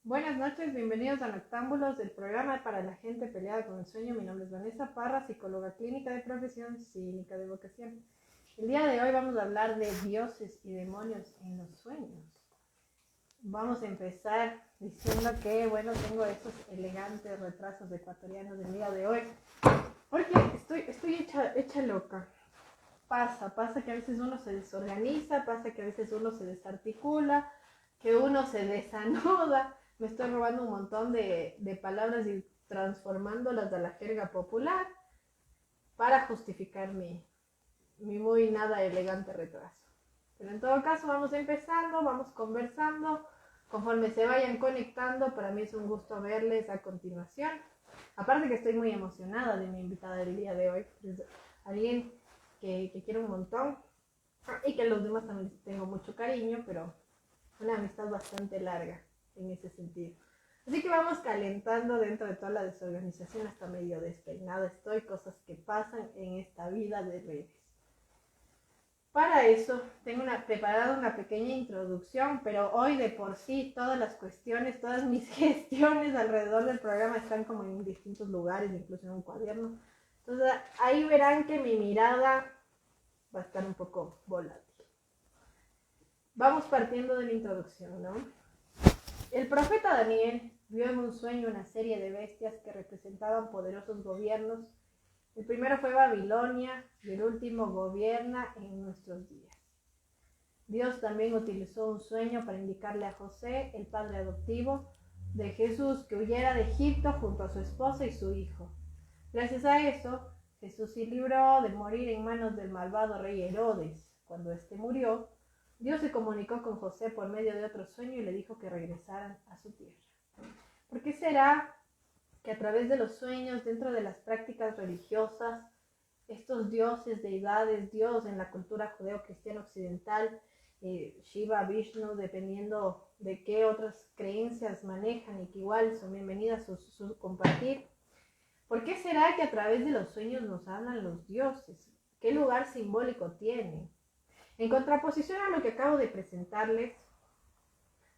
Buenas noches, bienvenidos a Noctámbulos, el programa para la gente peleada con el sueño. Mi nombre es Vanessa Parra, psicóloga clínica de profesión, cínica de vocación. El día de hoy vamos a hablar de dioses y demonios en los sueños. Vamos a empezar diciendo que, tengo estos elegantes retrasos ecuatorianos del día de hoy, porque estoy hecha loca. Pasa que a veces uno se desorganiza, pasa que a veces uno se desarticula, que uno se desanuda. Me estoy robando un montón de palabras y transformándolas a la jerga popular para justificar mi muy nada elegante retraso. Pero en todo caso vamos empezando, vamos conversando, conforme se vayan conectando. Para mí es un gusto verles a continuación. Aparte que estoy muy emocionada de mi invitada del día de hoy. Es alguien que quiero un montón y que los demás también tengo mucho cariño, pero una amistad bastante larga en ese sentido. Así que vamos calentando dentro de toda la desorganización. Hasta medio despeinada estoy, cosas que pasan en esta vida de redes. Para eso tengo preparada una pequeña introducción, pero hoy de por sí todas las cuestiones, todas mis gestiones alrededor del programa están como en distintos lugares, incluso en un cuaderno. Entonces ahí verán que mi mirada va a estar un poco volátil. Vamos partiendo de la introducción, ¿no? El profeta Daniel vio en un sueño una serie de bestias que representaban poderosos gobiernos. El primero fue Babilonia y el último gobierna en nuestros días. Dios también utilizó un sueño para indicarle a José, el padre adoptivo de Jesús, que huyera de Egipto junto a su esposa y su hijo. Gracias a eso, Jesús se libró de morir en manos del malvado rey Herodes. Cuando éste murió, Dios se comunicó con José por medio de otro sueño y le dijo que regresaran a su tierra. ¿Por qué será que a través de los sueños, dentro de las prácticas religiosas, estos dioses, deidades, Dios en la cultura judeo-cristiana occidental, Shiva, Vishnu, dependiendo de qué otras creencias manejan y que igual son bienvenidas su compartir? ¿Por qué será que a través de los sueños nos hablan los dioses? ¿Qué lugar simbólico tienen? En contraposición a lo que acabo de presentarles,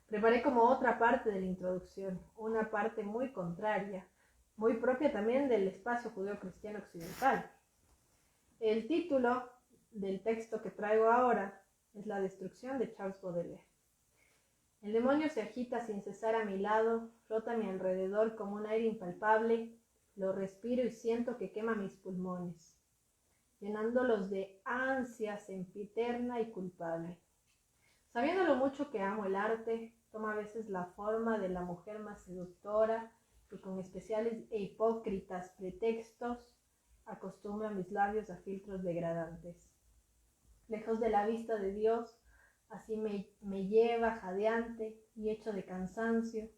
preparé como otra parte de la introducción, una parte muy contraria, muy propia también del espacio judeo-cristiano occidental. El título del texto que traigo ahora es La destrucción de Charles Baudelaire. El demonio se agita sin cesar a mi lado, flota a mi alrededor como un aire impalpable, lo respiro y siento que quema mis pulmones, llenándolos de ansia sempiterna y culpable. Sabiendo lo mucho que amo el arte, toma a veces la forma de la mujer más seductora y con especiales e hipócritas pretextos acostumbra mis labios a filtros degradantes. Lejos de la vista de Dios, así me lleva jadeante y hecho de cansancio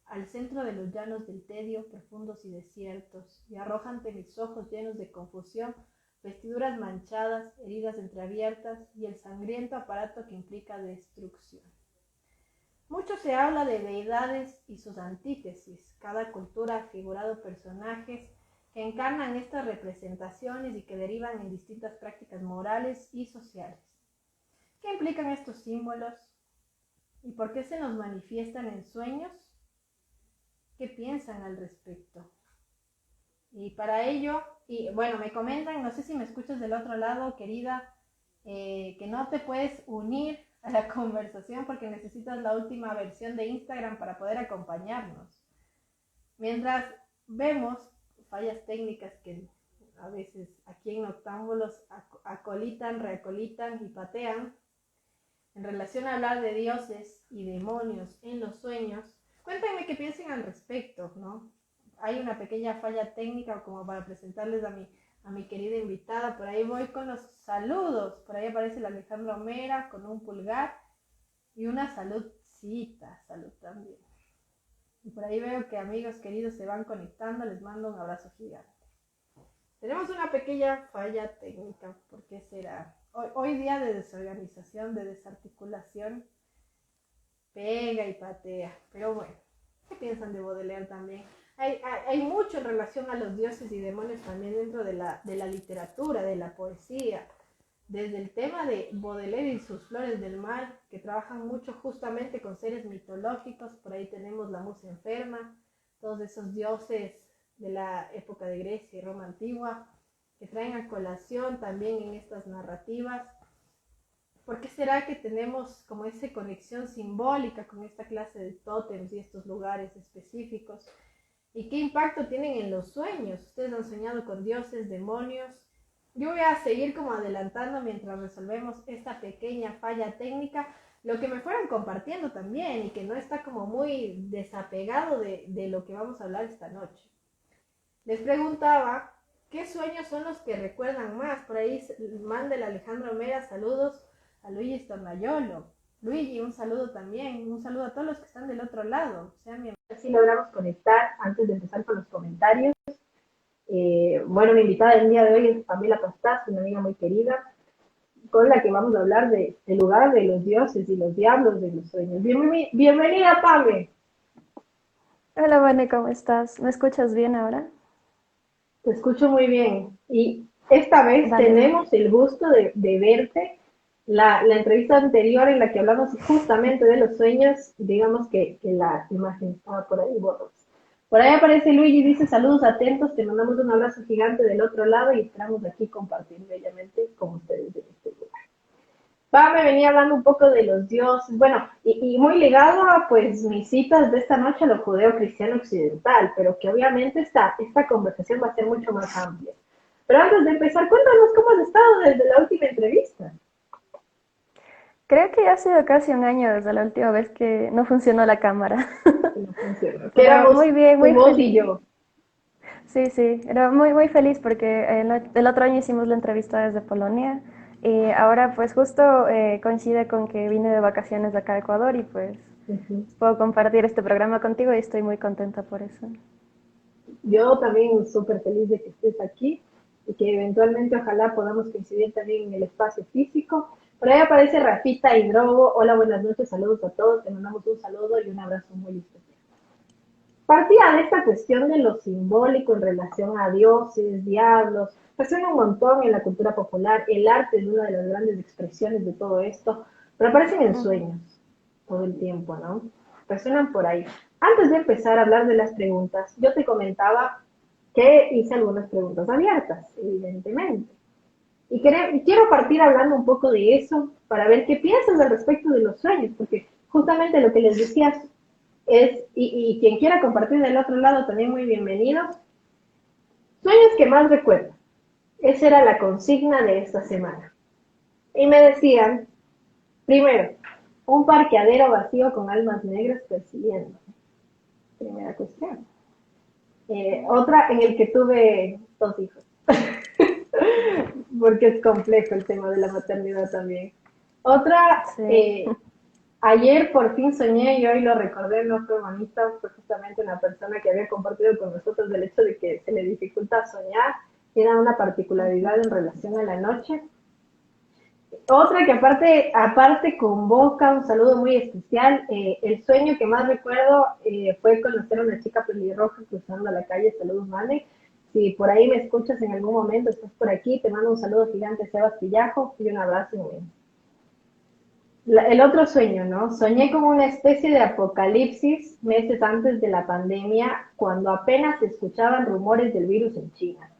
al centro de los llanos del tedio, profundos y desiertos, y arroja ante mis ojos llenos de confusión vestiduras manchadas, heridas entreabiertas y el sangriento aparato que implica destrucción. Mucho se habla de deidades y sus antítesis. Cada cultura ha figurado personajes que encarnan estas representaciones y que derivan en distintas prácticas morales y sociales. ¿Qué implican estos símbolos? ¿Y por qué se nos manifiestan en sueños? ¿Qué piensan al respecto? Y para ello, me comentan, no sé si me escuchas del otro lado, querida, que no te puedes unir a la conversación porque necesitas la última versión de Instagram para poder acompañarnos. Mientras vemos fallas técnicas que a veces aquí en Noctámbulos acolitan, reacolitan y patean, en relación a hablar de dioses y demonios en los sueños, cuéntenme qué piensan al respecto, ¿no? Hay una pequeña falla técnica como para presentarles a mi querida invitada. Por ahí voy con los saludos. Por ahí aparece la Alejandra Mera con un pulgar y una saludcita. Salud también. Y por ahí veo que amigos queridos se van conectando. Les mando un abrazo gigante. Tenemos una pequeña falla técnica. ¿Por qué será? Hoy día de desorganización, de desarticulación, pega y patea. Pero bueno, ¿qué piensan de Baudelaire también? Hay mucho en relación a los dioses y demonios también dentro de la literatura, de la poesía. desde el tema de Baudelaire y sus Flores del Mal, que trabajan mucho justamente con seres mitológicos. Por ahí tenemos la musa enferma, todos esos dioses de la época de Grecia y Roma antigua, que traen a colación también en estas narrativas. ¿Por qué será que tenemos como esa conexión simbólica con esta clase de tótems y estos lugares específicos? ¿Y qué impacto tienen en los sueños? Ustedes han soñado con dioses, demonios. Yo voy a seguir como adelantando mientras resolvemos esta pequeña falla técnica, lo que me fueron compartiendo también y que no está como muy desapegado de lo que vamos a hablar esta noche. Les preguntaba, ¿qué sueños son los que recuerdan más? Por ahí manda el Alejandro Mera saludos a Luigi Stornayolo. Luigi, un saludo también, un saludo a todos los que están del otro lado. Sean bienvenidos. Así logramos conectar antes de empezar con los comentarios. Bueno, mi invitada del día de hoy es Pamela Pastaz, una amiga muy querida, con la que vamos a hablar del lugar de los dioses y los diablos de los sueños. Bienvenida, Pame. Hola, Vane, ¿cómo estás? ¿Me escuchas bien ahora? Te escucho muy bien. Y esta vez Dale. tenemos el gusto de verte. La entrevista anterior en la que hablamos justamente de los sueños, digamos que la imagen estaba por ahí borrosa. Por ahí aparece Luigi y dice saludos atentos, te mandamos un abrazo gigante del otro lado y esperamos aquí compartir bellamente con ustedes en este lugar. Me venía hablando un poco de los dioses, bueno, y muy ligado a pues mis citas de esta noche a lo judeo-cristiano occidental, pero que obviamente esta conversación va a ser mucho más amplia. Pero antes de empezar, cuéntanos cómo has estado desde la última entrevista. Creo que ya ha sido casi un año desde la última vez que no funcionó la cámara. Que no funciona. Que Pero éramos muy bien, tu muy voz y feliz. yo. Sí, sí, era muy feliz porque el otro año hicimos la entrevista desde Polonia y ahora pues justo coincide con que vine de vacaciones de acá a Ecuador y pues Uh-huh. puedo compartir este programa contigo y estoy muy contenta por eso. Yo también súper feliz de que estés aquí y que eventualmente ojalá podamos coincidir también en el espacio físico. Por ahí aparece Rafita Hidrogo. Hola, buenas noches, saludos a todos. Te mandamos un saludo y un abrazo muy especial. Partía de esta cuestión de lo simbólico en relación a dioses, diablos, resuena un montón en la cultura popular, el arte es una de las grandes expresiones de todo esto, pero aparecen en Ujú. sueños todo el tiempo, ¿no? Resuenan por ahí. Antes de empezar a hablar de las preguntas, yo te comentaba que hice algunas preguntas abiertas, evidentemente. Y quiero partir hablando un poco de eso para ver qué piensas al respecto de los sueños, porque justamente lo que les decía y quien quiera compartir del otro lado también muy bienvenido, sueños que más recuerdo. Esa era la consigna de esta semana. Y me decían, primero, un parqueadero vacío con almas negras persiguiendo. Primera cuestión. Otra en el que tuve 2 hijos, porque es complejo el tema de la maternidad también. Otra, Sí. ayer por fin soñé y hoy lo recordé, no fue bonito, fue justamente una persona que había compartido con nosotros el hecho de que se le dificulta soñar, tiene una particularidad en relación a la noche. Otra que aparte convoca un saludo muy especial, el sueño que más recuerdo fue conocer a una chica pelirroja cruzando la calle, saludos Mane. Si por ahí me escuchas en algún momento, estás por aquí, te mando un saludo gigante, Sebas Pillajo, y un abrazo inmenso. El otro sueño, ¿no? Soñé como una especie de apocalipsis meses antes de la pandemia, cuando apenas se escuchaban rumores del virus en China.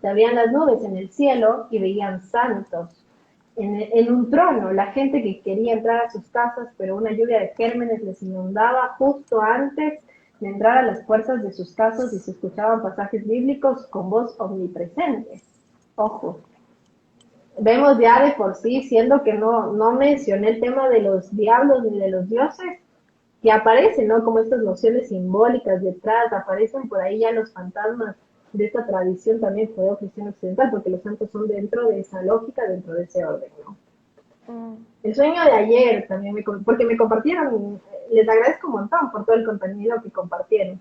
Se veían las nubes en el cielo y veían santos en un trono, la gente que quería entrar a sus casas, pero una lluvia de gérmenes les inundaba justo antes de entrar a las puertas de sus casas y se escuchaban pasajes bíblicos con voz omnipresente. Ojo, vemos ya de por sí, siendo que no mencioné el tema de los diablos ni de los dioses, que aparecen, ¿no? Como estas nociones simbólicas detrás, aparecen por ahí ya los fantasmas de esta tradición también judeo-cristiana occidental, porque los santos son dentro de esa lógica, dentro de ese orden, ¿no? Mm. El sueño de ayer también, porque me compartieron, les agradezco un montón por todo el contenido que compartieron.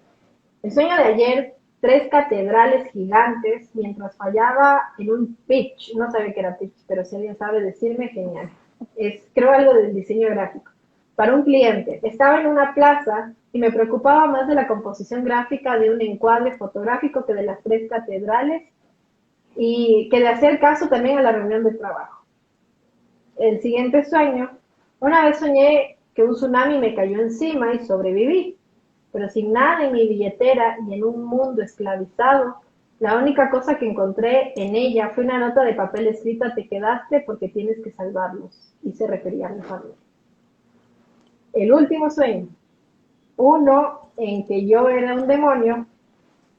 El sueño de ayer, 3 catedrales gigantes, mientras fallaba en un pitch, no sabía qué era pitch, pero si alguien sabe decirme, genial. Creo algo del diseño gráfico. Para un cliente, estaba en una plaza y me preocupaba más de la composición gráfica de un encuadre fotográfico que de las 3 catedrales y que de hacer caso también a la reunión de trabajo. El siguiente sueño. Una vez soñé que un tsunami me cayó encima y sobreviví, pero sin nada en mi billetera y en un mundo esclavizado. La única cosa que encontré en ella fue una nota de papel escrita: te quedaste porque tienes que salvarlos. Y se refería a mi familia. El último sueño. Uno en que yo era un demonio,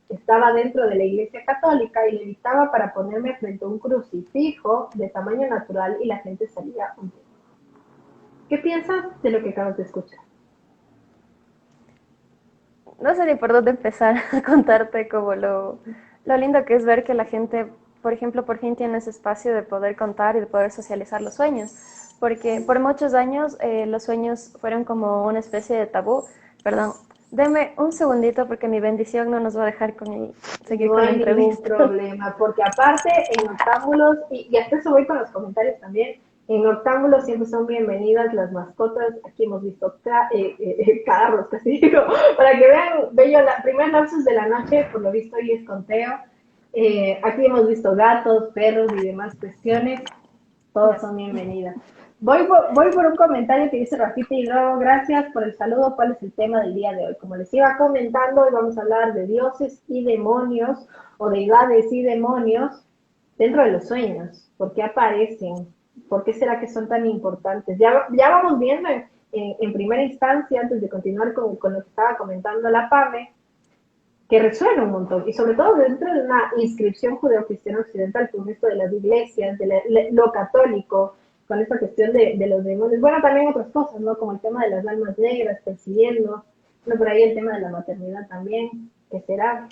estaba dentro de la iglesia católica y levitaba para ponerme frente a un crucifijo de tamaño natural y la gente salía huyendo. ¿Qué piensas de lo que acabas de escuchar? No sé ni por dónde empezar a contarte como lo lindo que es ver que la gente, por ejemplo, por fin tiene ese espacio de poder contar y de poder socializar los sueños. Porque por muchos años los sueños fueron como una especie de tabú. Perdón, deme un segundito porque mi bendición no nos va a dejar seguir No con la hay ningún entrevista. problema, porque aparte en Octámbulos, y hasta eso voy con los comentarios también, en Octámbulos siempre son bienvenidas las mascotas. Aquí hemos visto carros, casi digo, para que vean, bello, la primer lapsus de la noche, por lo visto hoy es conteo. Aquí hemos visto gatos, perros y demás cuestiones. Todos son bienvenidas. Voy por un comentario que dice Rafita y luego, gracias por el saludo. ¿Cuál es el tema del día de hoy? Como les iba comentando, hoy vamos a hablar de dioses y demonios, o deidades y demonios dentro de los sueños. ¿Por qué aparecen? ¿Por qué será que son tan importantes? Ya vamos viendo en primera instancia, antes de continuar con lo que estaba comentando la PAME, que resuena un montón, y sobre todo dentro de una inscripción judeocristiana occidental, con esto de las iglesias, lo católico, con esta cuestión de los demonios. Bueno, también otras cosas, ¿no? Como el tema de las almas negras persiguiendo, bueno, por ahí el tema de la maternidad también, que será.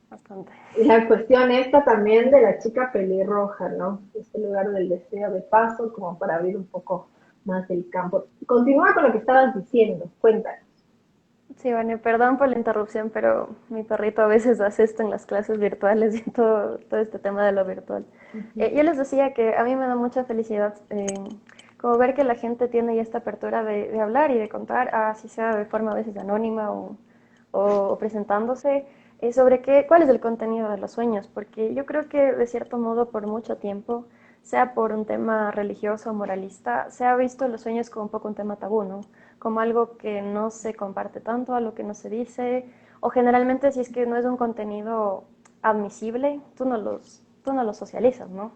Bastante. Y la cuestión esta también de la chica pelirroja, ¿no? Este lugar del deseo de paso, como para abrir un poco más el campo. Continúa con lo que estabas diciendo, cuéntanos. Sí, bueno, perdón por la interrupción, pero mi perrito a veces hace esto en las clases virtuales y todo este tema de lo virtual. Yo les decía que a mí me da mucha felicidad como ver que la gente tiene ya esta apertura de hablar y de contar, así sea de forma a veces anónima o presentándose, sobre cuál es el contenido de los sueños, porque yo creo que de cierto modo por mucho tiempo, sea por un tema religioso o moralista, se ha visto los sueños como un poco un tema tabú, ¿no? Como algo que no se comparte tanto, algo que no se dice, o generalmente si es que no es un contenido admisible, tú no los socializas, ¿no?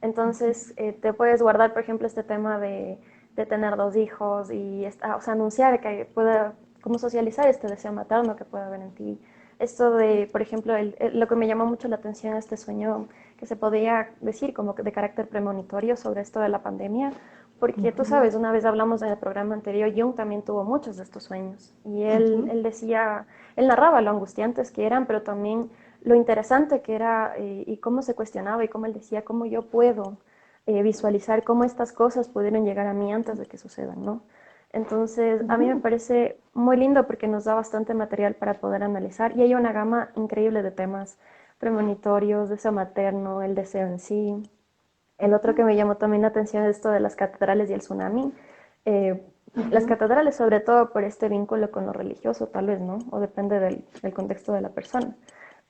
Entonces te puedes guardar, por ejemplo, este tema de tener dos hijos y o sea, anunciar que pueda, cómo socializar este deseo materno que puede haber en ti. Esto de, por ejemplo, lo que me llamó mucho la atención este sueño que se podía decir como de carácter premonitorio sobre esto de la pandemia, porque tú sabes, una vez hablamos en el programa anterior, Jung también tuvo muchos de estos sueños y él decía, él narraba lo angustiantes que eran, pero también lo interesante que era y cómo se cuestionaba y cómo él decía, cómo yo puedo visualizar cómo estas cosas pudieron llegar a mí antes de que sucedan, ¿no? Entonces, a mí me parece muy lindo porque nos da bastante material para poder analizar y hay una gama increíble de temas premonitorios, deseo materno, el deseo en sí. El otro que me llamó también la atención es esto de las catedrales y el tsunami. Eh, las catedrales, sobre todo por este vínculo con lo religioso, tal vez, ¿no? O depende del contexto de la persona.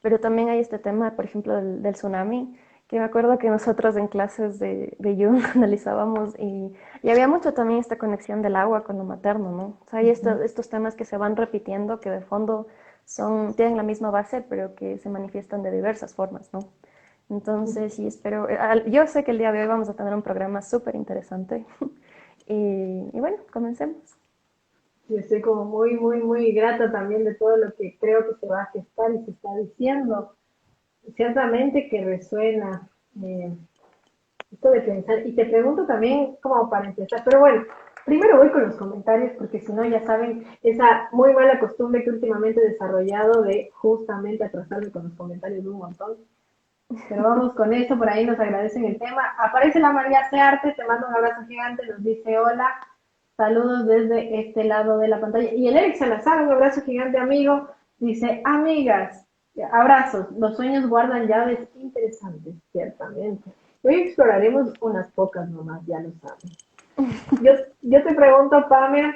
Pero también hay este tema, por ejemplo, del tsunami, que me acuerdo que nosotros en clases de Jung analizábamos y había mucho también esta conexión del agua con lo materno, ¿no? O sea, hay estos temas que se van repitiendo, que de fondo tienen la misma base, pero que se manifiestan de diversas formas, ¿no? Entonces, sí, espero, yo sé que el día de hoy vamos a tener un programa súper interesante y bueno, comencemos. Yo estoy como muy grata también de todo lo que creo que se va a gestar y se está diciendo. Ciertamente que resuena esto de pensar. Y te pregunto también como para empezar, pero bueno, primero voy con los comentarios porque si no ya saben esa muy mala costumbre que últimamente he desarrollado de justamente atrasarme con los comentarios de un montón. Pero vamos con eso, por ahí nos agradecen el tema. Aparece la María Arte, te mando un abrazo gigante, nos dice hola, saludos desde este lado de la pantalla. Y el Eric Salazar, un abrazo gigante amigo, dice, amigas, abrazos, los sueños guardan llaves interesantes, ciertamente. Hoy exploraremos unas pocas nomás, ya lo saben. Yo te pregunto, Pamela,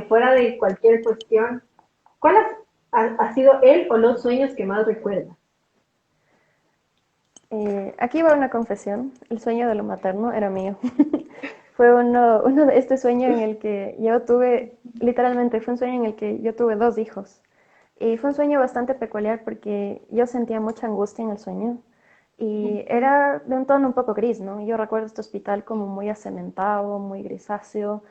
fuera de cualquier cuestión, ¿cuál ha sido el o los sueños que más recuerdas? Aquí va una confesión, el sueño de lo materno era mío. fue uno de este sueño en el que yo tuve, literalmente, fue un sueño en el que yo tuve 2 hijos. Y fue un sueño bastante peculiar porque yo sentía mucha angustia en el sueño y era de un tono un poco gris, ¿no? Yo recuerdo este hospital como muy acementado, muy grisáceo.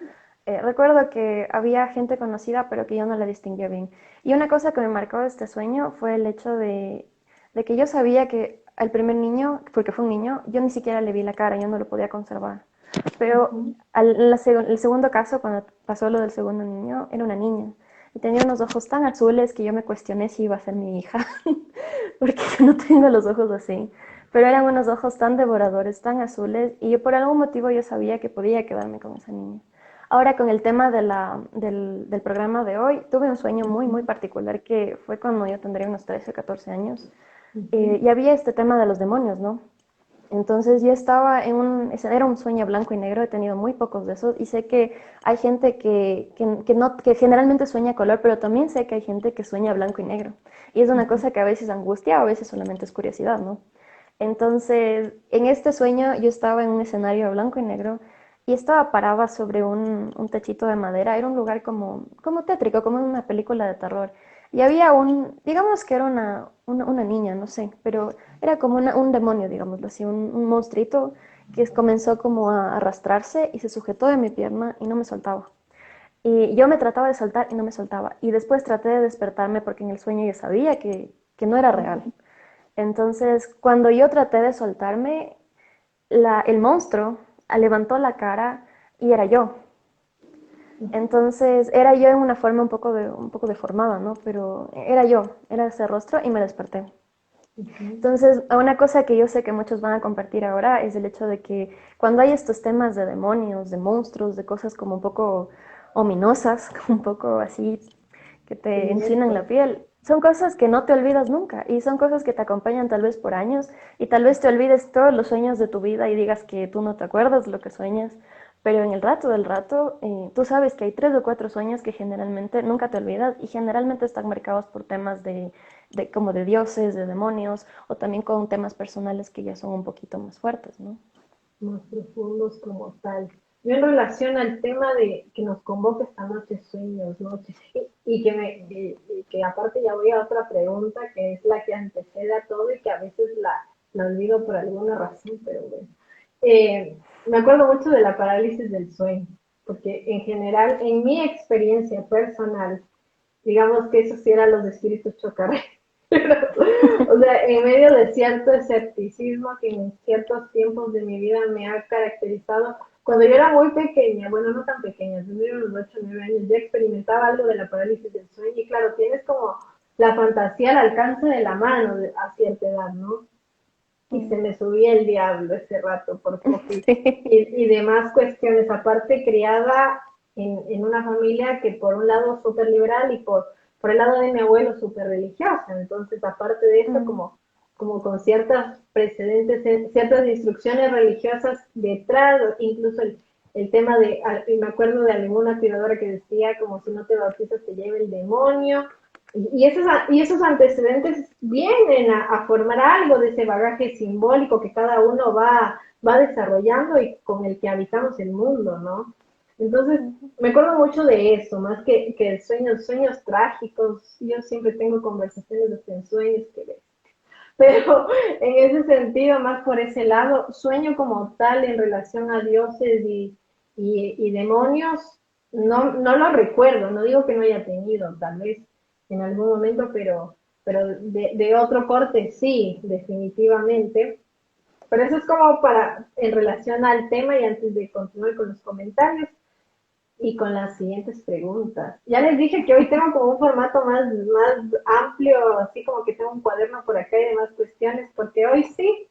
Recuerdo que había gente conocida, pero que yo no la distinguía bien. Y una cosa que me marcó de este sueño fue el hecho de que yo sabía que al primer niño, porque fue un niño, yo ni siquiera le vi la cara, yo no lo podía conservar. Pero el segundo caso, cuando pasó lo del segundo niño, era una niña. Y tenía unos ojos tan azules que yo me cuestioné si iba a ser mi hija, porque yo no tengo los ojos así. Pero eran unos ojos tan devoradores, tan azules, y yo por algún motivo yo sabía que podía quedarme con esa niña. Ahora con el tema del programa de hoy, tuve un sueño muy, muy particular que fue cuando yo tendría unos 13 o 14 años. Y había este tema de los demonios, ¿no? Entonces yo estaba era un sueño blanco y negro, he tenido muy pocos de esos y sé que hay gente que generalmente sueña color, pero también sé que hay gente que sueña blanco y negro. Y es una cosa que a veces angustia o a veces solamente es curiosidad, ¿no? Entonces, en este sueño yo estaba en un escenario blanco y negro y estaba parada sobre un techito de madera. Era un lugar como tétrico, como en una película de terror. Y había digamos que era una niña, no sé, pero era como un demonio, digámoslo así, un monstruito que comenzó como a arrastrarse y se sujetó de mi pierna y no me soltaba. Y yo me trataba de soltar y no me soltaba. Y después traté de despertarme porque en el sueño yo sabía que no era real. Entonces, cuando yo traté de soltarme, el monstruo levantó la cara y era yo. Entonces, era yo en una forma un poco deformada, ¿no? Pero era ese rostro y me desperté. Entonces, una cosa que yo sé que muchos van a compartir ahora es el hecho de que cuando hay estos temas de demonios, de monstruos, de cosas como un poco ominosas, como un poco así que te enchinan la piel, son cosas que no te olvidas nunca y son cosas que te acompañan tal vez por años y tal vez te olvides todos los sueños de tu vida y digas que tú no te acuerdas lo que sueñas, pero en el rato del rato tú sabes que hay 3 o 4 sueños que generalmente nunca te olvidas y generalmente están marcados por temas como de dioses, de demonios o también con temas personales que ya son un poquito más fuertes, ¿no? Más profundos como tal. Yo en relación al tema de que nos convoca esta noche sueños, noches, y que aparte ya voy a otra pregunta que es la que antecede a todo y que a veces la olvido por alguna razón, pero bueno. Me acuerdo mucho de la parálisis del sueño, porque en general, en mi experiencia personal, digamos que eso sí eran los espíritus chocarreros. O sea, en medio de cierto escepticismo que en ciertos tiempos de mi vida me ha caracterizado, cuando yo era muy pequeña, bueno, no tan pequeña, tendría unos 8 o 9 años, ya experimentaba algo de la parálisis del sueño y claro, tienes como la fantasía al alcance de la mano a cierta edad, ¿no? Y se me subía el diablo ese rato por poco y demás cuestiones. Aparte, criada en una familia que por un lado súper liberal y por el lado de mi abuelo súper religiosa. Entonces, aparte de esto, como con ciertas precedentes, ciertas instrucciones religiosas detrás, incluso el tema me acuerdo de alguna cuidadora que decía como si no te bautizas te lleva el demonio, y esos antecedentes vienen a formar algo de ese bagaje simbólico que cada uno va desarrollando y con el que habitamos el mundo, ¿no? Entonces, me acuerdo mucho de eso, más que sueños trágicos. Yo siempre tengo conversaciones de sueños que ves. Pero en ese sentido, más por ese lado, sueño como tal en relación a dioses y demonios, no lo recuerdo, no digo que no haya tenido, tal vez en algún momento, pero de otro corte sí, definitivamente. Pero eso es como en relación al tema y antes de continuar con los comentarios y con las siguientes preguntas. Ya les dije que hoy tengo como un formato más amplio, así como que tengo un cuaderno por acá y demás cuestiones, porque hoy sí,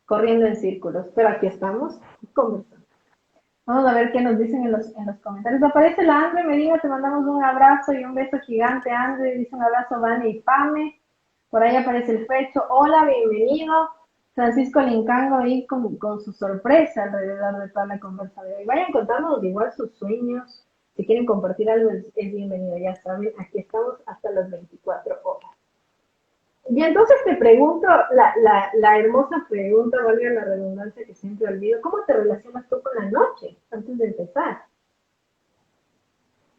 corriendo en círculos, pero aquí estamos conversando. Vamos a ver qué nos dicen en los comentarios. Aparece la Andre Medina, te mandamos un abrazo y un beso gigante. Andre dice un abrazo, Vane y Pame. Por ahí aparece el Fecho. Hola, bienvenido. Francisco Lincango ahí con su sorpresa alrededor de toda la conversa de hoy. Vayan contándonos igual sus sueños. Si quieren compartir algo, es bienvenido. Ya saben, aquí estamos hasta las 24 horas. Y entonces te pregunto, la hermosa pregunta, valga la redundancia que siempre olvido, ¿cómo te relacionas tú con la noche antes de empezar?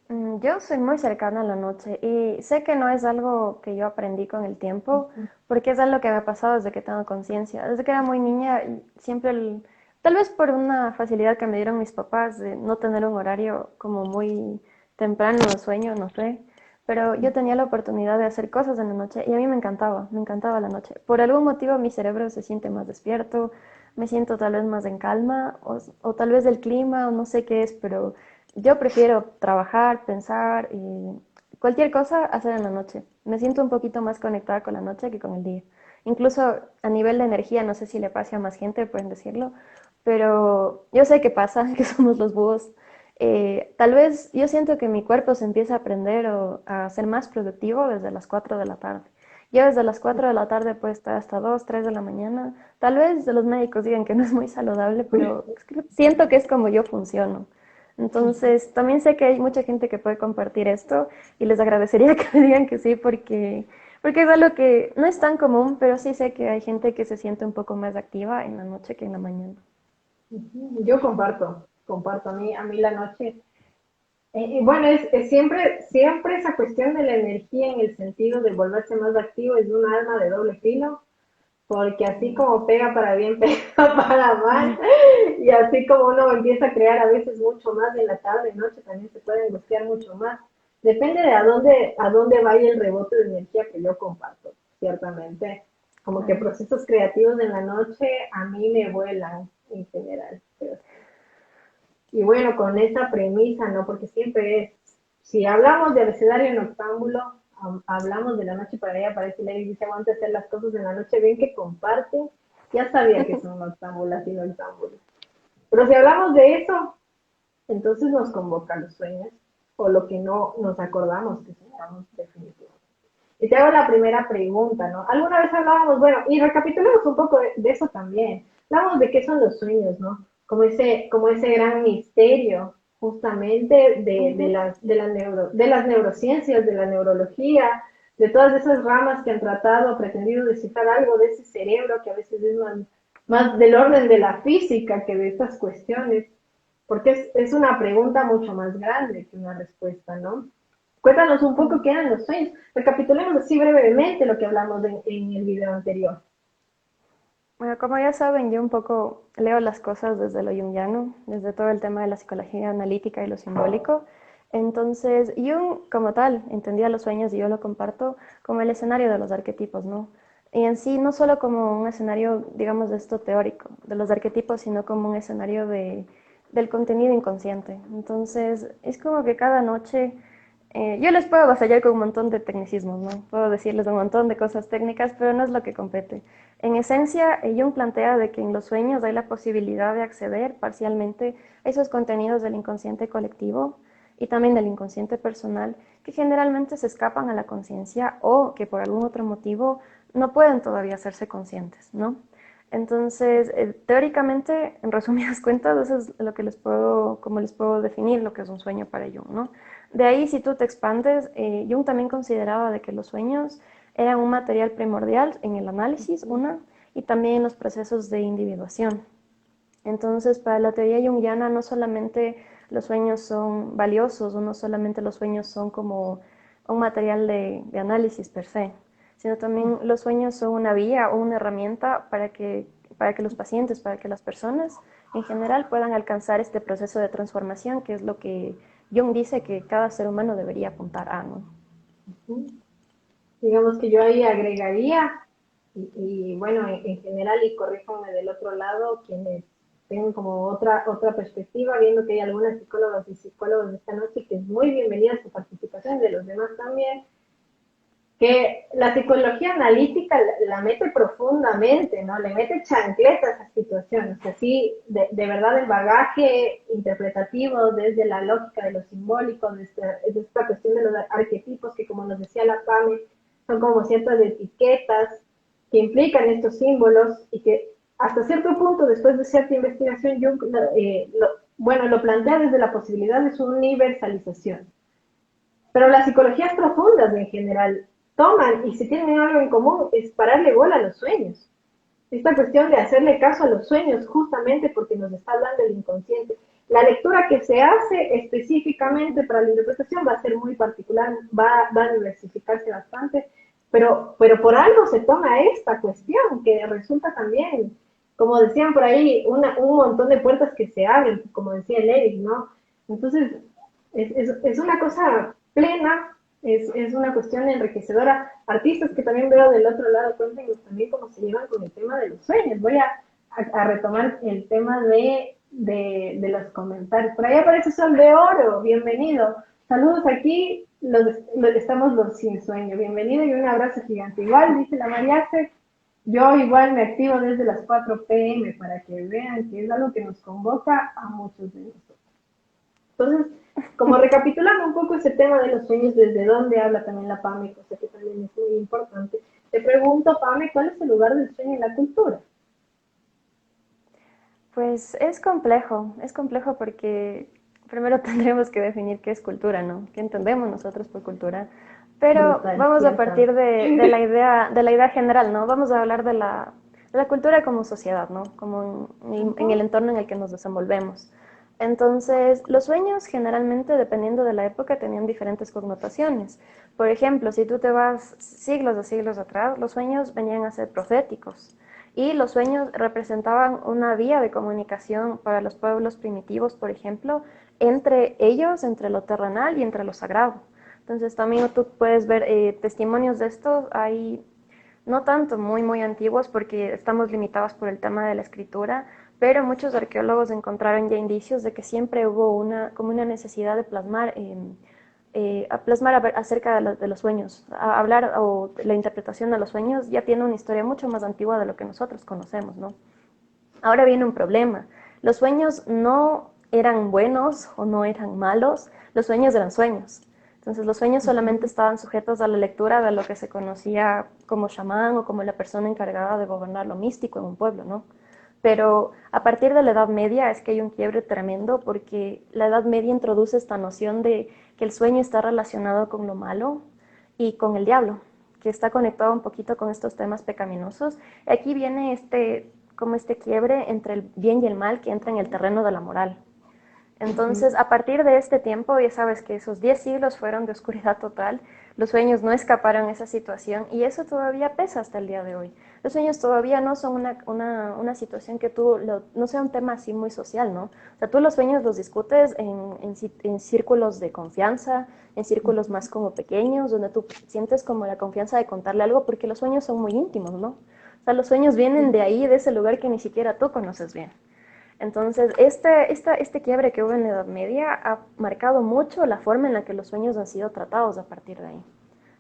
Yo soy muy cercana a la noche y sé que no es algo que yo aprendí con el tiempo, porque es algo que me ha pasado desde que tengo conciencia. Desde que era muy niña, siempre, tal vez por una facilidad que me dieron mis papás de no tener un horario como muy temprano de sueño, no sé, pero yo tenía la oportunidad de hacer cosas en la noche y a mí me encantaba la noche. Por algún motivo mi cerebro se siente más despierto, me siento tal vez más en calma, o tal vez el clima, o no sé qué es, pero yo prefiero trabajar, pensar y cualquier cosa hacer en la noche. Me siento un poquito más conectada con la noche que con el día. Incluso a nivel de energía, no sé si le pasa a más gente, pueden decirlo, pero yo sé que pasa, que somos los búhos. Tal vez yo siento que mi cuerpo se empieza a aprender o a ser más productivo desde las 4 de la tarde. Yo desde las 4 de la tarde puedo estar hasta 2, 3 de la mañana. Tal vez los médicos digan que no es muy saludable, pero siento que es como yo funciono. Entonces, también sé que hay mucha gente que puede compartir esto y les agradecería que me digan que sí porque es algo que no es tan común, pero sí sé que hay gente que se siente un poco más activa en la noche que en la mañana. Yo comparto a mí la noche. Y bueno, es siempre esa cuestión de la energía en el sentido de volverse más activo es un arma de doble filo, porque así como pega para bien, pega para mal, y así como uno empieza a crear a veces mucho más en la tarde, noche, también se puede angustiar mucho más. Depende de a dónde vaya el rebote de energía que yo comparto, ciertamente. Como que procesos creativos en la noche a mí me vuelan en general. Y bueno, con esa premisa, ¿no? Porque siempre es, si hablamos de abecedario noctámbulo, hablamos de la noche para allá, parece Lady dice, aguanta hacer las cosas en la noche, ven que comparten, ya sabía que son noctámbulas y noctámbulos. Pero si hablamos de eso, entonces nos convoca los sueños, o lo que no nos acordamos que soñamos definitivamente. Y te hago la primera pregunta, ¿no? Alguna vez hablábamos, bueno, y recapitulemos un poco de eso también. Hablábamos de qué son los sueños, ¿no? Como ese gran misterio, justamente, de las neurociencias, de la neurología, de todas esas ramas que han tratado, pretendido descifrar algo de ese cerebro que a veces es más del orden de la física que de estas cuestiones, porque es una pregunta mucho más grande que una respuesta, ¿no? Cuéntanos un poco qué eran los sueños. Recapitulemos así brevemente lo que hablamos en el video anterior. Bueno, como ya saben, yo un poco leo las cosas desde lo jungiano, desde todo el tema de la psicología analítica y lo simbólico. Entonces, Jung como tal entendía los sueños y yo lo comparto como el escenario de los arquetipos, ¿no? Y en sí, no solo como un escenario, digamos, de esto teórico, de los arquetipos, sino como un escenario del contenido inconsciente. Entonces, es como que cada noche yo les puedo avasallar con un montón de tecnicismos, ¿no? Puedo decirles un montón de cosas técnicas, pero no es lo que compete. En esencia, Jung plantea de que en los sueños hay la posibilidad de acceder parcialmente a esos contenidos del inconsciente colectivo y también del inconsciente personal que generalmente se escapan a la conciencia o que por algún otro motivo no pueden todavía hacerse conscientes, ¿no? Entonces, teóricamente, en resumidas cuentas, eso es lo que como les puedo definir lo que es un sueño para Jung, ¿no? De ahí, si tú te expandes, Jung también consideraba de que los sueños eran un material primordial en el análisis, y también en los procesos de individuación. Entonces, para la teoría junguiana, no solamente los sueños son valiosos, o no solamente los sueños son como un material de análisis per se, sino también los sueños son una vía o una herramienta para que los pacientes, para que las personas en general puedan alcanzar este proceso de transformación, que es lo que Jung dice que cada ser humano debería apuntar a, ¿no? Digamos que yo ahí agregaría, bueno, en general, y corríjanme del otro lado, quienes tengan como otra perspectiva, viendo que hay algunas psicólogas y psicólogos de esta noche, que es muy bienvenida su participación, de los demás también, que la psicología analítica la mete profundamente, ¿no? Le mete chancleta a esa situación. O sea, sí, de verdad el bagaje interpretativo desde la lógica de lo simbólico, de esta cuestión de los arquetipos que, como nos decía la PAME, son como ciertas etiquetas que implican estos símbolos y que hasta cierto punto, después de cierta investigación, yo, lo plantea desde la posibilidad de su universalización. Pero las psicologías profundas en general toman y si tienen algo en común es pararle bola a los sueños. Esta cuestión de hacerle caso a los sueños justamente porque nos está hablando el inconsciente. La lectura que se hace específicamente para la interpretación va a ser muy particular, va a diversificarse bastante, pero por algo se toma esta cuestión que resulta también, como decían por ahí, un montón de puertas que se abren, como decía el Eric, ¿no? Entonces, es una cosa plena, es una cuestión enriquecedora. Artistas que también veo del otro lado, cuéntenos también cómo se llevan con el tema de los sueños. Voy a retomar el tema de los comentarios. Por ahí aparece Sol de Oro, bienvenido. Saludos aquí, estamos los sin sueño. Bienvenido y un abrazo gigante. Igual, dice la Mariace, yo igual me activo desde las 4 p.m. para que vean que es algo que nos convoca a muchos de nosotros. Entonces, como recapitulando un poco ese tema de los sueños, desde dónde habla también la PAME, cosa que también es muy importante, te pregunto, PAME, ¿cuál es el lugar del sueño en la cultura? Pues es complejo porque primero tendremos que definir qué es cultura, ¿no? ¿Qué entendemos nosotros por cultura? Pero Brutal, vamos a cierto. partir de la idea general, ¿no? Vamos a hablar de la cultura como sociedad, ¿no? Como en el entorno en el que nos desenvolvemos. Entonces, los sueños generalmente, dependiendo de la época, tenían diferentes connotaciones. Por ejemplo, si tú te vas siglos de siglos atrás, los sueños venían a ser proféticos. Y los sueños representaban una vía de comunicación para los pueblos primitivos, por ejemplo, entre ellos, entre lo terrenal y entre lo sagrado. Entonces también tú puedes ver testimonios de esto, hay no tanto muy antiguos porque estamos limitados por el tema de la escritura, pero muchos arqueólogos encontraron ya indicios de que siempre hubo como una necesidad de plasmar a plasmar acerca de los sueños, a hablar o la interpretación de los sueños ya tiene una historia mucho más antigua de lo que nosotros conocemos, ¿no? Ahora viene un problema. Los sueños no eran buenos o no eran malos, los sueños eran sueños. Entonces los sueños solamente estaban sujetos a la lectura de lo que se conocía como chamán o como la persona encargada de gobernar lo místico en un pueblo, ¿no? Pero a partir de la Edad Media es que hay un quiebre tremendo porque la Edad Media introduce esta noción de que el sueño está relacionado con lo malo y con el diablo, que está conectado un poquito con estos temas pecaminosos. Aquí viene como este quiebre entre el bien y el mal que entra en el terreno de la moral. Entonces, a partir de este tiempo, ya sabes que esos 10 siglos fueron de oscuridad total, los sueños no escaparon a esa situación y eso todavía pesa hasta el día de hoy. Los sueños todavía no son una situación que no sea un tema así muy social, ¿no? O sea, tú los sueños los discutes en círculos de confianza, en círculos más como pequeños, donde tú sientes como la confianza de contarle algo, porque los sueños son muy íntimos, ¿no? O sea, los sueños vienen de ahí, de ese lugar que ni siquiera tú conoces bien. Entonces, este quiebre que hubo en la Edad Media ha marcado mucho la forma en la que los sueños han sido tratados a partir de ahí.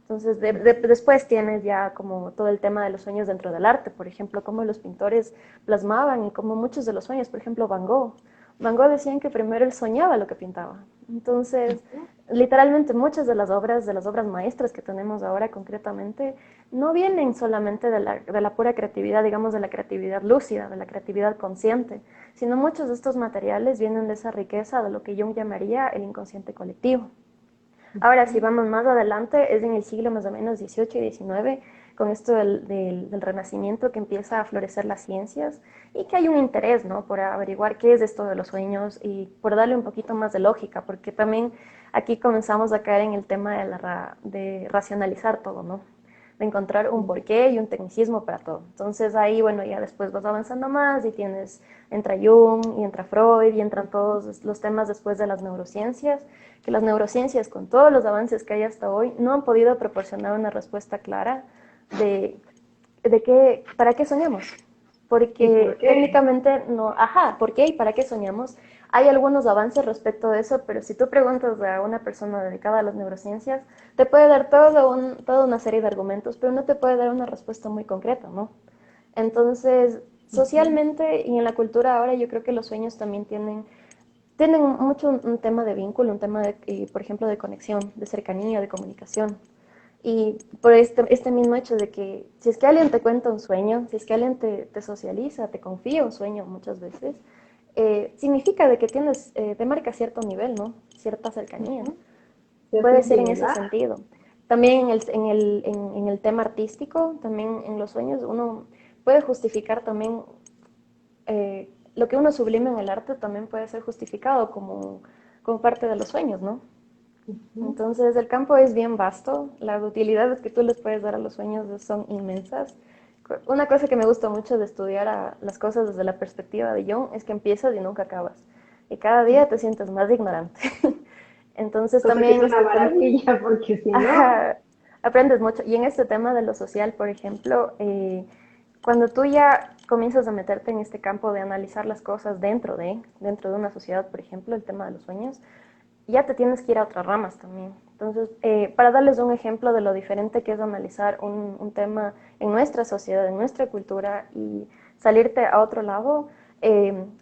Entonces, después tienes ya como todo el tema de los sueños dentro del arte, por ejemplo, cómo los pintores plasmaban y cómo muchos de los sueños, por ejemplo, Van Gogh. Van Gogh decían que primero él soñaba lo que pintaba. Entonces, literalmente muchas de las obras maestras que tenemos ahora concretamente, no vienen solamente de la pura creatividad, digamos, de la creatividad lúcida, de la creatividad consciente, sino muchos de estos materiales vienen de esa riqueza de lo que Jung llamaría el inconsciente colectivo. Ahora, si vamos más adelante, es en el siglo más o menos XVIII y XIX, con esto del Renacimiento que empieza a florecer las ciencias y que hay un interés, ¿no?, por averiguar qué es esto de los sueños y por darle un poquito más de lógica, porque también aquí comenzamos a caer en el tema de racionalizar todo, ¿no?, de encontrar un porqué y un tecnicismo para todo. Entonces ahí, bueno, ya después vas avanzando más y entra Jung y entra Freud y entran todos los temas después de las neurociencias, que las neurociencias con todos los avances que hay hasta hoy no han podido proporcionar una respuesta clara de para qué soñamos. Porque técnicamente no, ¿por qué y para qué soñamos? Hay algunos avances respecto de eso, pero si tú preguntas a una persona dedicada a las neurociencias, te puede dar toda una serie de argumentos, pero no te puede dar una respuesta muy concreta, ¿no? Entonces, socialmente y en la cultura ahora yo creo que los sueños también tienen mucho un tema de vínculo, un tema, por ejemplo, de conexión, de cercanía, de comunicación. Y por este mismo hecho de que si es que alguien te cuenta un sueño, si es que alguien te socializa, te confía un sueño muchas veces, significa de que te marca cierto nivel, ¿no? Cierta cercanía. Puede ser en ese sentido. También en el tema artístico, también en los sueños, uno puede justificar también lo que uno sublime en el arte también puede ser justificado como parte de los sueños, ¿no? Ujú. Entonces el campo es bien vasto, las utilidades que tú les puedes dar a los sueños son inmensas. Una cosa que me gusta mucho de estudiar las cosas desde la perspectiva de Jung es que empiezas y nunca acabas. Y cada día te sientes más ignorante. Entonces Cosa que es también una este tema, maravilla, porque si no, ajá, aprendes mucho. Y en este tema de lo social, por ejemplo, cuando tú ya comienzas a meterte en este campo de analizar las cosas dentro de una sociedad, por ejemplo, el tema de los sueños, ya te tienes que ir a otras ramas también. Entonces, para darles un ejemplo de lo diferente que es analizar un tema en nuestra sociedad, en nuestra cultura y salirte a otro lado,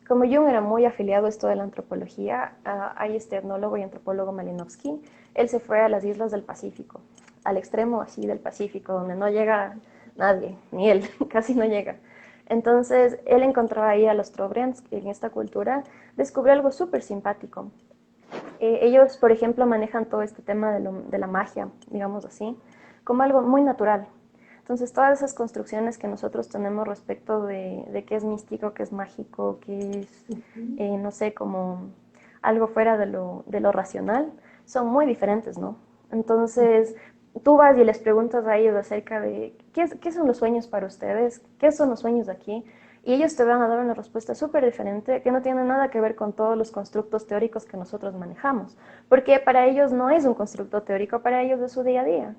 como Jung era muy afiliado a esto de la antropología, hay este etnólogo y antropólogo Malinowski, él se fue a las islas del Pacífico, al extremo así del Pacífico, donde no llega nadie, ni él, casi no llega. Entonces, él encontró ahí a los Trobriands, que en esta cultura descubrió algo súper simpático. Ellos, por ejemplo, manejan todo este tema de la magia, digamos así, como algo muy natural. Entonces, todas esas construcciones que nosotros tenemos respecto de qué es místico, qué es mágico, qué es, ujú, no sé, como algo fuera de lo racional, son muy diferentes, ¿no? Entonces, tú vas y les preguntas a ellos acerca de qué son los sueños para ustedes, qué son los sueños de aquí, y ellos te van a dar una respuesta súper diferente que no tiene nada que ver con todos los constructos teóricos que nosotros manejamos, porque para ellos no es un constructo teórico, para ellos es su día a día.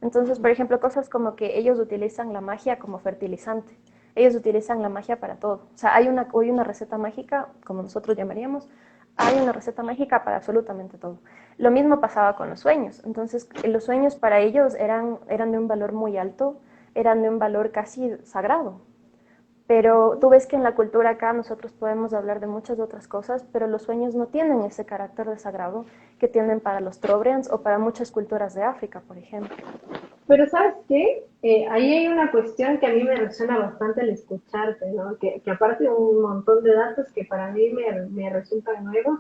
Entonces, por ejemplo, cosas como que ellos utilizan la magia como fertilizante. Ellos utilizan la magia para todo. O sea, hay una receta mágica, como nosotros llamaríamos, hay una receta mágica para absolutamente todo. Lo mismo pasaba con los sueños. Entonces, los sueños para ellos eran de un valor muy alto, eran de un valor casi sagrado. Pero tú ves que en la cultura acá nosotros podemos hablar de muchas otras cosas, pero los sueños no tienen ese carácter de sagrado que tienen para los Trobrians o para muchas culturas de África, por ejemplo. pero ¿sabes qué? Ahí hay una cuestión que a mí me resuena bastante al escucharte, ¿no? Que aparte de un montón de datos que para mí me resultan nuevos,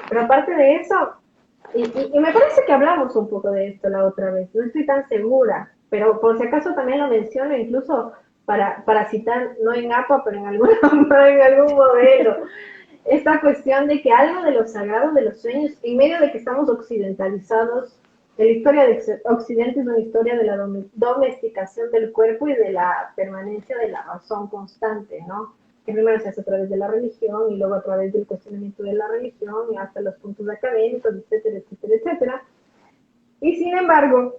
pero aparte de eso, y me parece que hablamos un poco de esto la otra vez, no estoy tan segura, pero por si acaso también lo menciono incluso para citar, no en APA, pero en, alguna, en algún modelo, esta cuestión de que algo de lo sagrado de los sueños, en medio de que estamos occidentalizados, la historia de Occidente es una historia de la domesticación del cuerpo y de la permanencia de la razón constante, ¿no? Que primero se hace a través de la religión y luego a través del cuestionamiento de la religión y hasta los puntos académicos, etcétera, etcétera, etcétera. Y sin embargo,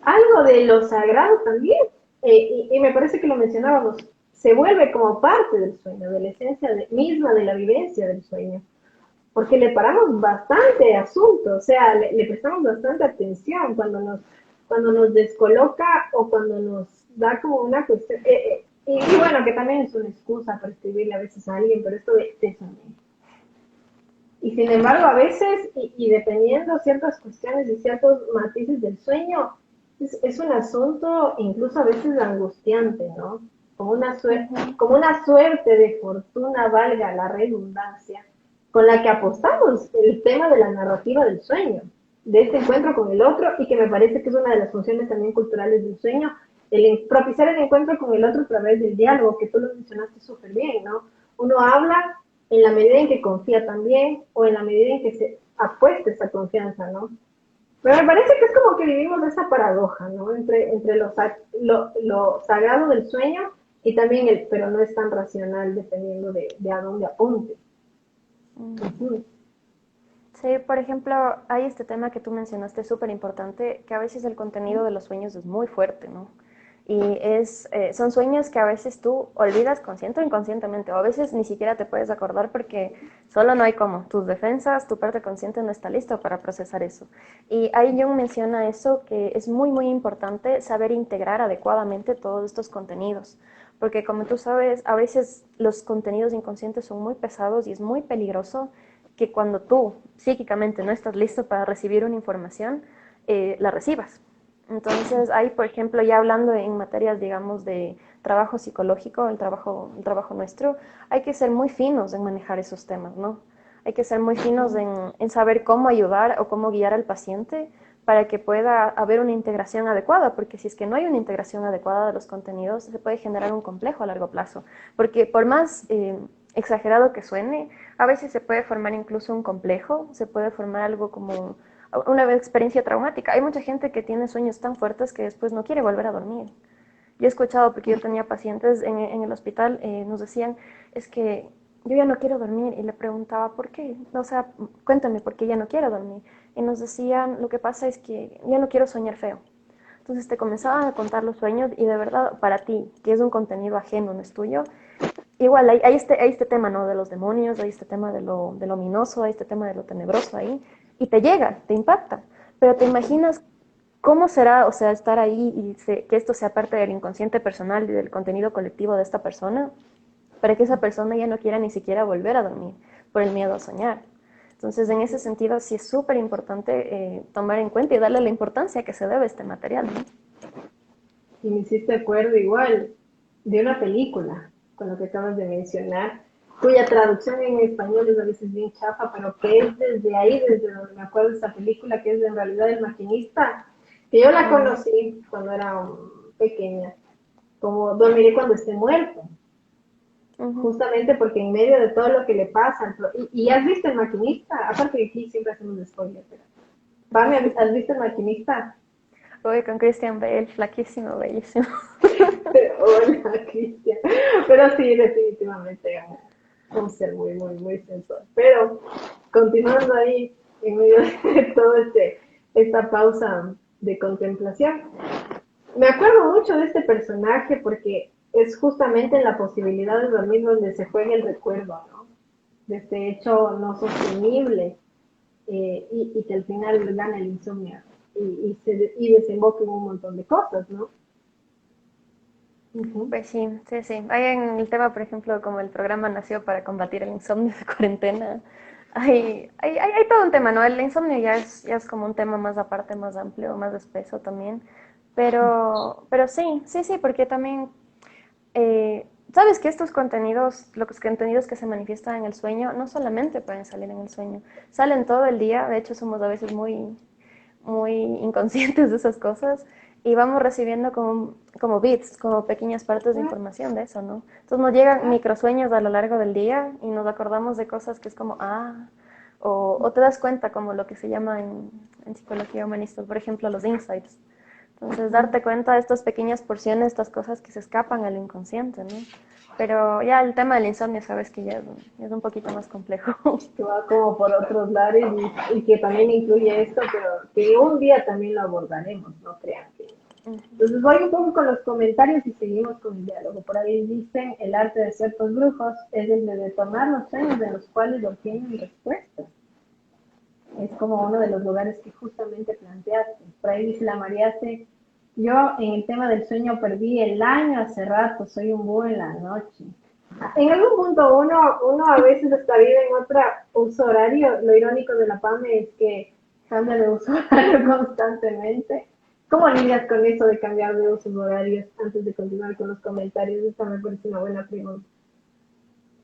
algo de lo sagrado también, y me parece que lo mencionábamos, se vuelve como parte del sueño, de la esencia misma de la vivencia del sueño, porque le paramos bastante asunto, o sea, le prestamos bastante atención cuando nos descoloca o cuando nos da como una cuestión, y bueno, que también es una excusa para escribirle a veces a alguien, pero esto de soñar. Y sin embargo, a veces, dependiendo ciertas cuestiones y ciertos matices del sueño, es un asunto incluso a veces angustiante, ¿no? Ujú. Como una suerte de fortuna, valga la redundancia, con la que apostamos el tema de la narrativa del sueño, de este encuentro con el otro, y que me parece que es una de las funciones también culturales del sueño, el propiciar el encuentro con el otro a través del diálogo, que tú lo mencionaste súper bien, ¿no? Uno habla en la medida en que confía también o en la medida en que se apuesta esa confianza, ¿no? Pero me parece que es como que vivimos esa paradoja, ¿no? Entre lo sagrado del sueño y también pero no es tan racional dependiendo de a dónde apunte. Mm. Ujú. Sí, por ejemplo, hay este tema que tú mencionaste súper importante, que a veces el contenido de los sueños es muy fuerte, ¿no? Y son sueños que a veces tú olvidas consciente o inconscientemente, o a veces ni siquiera te puedes acordar porque solo no hay cómo. Tus defensas, tu parte consciente no está listo para procesar eso. Y ahí Jung menciona eso, que es muy, muy importante saber integrar adecuadamente todos estos contenidos. Porque como tú sabes, a veces los contenidos inconscientes son muy pesados y es muy peligroso que cuando tú psíquicamente no estás listo para recibir una información, la recibas. Entonces, ahí, por ejemplo, ya hablando en materias, digamos, de trabajo psicológico, el trabajo nuestro, hay que ser muy finos en manejar esos temas, ¿no? Hay que ser muy finos en saber cómo ayudar o cómo guiar al paciente para que pueda haber una integración adecuada, porque si es que no hay una integración adecuada de los contenidos, se puede generar un complejo a largo plazo, porque por más exagerado que suene, a veces se puede formar incluso un complejo, se puede formar algo como una experiencia traumática. Hay mucha gente que tiene sueños tan fuertes que después no quiere volver a dormir. Yo he escuchado, porque yo tenía pacientes en el hospital, nos decían, es que yo ya no quiero dormir, y le preguntaba, ¿por qué? O sea, cuéntame, ¿por qué ya no quiero dormir? Y nos decían, lo que pasa es que ya no quiero soñar feo. Entonces te comenzaban a contar los sueños y de verdad, para ti, que es un contenido ajeno, no es tuyo, igual hay este tema, ¿no? De los demonios, hay este tema de lo ominoso, hay este tema de lo tenebroso ahí, y te llega, te impacta, pero te imaginas cómo será, o sea, estar ahí y que esto sea parte del inconsciente personal y del contenido colectivo de esta persona, para que esa persona ya no quiera ni siquiera volver a dormir por el miedo a soñar. Entonces, en ese sentido, sí es súper importante tomar en cuenta y darle la importancia que se debe a este material, ¿no? Y me hiciste acuerdo igual de una película, con lo que acabas de mencionar, cuya traducción en español es a veces bien chafa, pero que es desde ahí, desde donde me acuerdo de esta película, que es en realidad El Maquinista, que yo la conocí cuando era pequeña, como Dormiré cuando esté muerto, justamente porque en medio de todo lo que le pasa, y has visto El Maquinista, aparte que aquí siempre hacemos spoilers, pero Pame, ¿has visto El Maquinista? Hoy con Christian Bale, flaquísimo, bellísimo. Hola, Cristian. Pero sí, definitivamente un ser muy, muy, muy sensual. Pero continuando ahí, en medio de todo esta pausa de contemplación, me acuerdo mucho de este personaje porque es justamente en la posibilidad de dormir donde se juega el recuerdo, ¿no? De este hecho no sostenible y que al final le gana el insomnio y desemboca en un montón de cosas, ¿no? Uh-huh. Pues sí, sí, sí. Hay en el tema, por ejemplo, como el programa nació para combatir el insomnio de cuarentena. Hay todo un tema, ¿no? El insomnio ya es como un tema más aparte, más amplio, más espeso también. Pero sí, sí, sí, porque también, sabes que estos contenidos, los contenidos que se manifiestan en el sueño, no solamente pueden salir en el sueño, salen todo el día. De hecho, somos a veces muy inconscientes de esas cosas y vamos recibiendo como bits, como pequeñas partes de información de eso, ¿no? Entonces nos llegan microsueños a lo largo del día y nos acordamos de cosas que es como, o te das cuenta como lo que se llama en psicología humanista, por ejemplo, los insights. Entonces, darte cuenta de estas pequeñas porciones, estas cosas que se escapan al inconsciente, ¿no? Pero ya el tema del insomnio, sabes que ya es un poquito más complejo. Que va como por otros lares y que también incluye esto, pero que un día también lo abordaremos, no crean que. Entonces voy un poco con los comentarios y seguimos con el diálogo. Por ahí dicen, el arte de ciertos brujos es el de detonar los sueños de los cuales obtienen respuestas. Es como uno de los lugares que justamente planteaste. Por ahí dice la Mariace, yo en el tema del sueño perdí el año hace rato, soy un búho en la noche. En algún punto uno a veces está vive en otro uso horario. Lo irónico de la PAME es que cambia de uso horario constantemente. ¿Cómo lidias con eso de cambiar de usos horarios antes de continuar con los comentarios? Esta me parece una buena pregunta.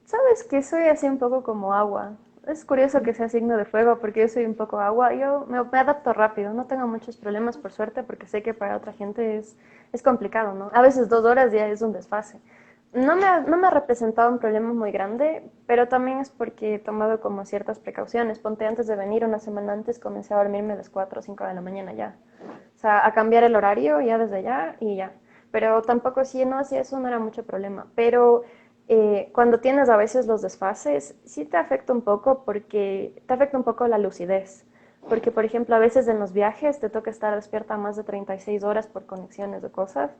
Sabes que soy así un poco como agua. Es curioso que sea signo de fuego porque yo soy un poco agua. Yo me adapto rápido, no tengo muchos problemas por suerte porque sé que para otra gente es complicado, ¿no? A veces 2 horas ya es un desfase. No me ha representado un problema muy grande, pero también es porque he tomado como ciertas precauciones. Ponte, antes de venir, una semana antes, comencé a dormirme a las 4 o 5 de la mañana ya. O sea, a cambiar el horario ya desde ya y ya. Pero tampoco, si no hacía eso, no era mucho problema. Pero cuando tienes a veces los desfases, sí te afecta un poco porque te afecta un poco la lucidez. Porque, por ejemplo, a veces en los viajes te toca estar despierta más de 36 horas por conexiones de cosas.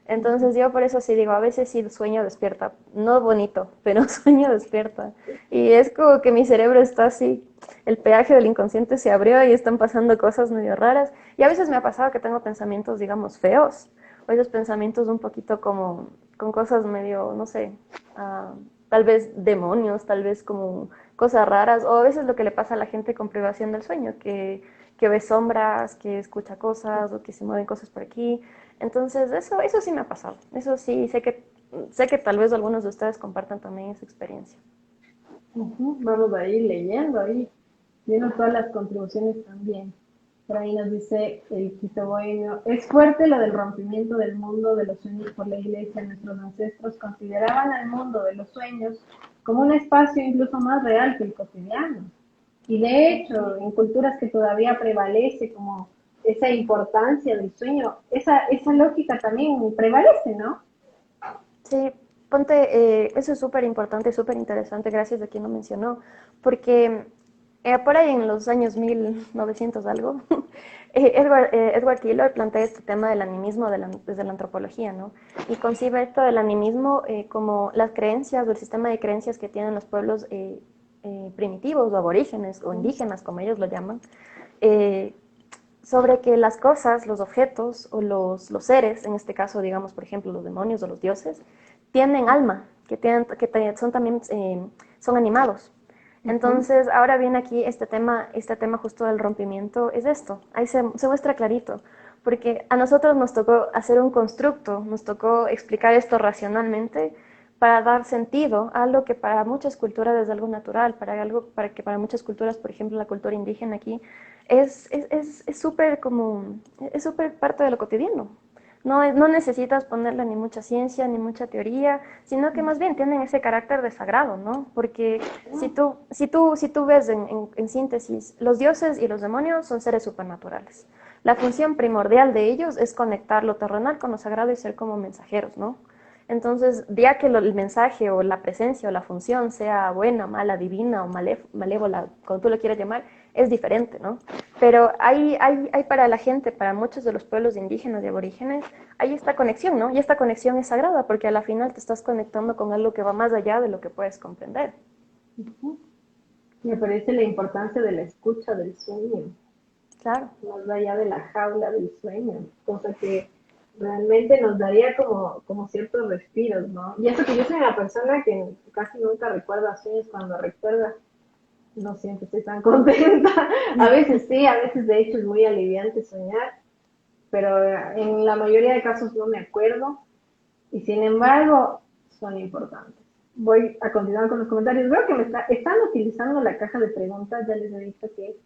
Entonces yo por eso sí digo, a veces sí sueño despierta, no bonito, pero sueño despierta. Y es como que mi cerebro está así, el peaje del inconsciente se abrió y están pasando cosas medio raras. Y a veces me ha pasado que tengo pensamientos, digamos, feos, o esos pensamientos un poquito como con cosas medio, no sé, tal vez demonios, tal vez como cosas raras, o a veces lo que le pasa a la gente con privación del sueño, que ve sombras, que escucha cosas o que se mueven cosas por aquí. Entonces, eso sí me ha pasado. Eso sí, sé que tal vez algunos de ustedes compartan también esa experiencia. Vamos a ir leyendo ahí, viendo todas las contribuciones también. Por ahí nos dice el Quito Bohemio, es fuerte lo del rompimiento del mundo de los sueños por la iglesia. Nuestros ancestros consideraban al mundo de los sueños como un espacio incluso más real que el cotidiano. Y de hecho, en culturas que todavía prevalece como esa importancia del sueño, esa lógica también prevalece, ¿no? Sí, eso es súper importante, súper interesante, gracias a quien lo mencionó, porque por ahí en los años 1900 algo, Edward Tylor plantea este tema del animismo desde la antropología, ¿no? Y concibe esto del animismo como las creencias o el sistema de creencias que tienen los pueblos primitivos o aborígenes o indígenas, como ellos lo llaman, eh, sobre que las cosas, los objetos o los seres, en este caso, digamos, por ejemplo, los demonios o los dioses, tienen alma, son también son animados. Entonces, ahora viene aquí este tema justo del rompimiento, es esto, ahí se muestra clarito, porque a nosotros nos tocó hacer un constructo, nos tocó explicar esto racionalmente para dar sentido a algo que para muchas culturas es algo natural, para que para muchas culturas, por ejemplo, la cultura indígena aquí, es súper como, es súper parte de lo cotidiano. No necesitas ponerle ni mucha ciencia ni mucha teoría, sino que más bien tienen ese carácter de sagrado, ¿no? Porque si tú ves en síntesis, los dioses y los demonios son seres supernaturales. La función primordial de ellos es conectar lo terrenal con lo sagrado y ser como mensajeros, ¿no? Entonces, ya que el mensaje o la presencia o la función sea buena, mala, divina o malévola, como tú lo quieras llamar, es diferente, ¿no? Pero hay para la gente, para muchos de los pueblos indígenas y aborígenes, hay esta conexión, ¿no? Y esta conexión es sagrada porque a la final te estás conectando con algo que va más allá de lo que puedes comprender. Me parece la importancia de la escucha del sueño, Claro. más allá de la jaula del sueño, cosa que realmente nos daría como ciertos respiros, ¿no? Y eso que yo soy una persona que casi nunca recuerda sueños, cuando recuerda, no siempre estoy tan contenta. A veces sí, a veces de hecho es muy aliviante soñar, pero en la mayoría de casos no me acuerdo y sin embargo son importantes. Voy a continuar con los comentarios. Veo que están utilizando la caja de preguntas, ya les he dicho que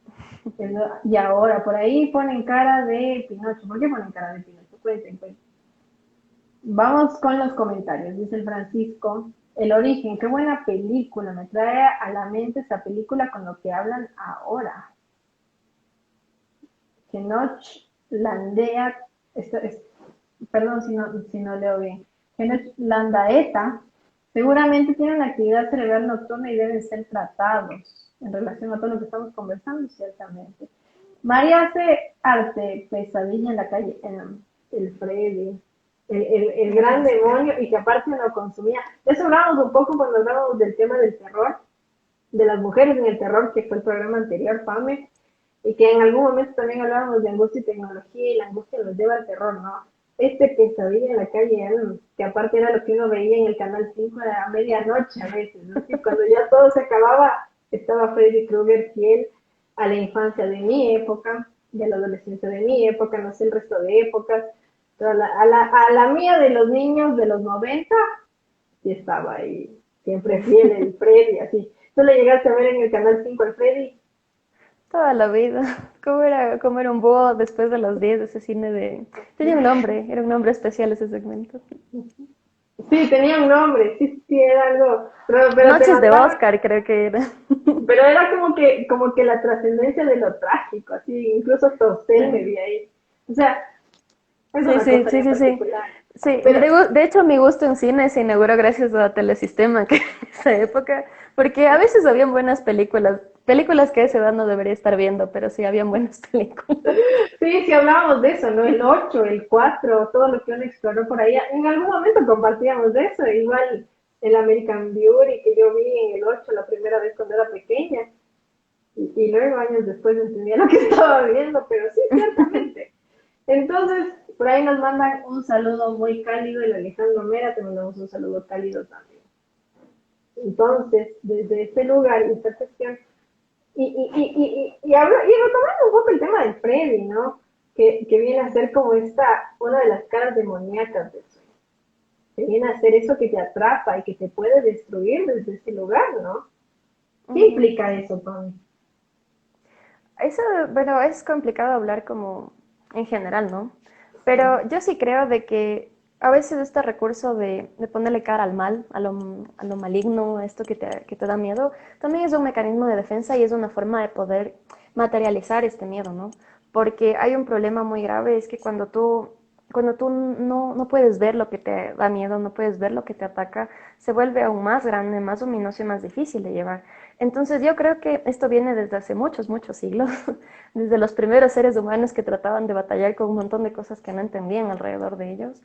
y ahora por ahí ponen cara de Pinocho. ¿Por qué ponen cara de Pinocho? Cuenten. Vamos con los comentarios. Dice el Francisco, El origen, qué buena película. Me trae a la mente esa película con lo que hablan ahora. Genoch Landea, perdón si no leo bien. Genoch Landaeta seguramente tiene una actividad cerebral nocturna y deben ser tratados en relación a todo lo que estamos conversando, ciertamente. María hace arte, pesadilla en la calle, el Freddy, el gran demonio, y que aparte no consumía. De eso hablábamos un poco cuando hablábamos del tema del terror, de las mujeres en el terror, que fue el programa anterior, PAME, y que en algún momento también hablábamos de angustia y tecnología, y la angustia nos lleva al terror, ¿no? Pesadilla en la calle, que aparte era lo que uno veía en el Canal 5 a medianoche a veces, ¿no? Que cuando ya todo se acababa, estaba Freddy Krueger fiel a la infancia de mi época, de la adolescencia de mi época, no sé el resto de épocas, pero a la mía de los niños de los 90, sí estaba ahí, siempre fiel el Freddy, así. ¿Tú le llegaste a ver en el Canal 5 al Freddy? Toda la vida. Cómo era un búho después de las 10 de ese cine de... Tenía un nombre, era un nombre especial ese segmento. Sí, tenía un nombre, sí, era algo, pero te Noches de mandaba, Oscar creo que era. pero era como que la trascendencia de lo trágico, así, incluso hasta usted me vi ahí. O sea, es Sí, una sí, cosa sí, ya sí, sí. particular. Sí, Pero de hecho mi gusto en cine se inauguró gracias a Telesistema, que en esa época, porque a veces habían buenas películas que a esa edad no debería estar viendo, pero sí habían buenas películas. sí hablábamos de eso, ¿no? El 8, el 4, todo lo que uno exploró por ahí. En algún momento compartíamos de eso, igual el American Beauty que yo vi en el 8 la primera vez cuando era pequeña. Y luego años después entendía lo que estaba viendo, pero sí, ciertamente. Entonces, por ahí nos mandan un saludo muy cálido, el Alejandro Mera, te mandamos un saludo cálido también. Entonces, desde este lugar y esta cuestión, y retomando un poco el tema del Freddy, ¿no? Que viene a ser como una de las caras demoníacas del sueño. Que viene a ser eso que te atrapa y que te puede destruir desde ese lugar, ¿no? ¿Qué Ujú. implica eso, Pami? Eso, bueno, es complicado hablar como en general, ¿no? Pero yo sí creo de que a veces este recurso de ponerle cara al mal, a lo maligno, a esto que te da miedo, también es un mecanismo de defensa y es una forma de poder materializar este miedo, ¿no? Porque hay un problema muy grave, es que cuando tú no puedes ver lo que te da miedo, no puedes ver lo que te ataca, se vuelve aún más grande, más ominoso y más difícil de llevar. Entonces yo creo que esto viene desde hace muchos, muchos siglos, desde los primeros seres humanos que trataban de batallar con un montón de cosas que no entendían alrededor de ellos.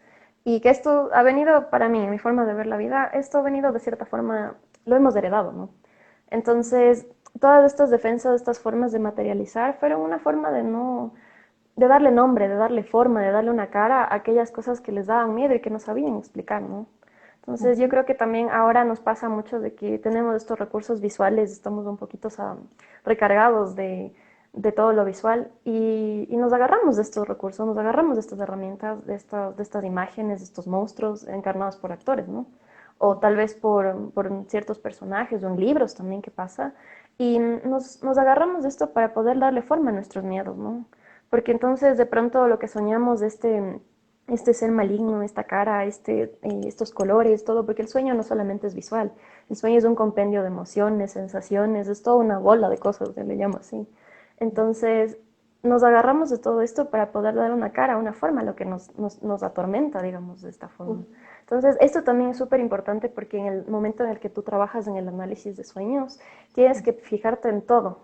Y que esto ha venido, para mí, en mi forma de ver la vida, esto ha venido de cierta forma, lo hemos heredado, ¿no? Entonces, todas estas defensas, estas formas de materializar, fueron una forma de no, de darle nombre, de darle forma, de darle una cara a aquellas cosas que les daban miedo y que no sabían explicar, ¿no? Entonces yo creo que también ahora nos pasa mucho de que tenemos estos recursos visuales, estamos un poquito recargados de todo lo visual y nos agarramos de estos recursos, nos agarramos de estas herramientas, de estas imágenes, de estos monstruos encarnados por actores, ¿no? O tal vez por ciertos personajes o en libros también que pasa. Y nos agarramos de esto para poder darle forma a nuestros miedos, ¿no? Porque entonces de pronto lo que soñamos de este ser maligno, esta cara, estos colores, todo, porque el sueño no solamente es visual, el sueño es un compendio de emociones, sensaciones, es toda una bola de cosas, se le llama así. Entonces, nos agarramos de todo esto para poder dar una cara, una forma a lo que nos atormenta, digamos, de esta forma. Entonces, esto también es súper importante porque en el momento en el que tú trabajas en el análisis de sueños, tienes que fijarte todo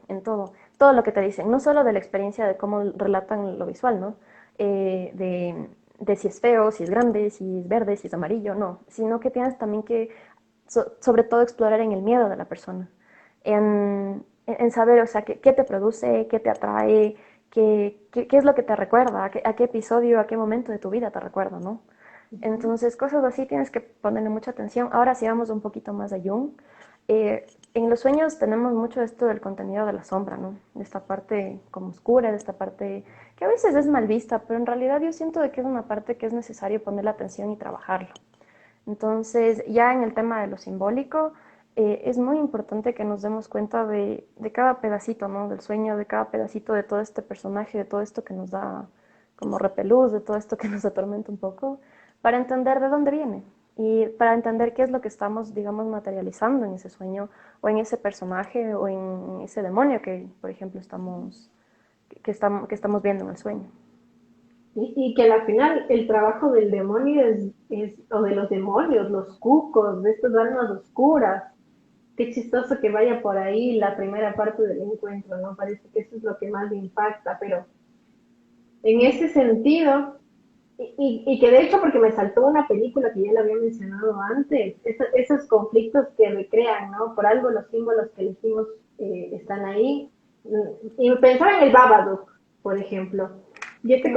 lo que te dicen, no solo de la experiencia de cómo relatan lo visual, ¿no? De si es feo, si es grande, si es verde, si es amarillo, no, sino que tienes también que, sobre todo, explorar en el miedo de la persona, en saber, o sea, qué te produce, qué te atrae, qué es lo que te recuerda, a qué episodio, a qué momento de tu vida te recuerda, ¿no? Entonces, cosas así tienes que ponerle mucha atención. Ahora, si vamos un poquito más a Jung, en los sueños tenemos mucho esto del contenido de la sombra, ¿no? De esta parte como oscura, de esta parte que a veces es mal vista, pero en realidad yo siento de que es una parte que es necesario ponerle atención y trabajarlo. Entonces, ya en el tema de lo simbólico, es muy importante que nos demos cuenta de cada pedacito, ¿no? Del sueño, de cada pedacito de todo este personaje, de todo esto que nos da como repelús, de todo esto que nos atormenta un poco, para entender de dónde viene y para entender qué es lo que estamos, digamos, materializando en ese sueño o en ese personaje o en ese demonio que, por ejemplo, que estamos viendo en el sueño. Y que al final el trabajo del demonio o de los demonios, los cucos, de estas almas oscuras. Qué chistoso que vaya por ahí la primera parte del encuentro, ¿no? Parece que eso es lo que más le impacta, pero en ese sentido, y que de hecho porque me saltó una película que ya la había mencionado antes, esos conflictos que recrean, ¿no? Por algo los símbolos que elegimos están ahí. Y pensaba en el Babadook, por ejemplo. Y este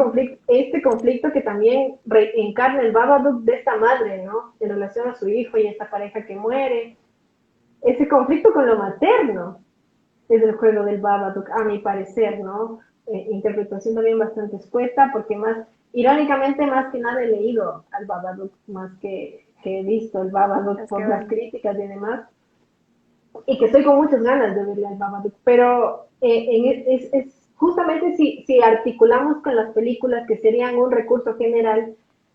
conflicto que también encarna el Babadook de esta madre, ¿no? En relación a su hijo y esta pareja que muere. Ese conflicto con lo materno es el juego del Babadook, a mi parecer, ¿no? Interpretación también bastante escueta, porque irónicamente, más que nada he leído al Babadook, más que he visto el Babadook Es que por las bueno. críticas y demás, y que estoy con muchas ganas de verle al Babadook, pero es justamente si articulamos con las películas que serían un recurso general,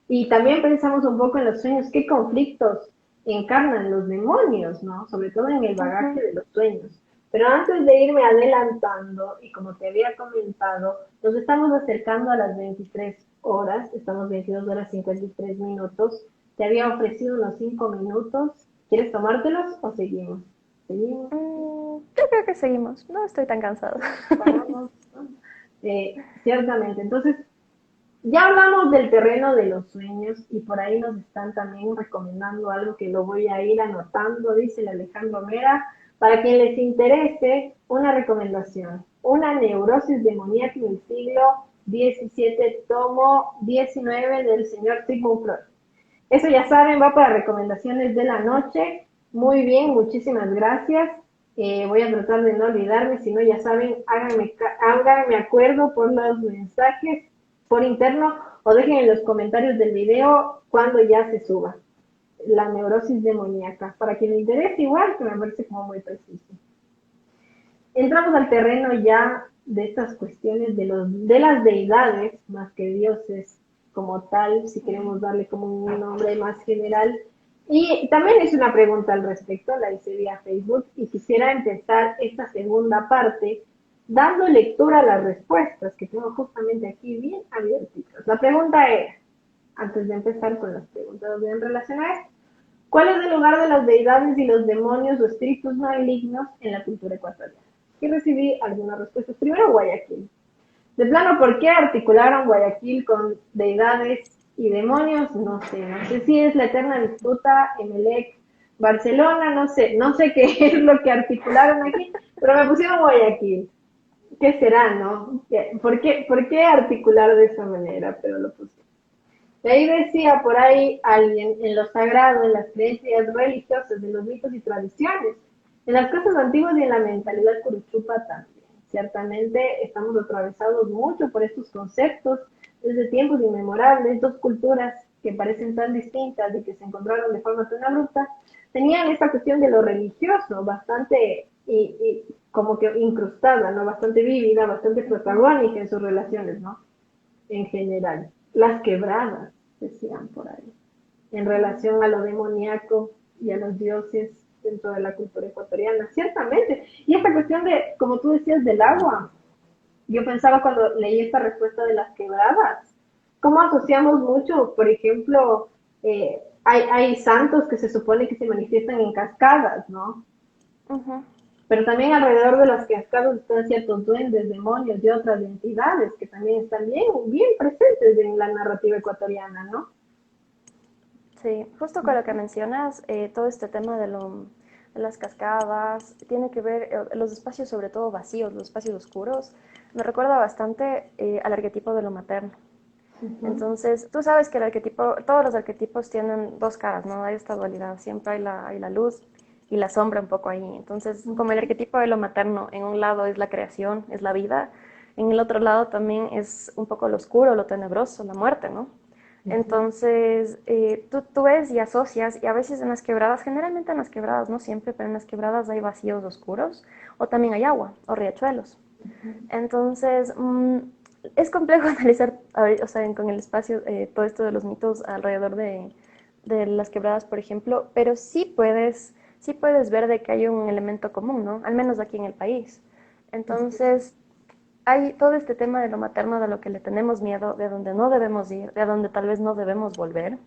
y también pensamos un poco en los sueños, qué conflictos encarnan los demonios, ¿no? Sobre todo en el bagaje Ujú. de los sueños. Pero antes de irme adelantando, y como te había comentado, nos estamos acercando a las 23 horas, estamos 22 horas 53 minutos. Te había ofrecido unos 5 minutos. ¿Quieres tomártelos o seguimos? Seguimos, Yo creo que seguimos, no estoy tan cansado. paramos, ¿no? Ciertamente. Entonces, ya hablamos del terreno de los sueños y por ahí nos están también recomendando algo que lo voy a ir anotando, dice el Alejandro Mera, para quien les interese, una recomendación, una neurosis demoníaca en el siglo XVII, tomo 19 del señor Sigmund Freud. Eso ya saben, va para recomendaciones de la noche. Muy bien, muchísimas gracias. Voy a tratar de no olvidarme, si no ya saben, háganme acuerdo por los mensajes por interno o dejen en los comentarios del video cuando ya se suba. La neurosis demoníaca. Para quien le interese igual, que me parece como muy preciso. Entramos al terreno ya de estas cuestiones de las deidades, más que dioses como tal, si queremos darle como un nombre más general. Y también hice una pregunta al respecto, la hice vía Facebook, y quisiera empezar esta segunda parte dando lectura a las respuestas que tengo justamente aquí bien abiertitas. La pregunta era, antes de empezar con las preguntas bien relacionadas, ¿cuál es el lugar de las deidades y los demonios o espíritus malignos en la cultura ecuatoriana? Y recibí algunas respuestas. Primero, Guayaquil. De plano, ¿por qué articularon Guayaquil con deidades y demonios? No sé. No sé si es la eterna disputa, Emelec, Barcelona, no sé qué es lo que articularon aquí, pero me pusieron Guayaquil. ¿Qué será, no? ¿Por qué articular de esa manera? Pero lo puse. De ahí decía por ahí alguien, en lo sagrado, en las creencias religiosas, en los mitos y tradiciones, en las cosas antiguas y en la mentalidad curuchupa también. Ciertamente estamos atravesados mucho por estos conceptos desde tiempos inmemorables, dos culturas que parecen tan distintas y que se encontraron de forma tan abrupta, tenían esta cuestión de lo religioso bastante y como que incrustada, ¿no? Bastante vívida, bastante protagónica en sus relaciones, ¿no? En general. Las quebradas, decían por ahí, en relación a lo demoníaco y a los dioses dentro de la cultura ecuatoriana, ciertamente. Y esta cuestión de, como tú decías, del agua, yo pensaba cuando leí esta respuesta de las quebradas, ¿cómo asociamos mucho? Por ejemplo, hay santos que se supone que se manifiestan en cascadas, ¿no? Ujú. Pero también alrededor de las cascadas están ciertos duendes, demonios y otras entidades que también están bien presentes en la narrativa ecuatoriana, ¿no? Sí, justo con lo que mencionas, todo este tema de las cascadas, tiene que ver, los espacios sobre todo vacíos, los espacios oscuros, me recuerda bastante al arquetipo de lo materno. Uh-huh. Entonces, tú sabes que el arquetipo, todos los arquetipos tienen dos caras, ¿no? Hay esta dualidad, siempre hay la luz y la sombra un poco ahí. Entonces, como el arquetipo de lo materno, en un lado es la creación, es la vida, en el otro lado también es un poco lo oscuro, lo tenebroso, la muerte, ¿no? Uh-huh. Entonces, tú ves y asocias, y a veces en las quebradas, generalmente en las quebradas, no siempre, pero en las quebradas hay vacíos oscuros, o también hay agua, o riachuelos. Entonces, es complejo analizar, o sea, con el espacio, todo esto de los mitos alrededor de las quebradas, por ejemplo, pero sí puedes ver de que hay un elemento común, ¿no? Al menos aquí en el país. Entonces, hay todo este tema de lo materno, de lo que le tenemos miedo, de donde no debemos ir, de donde tal vez no debemos volver,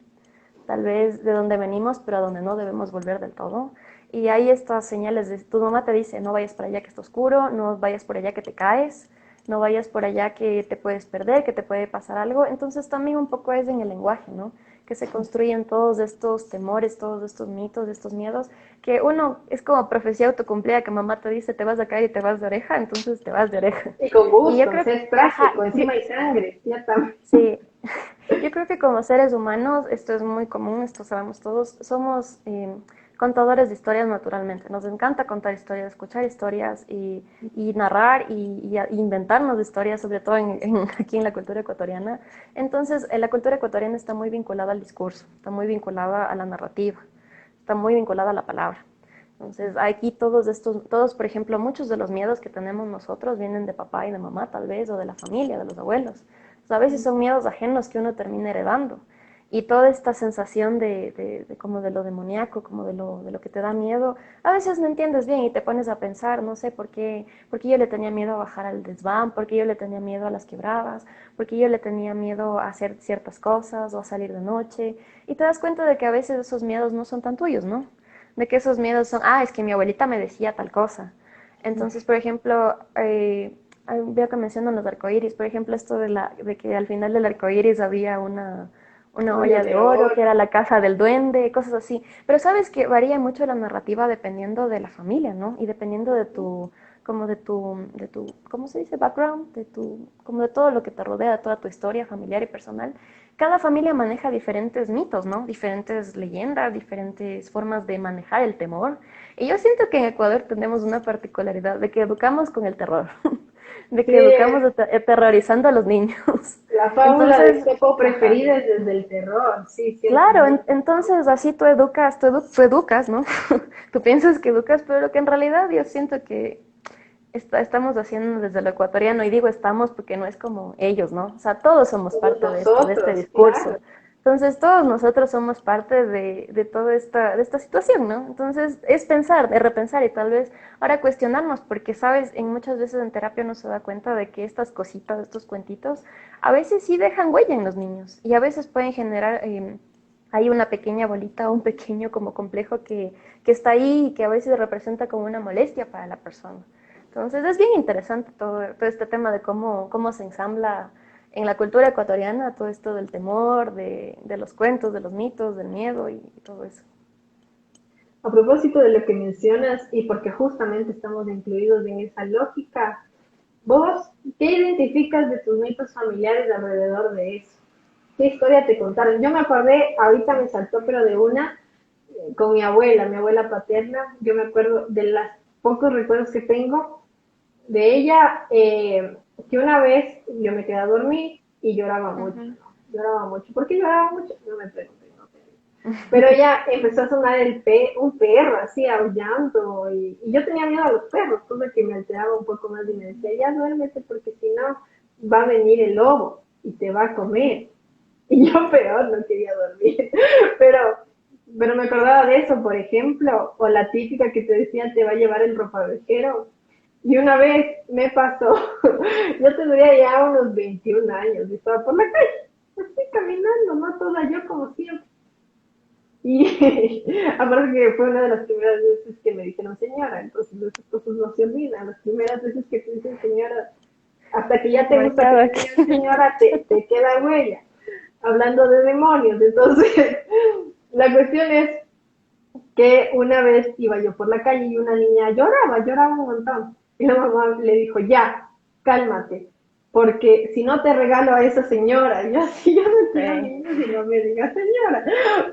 tal vez de donde venimos, pero a donde no debemos volver del todo. Y hay estas señales de, tu mamá te dice, no vayas por allá que está oscuro, no vayas por allá que te caes, no vayas por allá que te puedes perder, que te puede pasar algo. Entonces también un poco es en el lenguaje, ¿no? Que se construyen todos estos temores, todos estos mitos, estos miedos, que uno es como profecía autocumplida, que mamá te dice, te vas a caer y te vas de oreja, entonces te vas de oreja. Y con Y yo gusto, creo que, es ajá, práctico, encima hay sangre, ciertamente. sí, yo creo que como seres humanos, esto es muy común, esto sabemos todos, somos contadores de historias naturalmente. Nos encanta contar historias, escuchar historias y narrar y inventarnos historias, sobre todo aquí en la cultura ecuatoriana. Entonces, la cultura ecuatoriana está muy vinculada al discurso, está muy vinculada a la narrativa, está muy vinculada a la palabra. Entonces, aquí todos, por ejemplo, muchos de los miedos que tenemos nosotros vienen de papá y de mamá, tal vez, o de la familia, de los abuelos. O sea, a veces son miedos ajenos que uno termina heredando. Y toda esta sensación como de lo demoníaco, como de lo que te da miedo, a veces no entiendes bien y te pones a pensar, no sé por qué yo le tenía miedo a bajar al desván, por qué yo le tenía miedo a las quebradas, por qué yo le tenía miedo a hacer ciertas cosas o a salir de noche. Y te das cuenta de que a veces esos miedos no son tan tuyos, ¿no? De que esos miedos son, es que mi abuelita me decía tal cosa. Entonces, por ejemplo, veo que mencionan los arcoíris, por ejemplo, esto de que al final del arcoíris había una Olla olla de de oro, que oro. era la casa del duende, cosas así. Pero sabes que varía mucho la narrativa dependiendo de la familia, ¿no? Y dependiendo de como de tu, ¿cómo se dice? Background, como de todo lo que te rodea, toda tu historia familiar y personal. Cada familia maneja diferentes mitos, ¿no? Diferentes leyendas, diferentes formas de manejar el temor. Y yo siento que en Ecuador tenemos una particularidad de que educamos con el terror, de Sí, que educamos aterrorizando a los niños. la fábula de Entonces, Esopo ajá. preferida es desde el terror, sí, Claro, ciertamente, ¿no? entonces así tú educas, ¿no? Tú piensas que educas, pero que en realidad yo siento que estamos haciendo desde lo ecuatoriano, y digo estamos porque no es como ellos, ¿no? O sea, todos somos Todos parte de este nosotros, discurso. claro. Entonces, todos nosotros somos parte de toda de esta situación, ¿no? Entonces, es pensar, de repensar y tal vez ahora cuestionarnos, porque, sabes, en muchas veces en terapia uno se da cuenta de que estas cositas, estos cuentitos, a veces sí dejan huella en los niños y a veces pueden generar hay una pequeña bolita o un pequeño como complejo que está ahí y que a veces representa como una molestia para la persona. Entonces es bien interesante todo este tema de cómo se ensambla en la cultura ecuatoriana todo esto del temor, de los cuentos, de los mitos, del miedo y todo eso. A propósito de lo que mencionas, y porque justamente estamos incluidos en esa lógica, vos, ¿qué identificas de tus mitos familiares alrededor de eso? ¿Qué historia te contaron? Yo me acordé, ahorita me saltó, pero de una, con mi abuela paterna, yo me acuerdo de los pocos recuerdos que tengo de ella, que una vez yo me quedé a dormir y Ujú. lloraba mucho. ¿Por qué lloraba mucho? No me pregunté, no sé. Pero ella empezó a sonar un perro así, aullando, y yo tenía miedo a los perros, cosa que me alteraba un poco más y me decía, ya duérmete porque si no va a venir el lobo y te va a comer. Y yo peor, no quería dormir. Pero, pero me acordaba de eso, por ejemplo, o la típica que te decía, te va a llevar el ropavejero. Y una vez me pasó, yo tendría ya unos 21 años, y estaba por la calle, estoy caminando, no toda yo como siempre. Y aparte que fue una de las primeras veces que me dijeron señora, entonces esas cosas no se olvidan, las primeras veces que te dicen señora, hasta que ya te gusta que Marcado te aquí. digan señora, te queda huella. Hablando de demonios, entonces la cuestión es que una vez iba yo por la calle y una niña lloraba un montón. Y la mamá le dijo, ya, cálmate, porque si no te regalo a esa señora. Y yo así, yo no quiero Sí. niños y no me diga señora.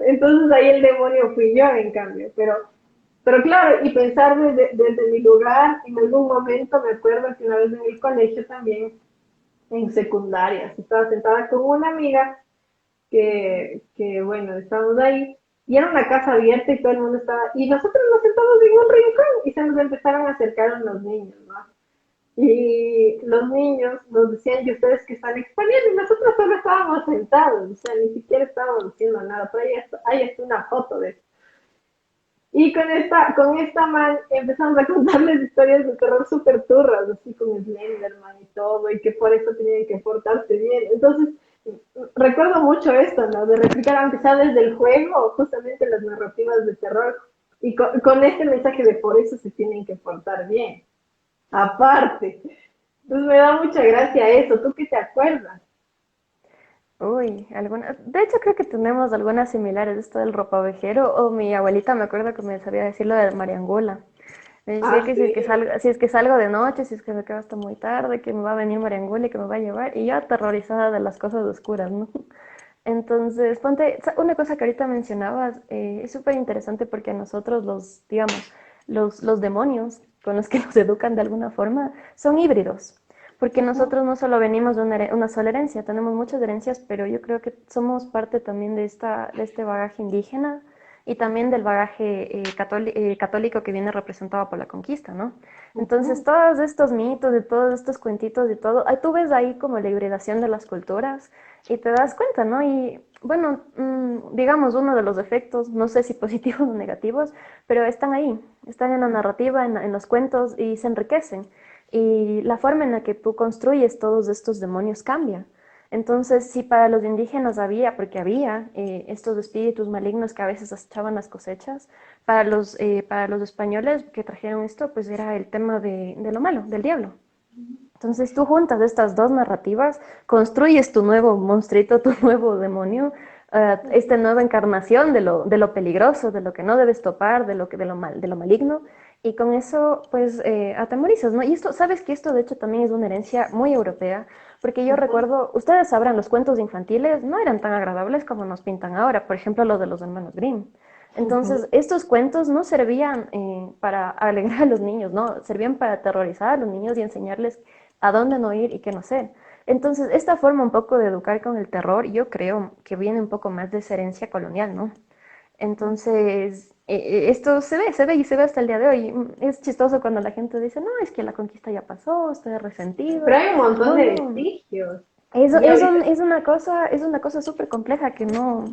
Entonces ahí el demonio fui yo, en cambio. Pero claro, y pensar desde mi lugar, en algún momento me acuerdo que una vez en el colegio también, en secundaria, estaba sentada con una amiga que bueno, estábamos ahí, y era una casa abierta y todo el mundo estaba, y nosotros nos sentamos en un rincón y se nos empezaron a acercar unos niños, ¿no? Y los niños nos decían, ¿y ustedes que están exponiendo? Y nosotros solo estábamos sentados, o sea, ni siquiera estábamos haciendo nada, pero ahí está una foto de eso. Y con esta man empezamos a contarles historias de terror súper turras, así con Slenderman y todo, y que por eso tenían que portarse bien. Entonces, recuerdo mucho esto, ¿no? De replicar, aunque sea desde el juego, justamente las narrativas de terror. Y con este mensaje de por eso se tienen que portar bien. Aparte. Entonces me da mucha gracia eso. ¿Tú qué te acuerdas? Uy, algunas. De hecho, creo que tenemos algunas similares. Esto del ropavejero. O mi abuelita me acuerdo que me sabía decir lo de Mariangula. Me decía Ah, que sí. si es que salgo de noche, si es que me quedo hasta muy tarde, que me va a venir Mariangula y que me va a llevar. Y yo aterrorizada de las cosas oscuras, ¿no? Entonces, ponte, una cosa que ahorita mencionabas es súper interesante porque a nosotros digamos, los demonios con los que nos educan de alguna forma son híbridos. Porque Ujú. nosotros no solo venimos de una sola herencia, tenemos muchas herencias, pero yo creo que somos parte también de este bagaje indígena y también del bagaje católico que viene representado por la conquista, ¿no? Entonces, Ujú. todos estos mitos, de todos estos cuentitos y todo, tú ves ahí como la hibridación de las culturas y te das cuenta, ¿no? Y bueno, digamos, uno de los efectos, no sé si positivos o negativos, pero están ahí, están en la narrativa, en los cuentos y se enriquecen. Y la forma en la que tú construyes todos estos demonios cambia. Entonces, si para los indígenas había, porque había estos espíritus malignos que a veces acechaban las cosechas, para los españoles que trajeron esto, pues era el tema de lo malo, del diablo. Entonces tú juntas estas dos narrativas, construyes tu nuevo monstruito, tu nuevo demonio, esta nueva encarnación de lo peligroso, de lo que no debes topar, de lo maligno, y con eso pues atemorizas, ¿no? Y esto, sabes que esto de hecho también es una herencia muy europea, porque yo Ujú. recuerdo, ustedes sabrán, los cuentos infantiles no eran tan agradables como nos pintan ahora, por ejemplo, los de los hermanos Grimm. Entonces, Ujú. estos cuentos no servían para alegrar a los niños, no, servían para aterrorizar a los niños y enseñarles a dónde no ir y qué no hacer. Entonces, esta forma un poco de educar con el terror, yo creo que viene un poco más de esa herencia colonial, ¿no? Entonces, esto se ve y se ve hasta el día de hoy. Es chistoso cuando la gente dice, no, es que la conquista ya pasó, estoy Pero resentido. hay un montón No, de no. vestigios. Eso, Y ahorita, es una cosa súper compleja que no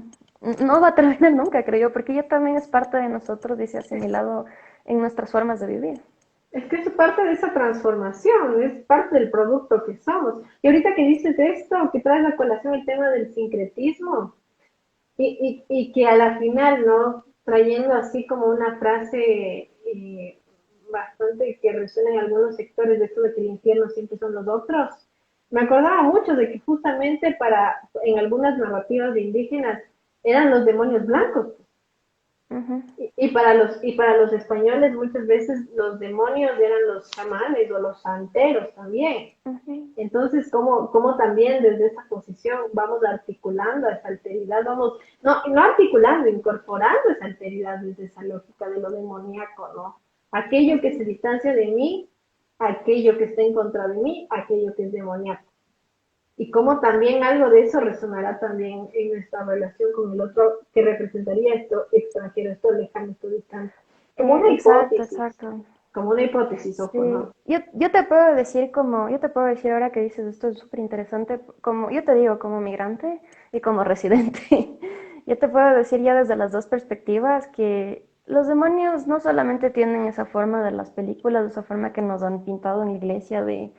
va a terminar nunca, creo yo, porque ya también es parte de nosotros y se ha asimilado en nuestras formas de vivir. es que es parte de esa transformación, es parte del producto que somos. Y ahorita que dices esto, que traes a colación el tema del sincretismo, y que a la final, ¿no? Trayendo así como una frase bastante que resuena en algunos sectores de esto de que el infierno siempre son los otros. Me acordaba mucho de que justamente en algunas narrativas de indígenas eran los demonios blancos. Ujú, Y para los españoles muchas veces los demonios eran los chamanes o los santeros también. ujú. Entonces, ¿cómo también desde esa posición vamos articulando esa alteridad? Vamos, no articulando, incorporando esa alteridad desde esa lógica de lo demoníaco, ¿no? Aquello que se distancia de mí, aquello que está en contra de mí, aquello que es demoníaco. Y cómo también algo de eso resonará también en nuestra relación con el otro, que representaría esto extranjero, esto lejano, esto distante. Exacto, exacto. Como una hipótesis, ojo, Sí, ¿no? yo te puedo decir ahora que dices esto es súper interesante, como yo te digo, como migrante y como residente, yo te puedo decir ya desde las dos perspectivas que los demonios no solamente tienen esa forma de las películas, esa forma que nos han pintado en la iglesia de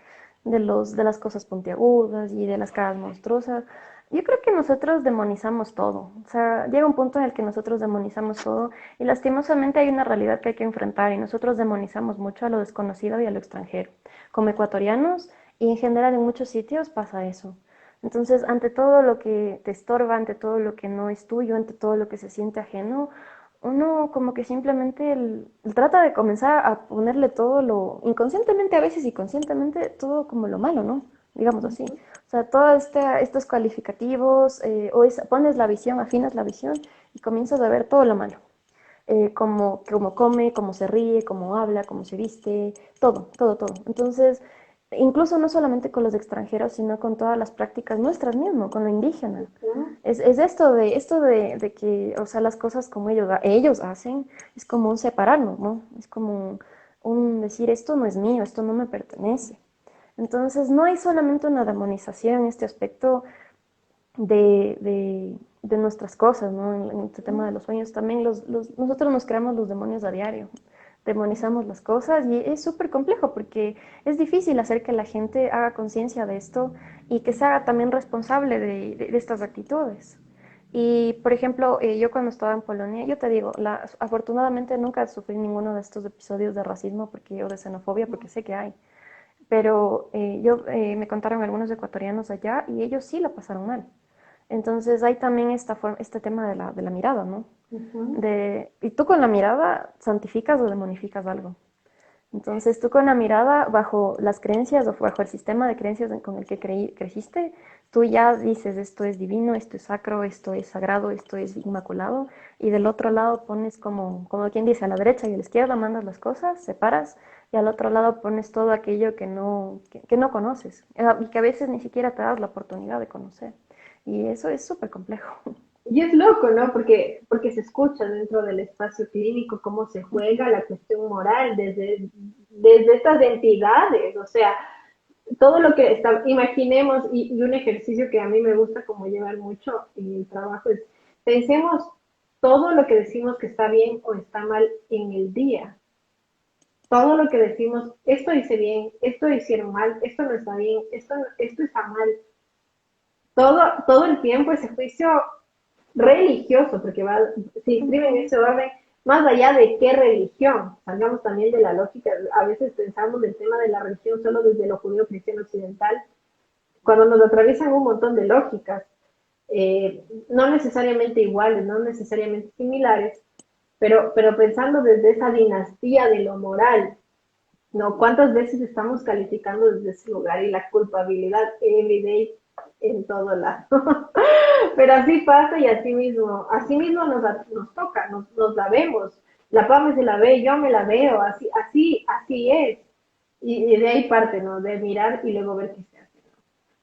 las cosas puntiagudas y de las caras monstruosas. Yo creo que nosotros demonizamos todo, o sea, llega un punto en el que nosotros demonizamos todo y lastimosamente hay una realidad que hay que enfrentar y nosotros demonizamos mucho a lo desconocido y a lo extranjero. Como ecuatorianos y en general en muchos sitios pasa eso. Entonces, ante todo lo que te estorba, ante todo lo que no es tuyo, ante todo lo que se siente ajeno, uno como que simplemente trata de comenzar a ponerle todo lo, inconscientemente a veces y conscientemente, todo como lo malo, ¿no? Digamos así. O sea, todos estos calificativos, pones la visión, afinas la visión y comienzas a ver todo lo malo. Cómo come, cómo se ríe, cómo habla, cómo se viste, todo, todo, todo. Entonces, incluso no solamente con los extranjeros, sino con todas las prácticas nuestras mismo, con lo indígena. ¿No? Es de que, o sea, las cosas como ellos hacen, es como un separarnos, ¿no? Es como un decir, esto no es mío, esto no me pertenece. Entonces, no hay solamente una demonización en este aspecto de nuestras cosas, ¿no? En este tema de los sueños también, nosotros nos creamos los demonios a diario, demonizamos las cosas y es súper complejo porque es difícil hacer que la gente haga conciencia de esto y que se haga también responsable de estas actitudes. Y, por ejemplo, yo cuando estaba en Polonia, yo te digo, afortunadamente nunca sufrí ninguno de estos episodios de racismo o de xenofobia, porque sé que hay. Pero me contaron algunos ecuatorianos allá y ellos sí la pasaron mal. Entonces hay también este tema de la mirada, ¿no? Ujú. Y tú con la mirada santificas o demonificas algo. Entonces tú con la mirada bajo las creencias o bajo el sistema de creencias con el que creciste, tú ya dices esto es divino, esto es sacro, esto es sagrado, esto es inmaculado. Y del otro lado pones como quien dice, a la derecha y a la izquierda mandas las cosas, separas y al otro lado pones todo aquello que no conoces y que a veces ni siquiera te das la oportunidad de conocer. Y eso es súper complejo. Y es loco, ¿no? Porque se escucha dentro del espacio clínico cómo se juega la cuestión moral desde estas entidades, o sea, todo lo que imaginemos, y un ejercicio que a mí me gusta como llevar mucho en el trabajo es, pensemos todo lo que decimos que está bien o está mal en el día. Todo lo que decimos, esto hice bien, esto hicieron mal, esto no está bien, esto está mal. Todo el tiempo ese juicio religioso, porque se inscribe en Ujú. ese orden, más allá de qué religión, salgamos también de la lógica, a veces pensamos el tema de la religión solo desde lo judío cristiano occidental, cuando nos atraviesan un montón de lógicas, no necesariamente iguales, no necesariamente similares, pero pensando desde esa dinastía de lo moral, ¿no? ¿Cuántas veces estamos calificando desde ese lugar y la culpabilidad everyday en todo lado? Pero así pasa y así mismo nos toca, nos la vemos. La PAME se la ve, yo me la veo, así es. Y de ahí parte, ¿no? De mirar y luego ver qué se hace.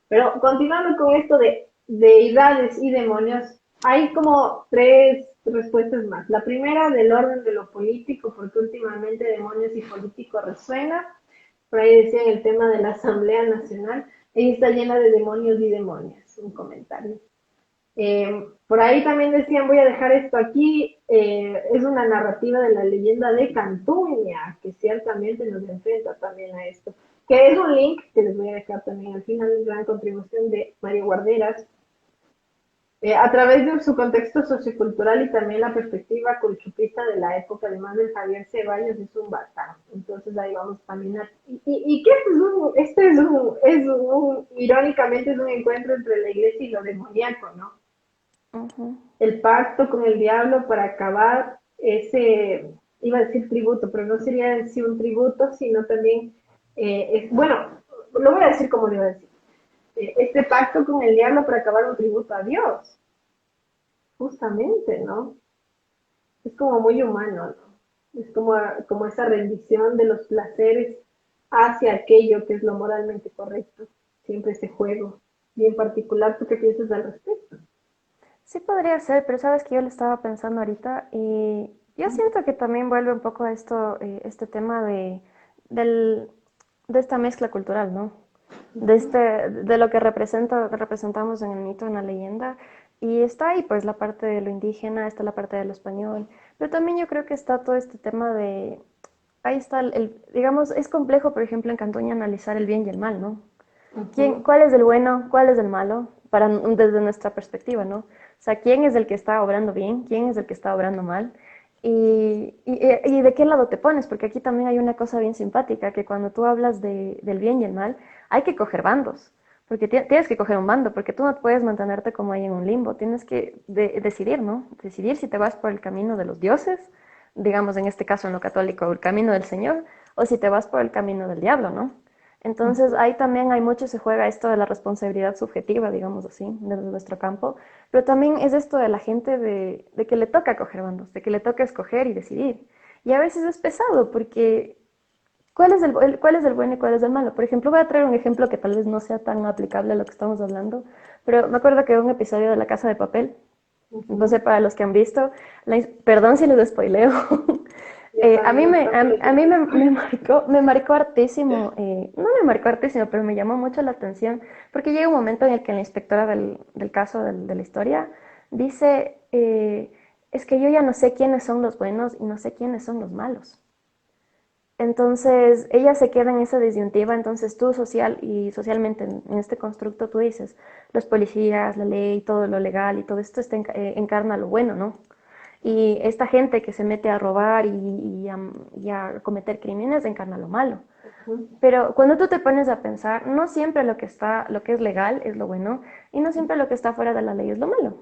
Pero continuando con esto de deidades y demonios, hay como tres respuestas más. La primera, del orden de lo político, porque últimamente demonios y político resuena. Por ahí decían el tema de la Asamblea Nacional. Ahí está llena de demonios y demonias. Un comentario. Por ahí también decían, voy a dejar esto aquí, es una narrativa de la leyenda de Cantuña, que ciertamente nos enfrenta también a esto, que es un link que les voy a dejar también al final, de gran contribución de Mario Guarderas, a través de su contexto sociocultural y también la perspectiva culturista de la época, además del Javier Ceballos, es un bacán. Entonces ahí vamos a caminar. Y que irónicamente es un encuentro entre la iglesia y lo demoníaco, ¿no? Ujú. El pacto con el diablo para acabar ese, iba a decir tributo, pero no sería en sí un tributo, sino también, bueno, lo voy a decir como lo iba a decir, este pacto con el diablo para acabar un tributo a Dios, justamente, ¿no? Es como muy humano, ¿no? Es como esa rendición de los placeres hacia aquello que es lo moralmente correcto, siempre ese juego. Y en particular, ¿tú qué piensas al respecto? Sí podría ser, pero sabes que yo lo estaba pensando ahorita y yo siento que también vuelve un poco a esto, este tema del, de esta mezcla cultural, ¿no? De lo que representamos en el mito, en la leyenda. Y está ahí pues la parte de lo indígena, está la parte de lo español, pero también yo creo que está todo este tema de, ahí está digamos, es complejo, por ejemplo, en Cantoña analizar el bien y el mal, ¿no? Ujú. ¿Cuál es el bueno? ¿Cuál es el malo? Desde nuestra perspectiva, ¿no? O sea, ¿quién es el que está obrando bien? ¿Quién es el que está obrando mal? Y de qué lado te pones, porque aquí también hay una cosa bien simpática, que cuando tú hablas del bien y el mal, hay que coger bandos, porque tienes que coger un bando, porque tú no puedes mantenerte como ahí en un limbo, tienes que decidir, ¿no? Decidir si te vas por el camino de los dioses, digamos en este caso en lo católico, el camino del Señor, o si te vas por el camino del diablo, ¿no? Entonces ahí también hay mucho, se juega esto de la responsabilidad subjetiva, digamos así, de nuestro campo, pero también es esto de la gente de que le toca coger bandos, de que le toca escoger y decidir. Y a veces es pesado porque ¿cuál es el bueno y cuál es el malo? Por ejemplo, voy a traer un ejemplo que tal vez no sea tan aplicable a lo que estamos hablando, pero me acuerdo que un episodio de La Casa de Papel, no sé Ujú. para los que han visto, perdón si les spoileo. Yo A mí, también, a, estamos a mí leyendo. me marcó hartísimo, no me marcó hartísimo, pero me llamó mucho la atención, porque llega un momento en el que la inspectora del caso, de la historia, dice, es que yo ya no sé quiénes son los buenos y no sé quiénes son los malos. Entonces, ella se queda en esa disyuntiva, entonces tú socialmente en este constructo tú dices, los policías, la ley, todo lo legal y todo esto encarna lo bueno, ¿no? Y esta gente que se mete a robar y a cometer crímenes encarna lo malo. Ujú. Pero cuando tú te pones a pensar, no siempre lo que es legal es lo bueno y no siempre lo que está fuera de la ley es lo malo.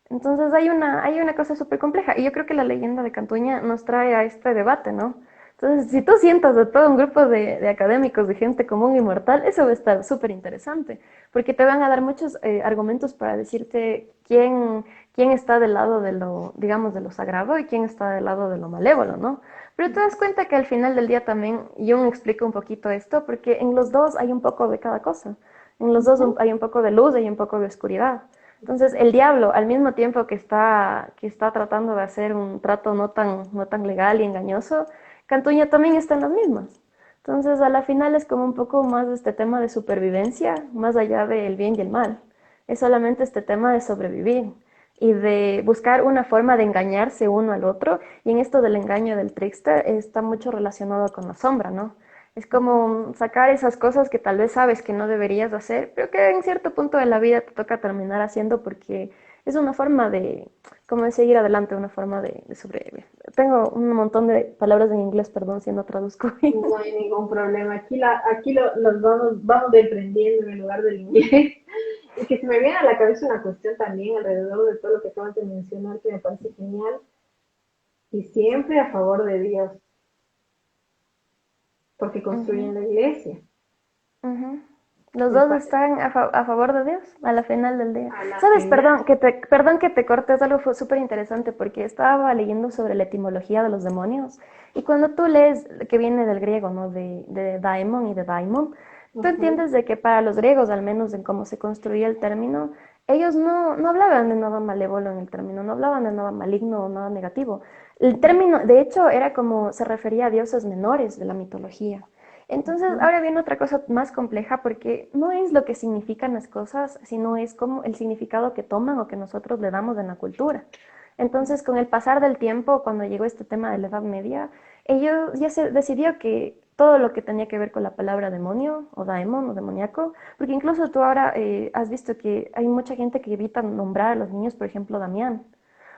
Entonces hay una cosa súper compleja y yo creo que la leyenda de Cantuña nos trae a este debate, ¿no? Entonces, si tú sientas a todo un grupo de académicos, de gente común y mortal, eso va a estar súper interesante, porque te van a dar muchos argumentos para decirte quién está del lado de lo, digamos, de lo sagrado y quién está del lado de lo malévolo, ¿no? Pero te das cuenta que al final del día también Jung explica un poquito esto, porque en los dos hay un poco de cada cosa. En los dos Ujú. hay un poco de luz y hay un poco de oscuridad. Entonces, el diablo, al mismo tiempo que está tratando de hacer un trato no tan legal y engañoso, Cantuña también está en las mismas. Entonces, a la final es como un poco más de este tema de supervivencia, más allá del bien y el mal. Es solamente este tema de sobrevivir y de buscar una forma de engañarse uno al otro. Y en esto del engaño del trickster está mucho relacionado con la sombra, ¿no? Es como sacar esas cosas que tal vez sabes que no deberías hacer, pero que en cierto punto de la vida te toca terminar haciendo porque es una forma como de seguir adelante, una forma de sobrevivir. Tengo un montón de palabras en inglés, perdón si no traduzco bien. No hay ningún problema. Aquí los vamos emprendiendo en el lugar del inglés. Y que se me viene a la cabeza una cuestión también alrededor de todo lo que acabas de mencionar que me parece genial y siempre a favor de Dios, porque construyen Ujú, la iglesia. ujú. Los Me dos parece están a favor de Dios a la final del día. a la Sabes, final. perdón que te corte, es algo súper interesante porque estaba leyendo sobre la etimología de los demonios y cuando tú lees que viene del griego, ¿no? De daemon y de daimon, tú Ujú. entiendes de que para los griegos, al menos en cómo se construía el término, ellos no hablaban de nada malévolo en el término, no hablaban de nada maligno o nada negativo. El término, de hecho, era como se refería a dioses menores de la mitología. Entonces, Ujú. ahora viene otra cosa más compleja porque no es lo que significan las cosas, sino es como el significado que toman o que nosotros le damos en la cultura. Entonces, con el pasar del tiempo, cuando llegó este tema de la Edad Media, ellos ya se decidió que todo lo que tenía que ver con la palabra demonio o daemon o demoníaco, porque incluso tú ahora has visto que hay mucha gente que evita nombrar a los niños, por ejemplo, Damián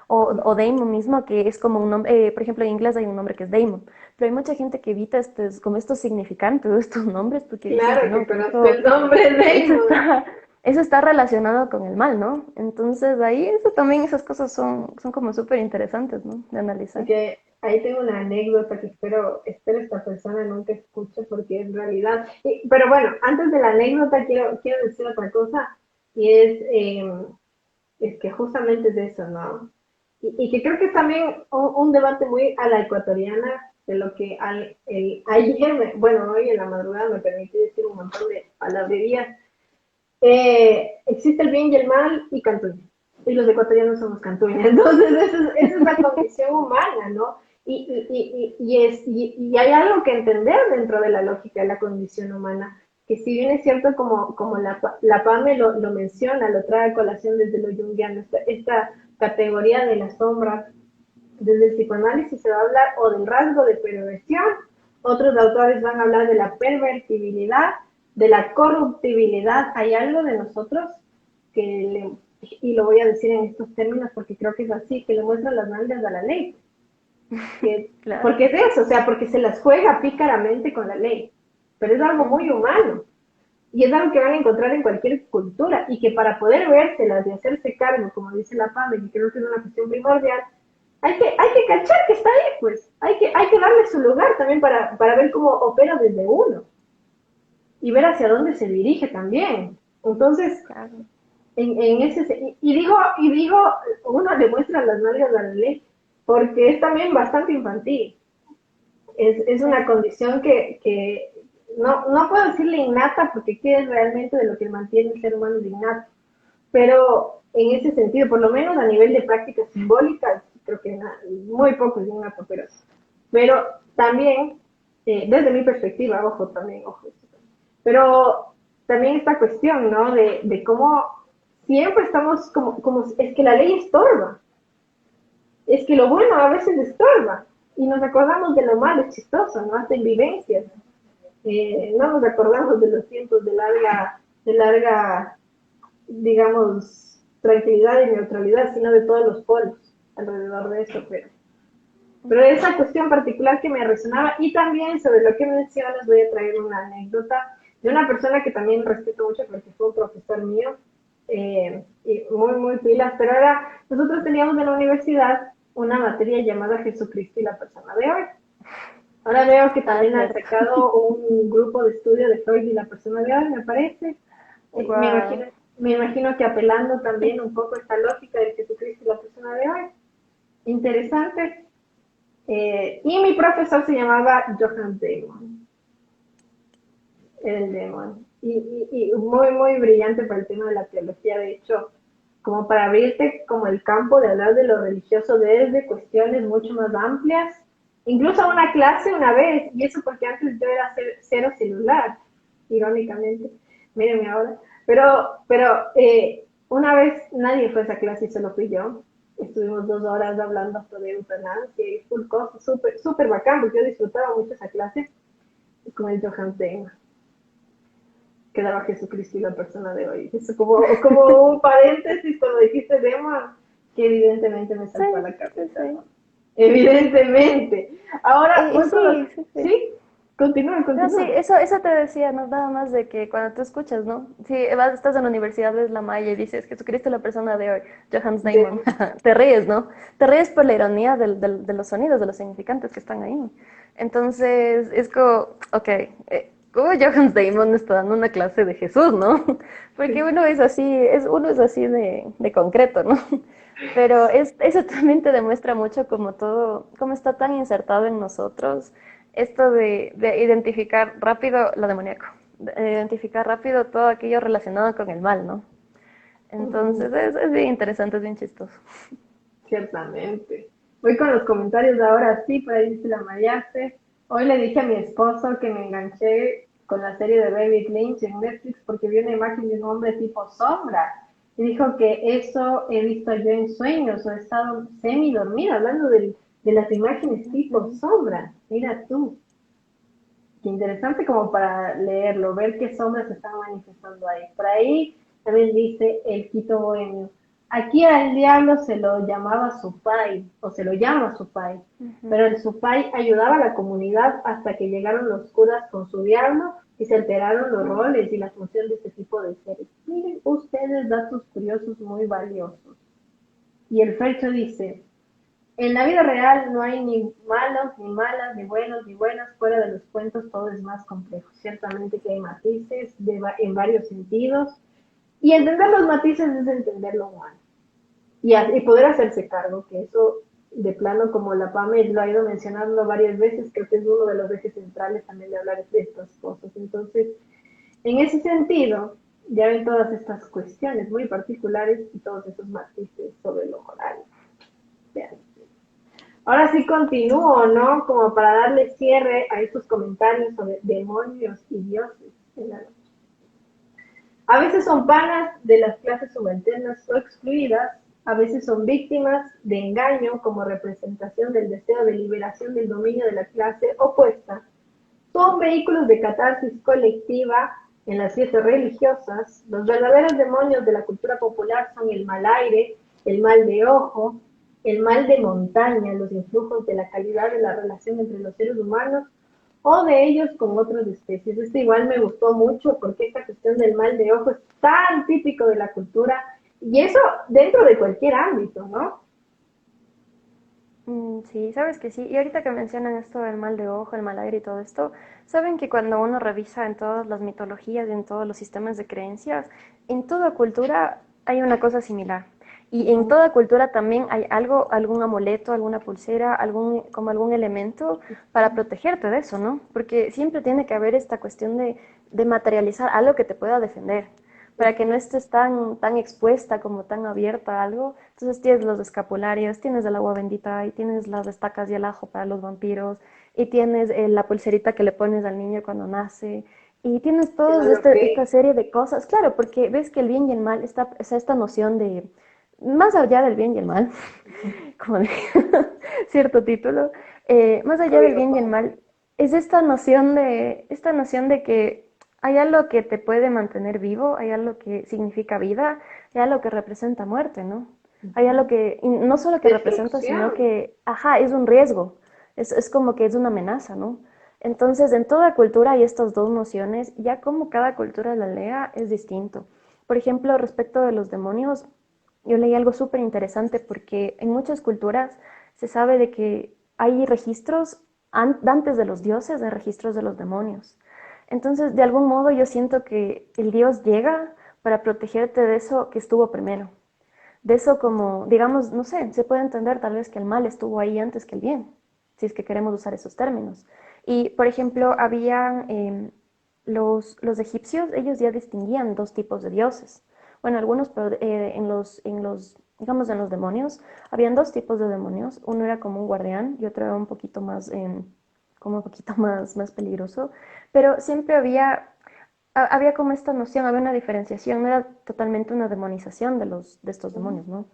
o Damon mismo, que es como un nombre, por ejemplo, en inglés hay un nombre que es Damon, pero hay mucha gente que evita como estos significantes de estos nombres porque dicen que Claro que no, que conozco eso, el nombre de eso Damon. está, eso está relacionado con el mal, ¿no? Entonces ahí eso también, esas cosas son como súper interesantes, ¿no? De analizar. Porque ahí tengo una anécdota que espero esta persona nunca escuche porque en realidad, pero bueno, antes de la anécdota quiero decir otra cosa y es que justamente es eso, ¿no? Y que creo que es también un debate muy a la ecuatoriana de lo que ayer, bueno, hoy en la madrugada me permití decir un montón de palabrerías. Existe el bien y el mal y Cantuña. Y los ecuatorianos somos Cantuña. Entonces, esa es la condición humana, ¿no? Y hay algo que entender dentro de la lógica de la condición humana, que si bien es cierto, como la PAME lo menciona, lo trae a colación desde lo junguiano, esta categoría de las sombras, desde el psicoanálisis se va a hablar o del rasgo de perversión, otros autores van a hablar de la pervertibilidad, de la corruptibilidad. Hay algo de nosotros que y lo voy a decir en estos términos porque creo que es así, que le muestran las nalgas a la ley. Claro, Porque es eso, o sea, porque se las juega pícaramente con la ley. Pero es algo muy ujú, humano. Y es algo que van a encontrar en cualquier cultura y que para poder vérselas y hacerse cargo, como dice la PAME, que creo que es una cuestión primordial, hay que cachar que está ahí, pues. Hay que darle su lugar también para ver cómo opera desde uno y ver hacia dónde se dirige también. Entonces, claro. en ese, y digo, uno le muestra las nalgas a la ley, porque es también bastante infantil. Es Sí, una condición que no puedo decirle innata, porque qué es realmente de lo que mantiene el ser humano es innato, pero en ese sentido, por lo menos a nivel de prácticas simbólicas, creo que muy poco es innato, pero también, desde mi perspectiva, ojo, pero también esta cuestión, ¿no? De cómo siempre estamos como, es que la ley estorba, es que lo bueno a veces estorba, y nos acordamos de lo malo, es chistoso, ¿no? Hasta en vivencias. No nos acordamos de los tiempos de larga, digamos, tranquilidad y neutralidad, sino de todos los polos alrededor de eso, pero ujú, esa cuestión particular que me resonaba, y también sobre lo que mencionas, voy a traer una anécdota de una persona que también respeto mucho porque fue un profesor mío, y muy, muy pilas, pero ahora nosotros teníamos en la universidad una materia llamada Jesucristo y la persona de hoy. Ahora veo que ah, también han cierto. sacado un grupo de estudio de Freud y la persona de hoy, me parece. Me Wow. imagino, me imagino que apelando también un poco a esta lógica de Jesucristo y la persona de hoy. Interesante. Y mi profesor se llamaba Johann Damon, el Demon. Y muy, muy brillante para el tema de la teología, de hecho, como para abrirte como el campo de hablar de lo religioso desde cuestiones mucho más amplias. Incluso una clase una vez, y eso porque antes yo era cero celular, irónicamente, mírenme ahora, pero una vez nadie fue a esa clase y solo fui yo. Estuvimos 2 horas hablando sobre eutanasia y full cosa, súper, súper bacán, porque yo disfrutaba mucho esa clase con el Johann Tema, que daba Jesucristo y la persona de hoy. Eso como un paréntesis cuando dijiste Dema, que evidentemente me Sí, saltó a la sí, cabeza, sí. ¿no? Evidentemente. Ahora voy con los... Sí, sí, sí. ¿Sí? Continúa, No, sí, continúa. eso te decía, no nada más de que cuando tú escuchas, ¿no? Si estás en la universidad, ves la malla y dices, Jesucristo es la persona de hoy, Johannes Damon, Dema. te ríes, ¿no? Te ríes por la ironía de los sonidos, de los significantes que están ahí. Entonces, es como, ok, ¿cómo Johannes Damon está dando una clase de Jesús, ¿no? Porque uno es así de concreto, ¿no? Pero eso también te demuestra mucho como todo, cómo está tan insertado en nosotros esto de identificar rápido lo demoníaco, de identificar rápido todo aquello relacionado con el mal, ¿no? Entonces es bien interesante, es bien chistoso. Ciertamente. Voy con los comentarios de ahora sí, por ahí dice la Mariaste. Hoy le dije a mi esposo que me enganché con la serie de David Lynch en Netflix porque vi una imagen de un hombre tipo sombra. Y dijo que eso he visto yo en sueños o he estado semi dormida, hablando de las imágenes tipo sombra. Mira tú, qué interesante como para leerlo, ver qué sombras se están manifestando ahí. Por ahí también dice el Quito Bohemio. Aquí al diablo se lo llamaba Supay, o se lo llama Supay, pero el Supay ayudaba a la comunidad hasta que llegaron los curas con su diablo y se alteraron los roles y la función de este tipo de seres. Miren ustedes datos curiosos muy valiosos. Y el Fercho dice, en la vida real no hay ni malos, ni malas, ni buenos, ni buenas. Fuera de los cuentos todo es más complejo. Ciertamente que hay matices en varios sentidos. Y entender los matices es entender lo humano. Y poder hacerse cargo, que eso de plano, como la PAME lo ha ido mencionando varias veces, creo que es uno de los ejes centrales también de hablar de estas cosas. Entonces, en ese sentido, ya ven todas estas cuestiones muy particulares y todos esos matices sobre lo moral. Vean. Ahora sí continúo, ¿no? Como para darle cierre a estos comentarios sobre demonios y dioses. A veces son panas de las clases subalternas o excluidas, a veces son víctimas de engaño como representación del deseo de liberación del dominio de la clase opuesta. Son vehículos de catarsis colectiva en las fiestas religiosas. Los verdaderos demonios de la cultura popular son el mal aire, el mal de ojo, el mal de montaña, los influjos de la calidad de la relación entre los seres humanos o de ellos con otras especies. Este igual me gustó mucho porque esta cuestión del mal de ojo es tan típico de la cultura y eso dentro de cualquier ámbito, ¿no? Sí, sabes que sí. Y ahorita que mencionan esto del mal de ojo, el mal aire y todo esto, saben que cuando uno revisa en todas las mitologías y en todos los sistemas de creencias, en toda cultura hay una cosa similar. Y en toda cultura también hay algo, algún amuleto, alguna pulsera, como algún elemento para protegerte de eso, ¿no? Porque siempre tiene que haber esta cuestión de materializar algo que te pueda defender para que no estés tan expuesta como tan abierta a algo. Entonces tienes los escapularios, tienes el agua bendita y tienes las estacas y el ajo para los vampiros y tienes la pulserita que le pones al niño cuando nace y tienes toda esta serie de cosas. Claro, porque ves que el bien y el mal, esta noción de, más allá del bien y el mal, como de cierto título, más allá del bien y el mal, es esta noción de que hay algo que te puede mantener vivo, hay algo que significa vida, hay algo que representa muerte, ¿no? Hay algo que, y no solo que representa, sino que, ajá, es un riesgo, es como que es una amenaza, ¿no? Entonces, en toda cultura hay estas dos nociones, ya como cada cultura la lea es distinto. Por ejemplo, respecto de los demonios, yo leí algo súper interesante porque en muchas culturas se sabe de que hay registros antes de los dioses, de registros de los demonios. Entonces, de algún modo yo siento que el Dios llega para protegerte de eso que estuvo primero. De eso como, digamos, no sé, se puede entender tal vez que el mal estuvo ahí antes que el bien, si es que queremos usar esos términos. Y, por ejemplo, habían los egipcios, ellos ya distinguían dos tipos de dioses. Bueno, algunos, pero digamos, en los demonios, habían dos tipos de demonios. Uno era como un guardián y otro era un poquito más, como un poquito más peligroso. Pero siempre había como esta noción, había una diferenciación, no era totalmente una demonización de estos demonios, ¿no?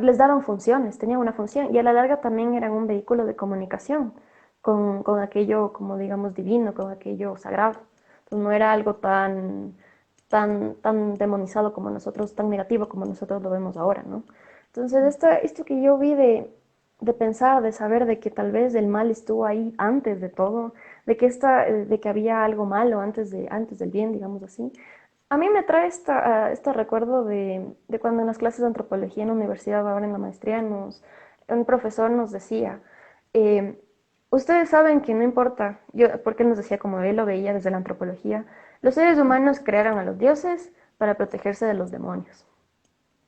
Les daban funciones, tenían una función y a la larga también eran un vehículo de comunicación con aquello, como digamos, divino, con aquello sagrado. Entonces no era algo tan demonizado como nosotros, tan negativo como nosotros lo vemos ahora, ¿no? Entonces esto que yo vi de pensar, de saber de que tal vez el mal estuvo ahí antes de todo, de que había algo malo antes del bien, digamos así. A mí me trae este recuerdo de cuando en las clases de antropología en la universidad, ahora en la maestría, un profesor nos decía, eh, ustedes saben que no importa, porque él nos decía como él lo veía desde la antropología, los seres humanos crearon a los dioses para protegerse de los demonios.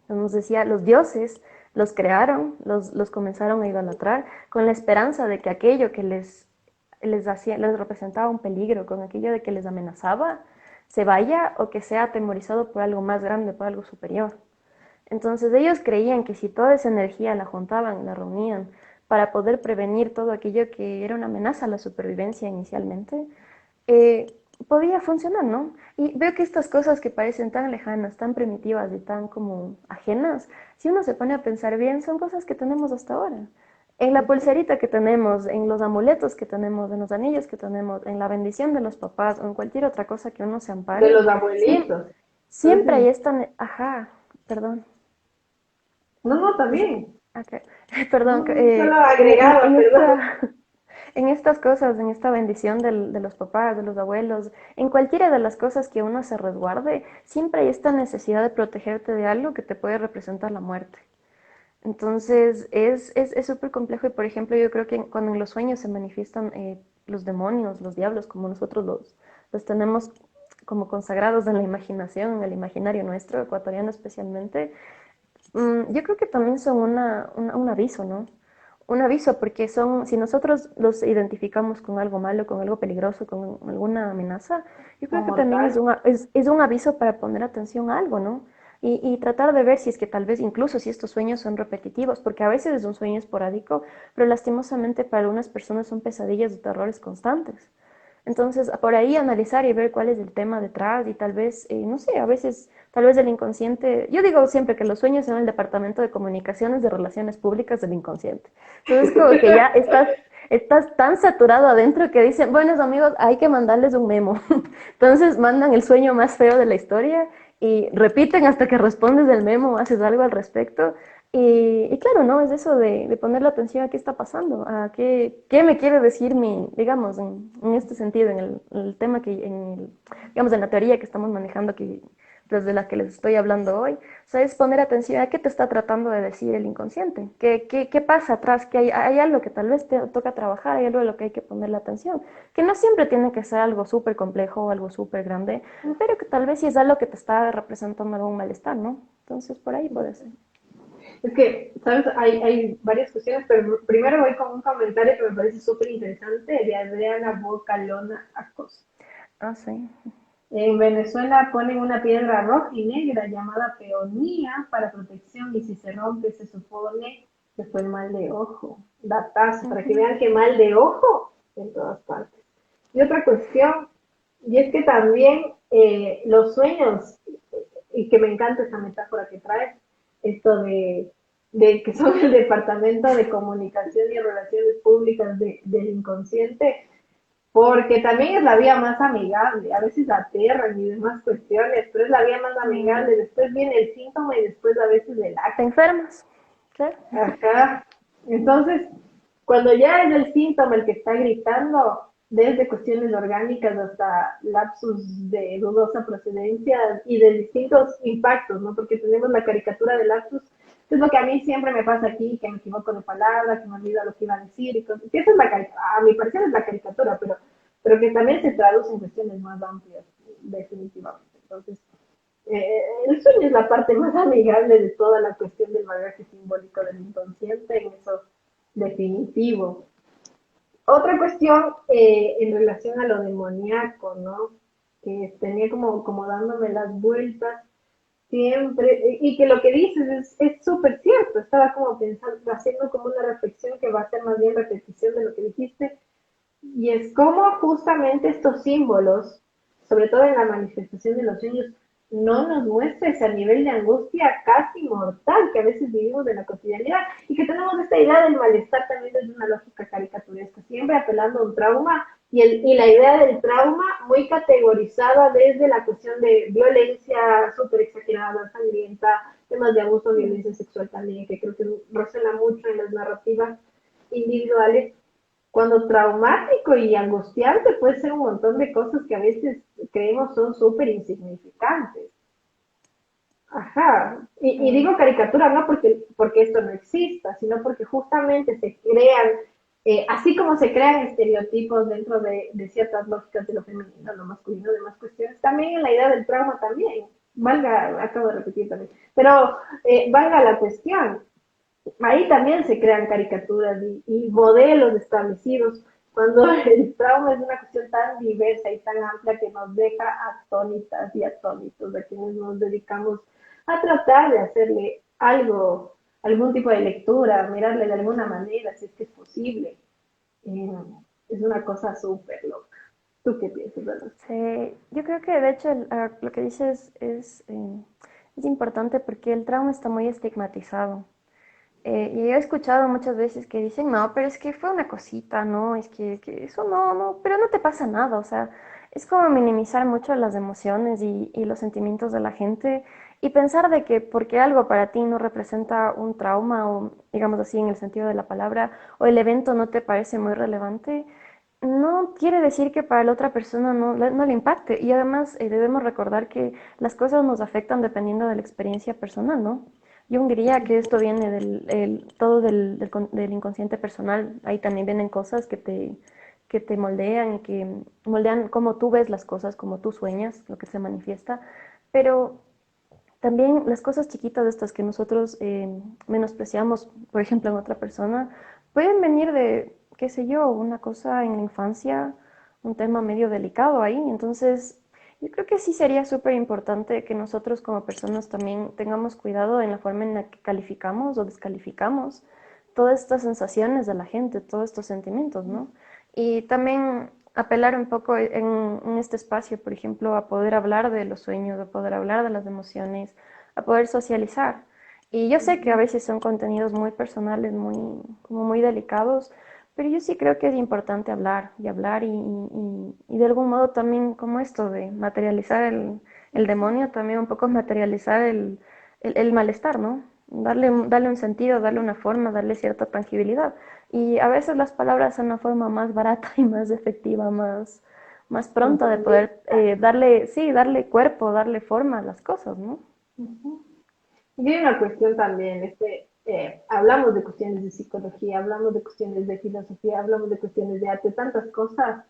Nos decía, los dioses los crearon, los comenzaron a idolatrar con la esperanza de que aquello que les representaba un peligro, con aquello de que les amenazaba, se vaya o que sea atemorizado por algo más grande, por algo superior. Entonces ellos creían que si toda esa energía la juntaban, la reunían para poder prevenir todo aquello que era una amenaza a la supervivencia inicialmente, eh, podía funcionar, ¿no? Y veo que estas cosas que parecen tan lejanas, tan primitivas y tan como ajenas, si uno se pone a pensar bien, son cosas que tenemos hasta ahora. En la pulserita que tenemos, en los amuletos que tenemos, en los anillos que tenemos, en la bendición de los papás o en cualquier otra cosa que uno se De ampare, los abuelitos. siempre hay Entonces, esta, ajá, perdón. no, no, Es- también. ok. Perdón, Solo agregaba, en perdón. esta, en estas cosas, en esta bendición de los papás, de los abuelos, en cualquiera de las cosas que uno se resguarde, siempre hay esta necesidad de protegerte de algo que te puede representar la muerte. Entonces, es súper complejo y, por ejemplo, yo creo que cuando en los sueños se manifiestan los demonios, los diablos, como nosotros los tenemos como consagrados en la imaginación, en el imaginario nuestro, ecuatoriano especialmente, yo creo que también son un aviso, ¿no? Un aviso porque son, si nosotros los identificamos con algo malo, con algo peligroso, con alguna amenaza, yo creo O que también mortal. es un aviso para poner atención a algo, ¿no? Y tratar de ver si es que tal vez incluso si estos sueños son repetitivos, porque a veces es un sueño esporádico, pero lastimosamente para algunas personas son pesadillas de terrores constantes. Entonces, por ahí analizar y ver cuál es el tema detrás y tal vez, no sé, a veces, tal vez el inconsciente, yo digo siempre que los sueños son el departamento de comunicaciones de relaciones públicas del inconsciente. Entonces, como que ya estás tan saturado adentro que dicen, buenos amigos, hay que mandarles un memo. Entonces, mandan el sueño más feo de la historia y repiten hasta que respondes del memo, haces algo al respecto. Y claro, ¿no? Es eso de ponerle atención a qué está pasando, a qué me quiere decir mi, digamos, en este sentido, el tema que, digamos, en la teoría que estamos manejando, que, pues de la que les estoy hablando hoy, o sea, es poner atención a qué te está tratando de decir el inconsciente, qué pasa atrás, que hay algo que tal vez te toca trabajar, hay algo a lo que hay que ponerle atención, que no siempre tiene que ser algo súper complejo o algo súper grande, pero que tal vez sí es algo que te está representando algún malestar, ¿no? Entonces, por ahí puede ser. Es que, ¿sabes? Hay varias cuestiones, pero primero voy con un comentario que me parece súper interesante de Adriana Bocalona Acosta. Ah, sí. En Venezuela ponen una piedra roja y negra llamada peonía para protección y si se rompe se supone que fue el mal de ojo. Datazo, para que Ujú. vean que mal de ojo en todas partes. Y otra cuestión, y es que también los sueños, y que me encanta esa metáfora que trae, esto de que son el departamento de comunicación y relaciones públicas del inconsciente, porque también es la vía más amigable, a veces aterran y demás cuestiones, pero es la vía más Mm, amigable, después viene el síntoma y después a veces el ¿Te acto. enfermas? Claro. Acá, entonces, cuando ya es el síntoma el que está gritando, desde cuestiones orgánicas hasta lapsus de dudosa procedencia y de distintos impactos, ¿no? Porque tenemos la caricatura de lapsus, que es lo que a mí siempre me pasa aquí, que me equivoco de palabra, que me olvido lo que iba a decir, y cosas. Que esa es la caricatura, a mi parecer es la caricatura, pero que también se traduce en cuestiones más amplias, definitivamente. Entonces, el sueño es la parte más amigable de toda la cuestión del bagaje simbólico del inconsciente, en eso definitivo. Otra cuestión en relación a lo demoníaco, ¿no? Que tenía como dándome las vueltas siempre, y que lo que dices es súper cierto, estaba como pensando, haciendo como una reflexión que va a ser más bien repetición de lo que dijiste, y es como justamente estos símbolos, sobre todo en la manifestación de los sueños, no nos muestra ese nivel de angustia casi mortal que a veces vivimos en la cotidianidad y que tenemos esta idea del malestar también desde una lógica caricaturesca, siempre apelando a un trauma y la idea del trauma muy categorizada desde la cuestión de violencia súper exagerada, sangrienta, temas de abuso, violencia sexual también, que creo que resuena mucho en las narrativas individuales cuando traumático y angustiante puede ser un montón de cosas que a veces creemos son súper insignificantes. Ajá. Y Mm, digo caricatura no porque esto no exista, sino porque justamente se crean, así como se crean estereotipos dentro de ciertas lógicas de lo femenino, lo masculino, demás cuestiones, también en la idea del trauma también. Valga, acabo de repetir también, pero valga la cuestión, ahí también se crean caricaturas y modelos establecidos cuando el trauma es una cuestión tan diversa y tan amplia que nos deja atónitas y atónitos, a quienes nos dedicamos a tratar de hacerle algo, algún tipo de lectura, mirarle de alguna manera, si es que es posible. Eh, es una cosa súper loca. ¿Tú qué piensas, verdad? Sí, yo creo que de hecho lo que dices es importante porque el trauma está muy estigmatizado. Y he escuchado muchas veces que dicen, no, pero es que fue una cosita, no, es que eso no, no, pero no te pasa nada, o sea, es como minimizar mucho las emociones y los sentimientos de la gente y pensar de que porque algo para ti no representa un trauma o, digamos así, en el sentido de la palabra, o el evento no te parece muy relevante, no quiere decir que para la otra persona no le impacte. Y además debemos recordar que las cosas nos afectan dependiendo de la experiencia personal, ¿no? Jung diría que esto viene todo del inconsciente personal. Ahí también vienen cosas que te moldean y que moldean cómo tú ves las cosas, cómo tú sueñas, lo que se manifiesta. Pero también las cosas chiquitas de estas que nosotros menospreciamos, por ejemplo, en otra persona, pueden venir de, qué sé yo, una cosa en la infancia, un tema medio delicado ahí. Entonces, yo creo que sí sería súper importante que nosotros como personas también tengamos cuidado en la forma en la que calificamos o descalificamos todas estas sensaciones de la gente, todos estos sentimientos, ¿no? Y también apelar un poco en este espacio, por ejemplo, a poder hablar de los sueños, a poder hablar de las emociones, a poder socializar. Y yo sé que a veces son contenidos muy personales, como muy delicados, pero yo sí creo que es importante hablar y hablar y de algún modo también como esto de materializar el demonio, también un poco materializar el malestar, ¿no? Darle un sentido, darle una forma, darle cierta tangibilidad. Y a veces las palabras son una forma más barata y más efectiva, más pronta de poder darle cuerpo, darle forma a las cosas, ¿no? Ujú. Y hay una cuestión también, hablamos de cuestiones de psicología, hablamos de cuestiones de filosofía, hablamos de cuestiones de arte, tantas cosas,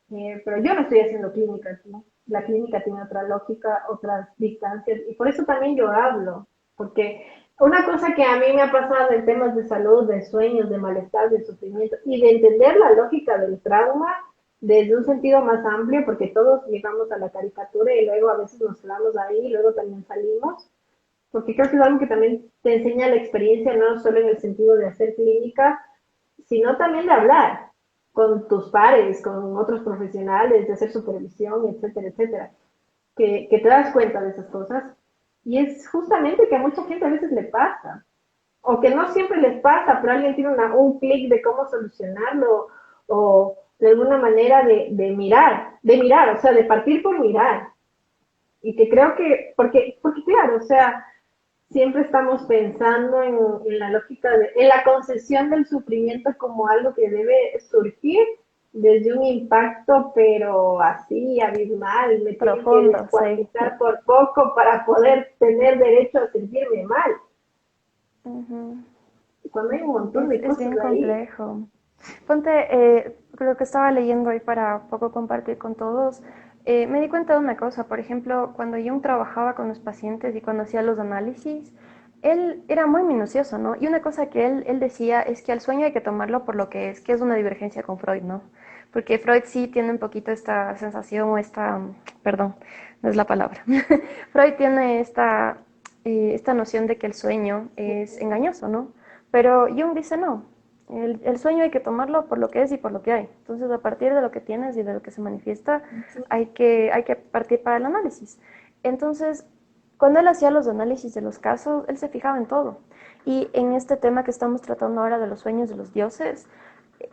pero yo no estoy haciendo clínica aquí. La clínica tiene otra lógica, otras distancias, y por eso también yo hablo, porque una cosa que a mí me ha pasado en temas de salud, de sueños, de malestar, de sufrimiento, y de entender la lógica del trauma desde un sentido más amplio, porque todos llegamos a la caricatura y luego a veces nos quedamos ahí y luego también salimos, porque creo que es algo que también te enseña la experiencia, no solo en el sentido de hacer clínica, sino también de hablar con tus pares, con otros profesionales, de hacer supervisión, etcétera, etcétera, que te das cuenta de esas cosas. Y es justamente que a mucha gente a veces le pasa, o que no siempre les pasa, pero alguien tiene un clic de cómo solucionarlo, o de alguna manera de mirar, o sea, de partir por mirar. Y que creo que, porque claro, o sea, siempre estamos pensando en la lógica, en la concepción del sufrimiento como algo que debe surgir desde un impacto, pero así, abismal, me tienen que Profundo, sí. descuartizar por poco para poder tener derecho a sentirme mal. Ujú. Cuando hay un montón de Es cosas bien ahí. complejo. Ponte, lo que estaba leyendo hoy para poco compartir con todos, me di cuenta de una cosa, por ejemplo, cuando Jung trabajaba con los pacientes y cuando hacía los análisis, él era muy minucioso, ¿no? Y una cosa que él decía es que al sueño hay que tomarlo por lo que es una divergencia con Freud, ¿no? Porque Freud sí tiene un poquito esta sensación o perdón, no es la palabra. Freud tiene esta noción de que el sueño es engañoso, ¿no? Pero Jung dice no, el sueño hay que tomarlo por lo que es y por lo que hay. Entonces, a partir de lo que tienes y de lo que se manifiesta, hay que partir para el análisis. Entonces, cuando él hacía los análisis de los casos, él se fijaba en todo. Y en este tema que estamos tratando ahora de los sueños de los dioses,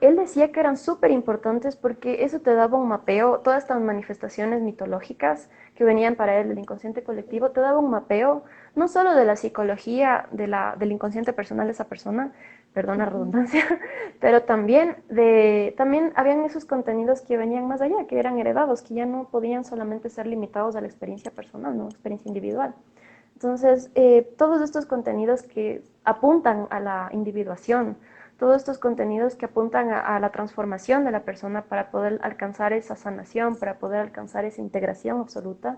él decía que eran súper importantes porque eso te daba un mapeo, todas estas manifestaciones mitológicas que venían para él del inconsciente colectivo, te daba un mapeo no solo de la psicología del inconsciente personal de esa persona, perdón la redundancia, pero también habían esos contenidos que venían más allá, que eran heredados, que ya no podían solamente ser limitados a la experiencia personal, ¿no? Experiencia individual. Entonces, todos estos contenidos que apuntan a la individuación, todos estos contenidos que apuntan a la transformación de la persona para poder alcanzar esa sanación, para poder alcanzar esa integración absoluta,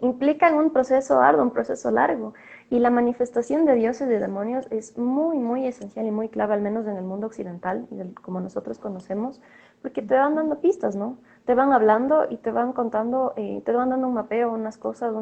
implican un proceso arduo, un proceso largo. Y la manifestación de dioses y de demonios es muy, muy esencial y muy clave, al menos en el mundo occidental, como nosotros conocemos, porque te van dando pistas, ¿no? Te van hablando y te van contando, te van dando un mapeo, unas cosas,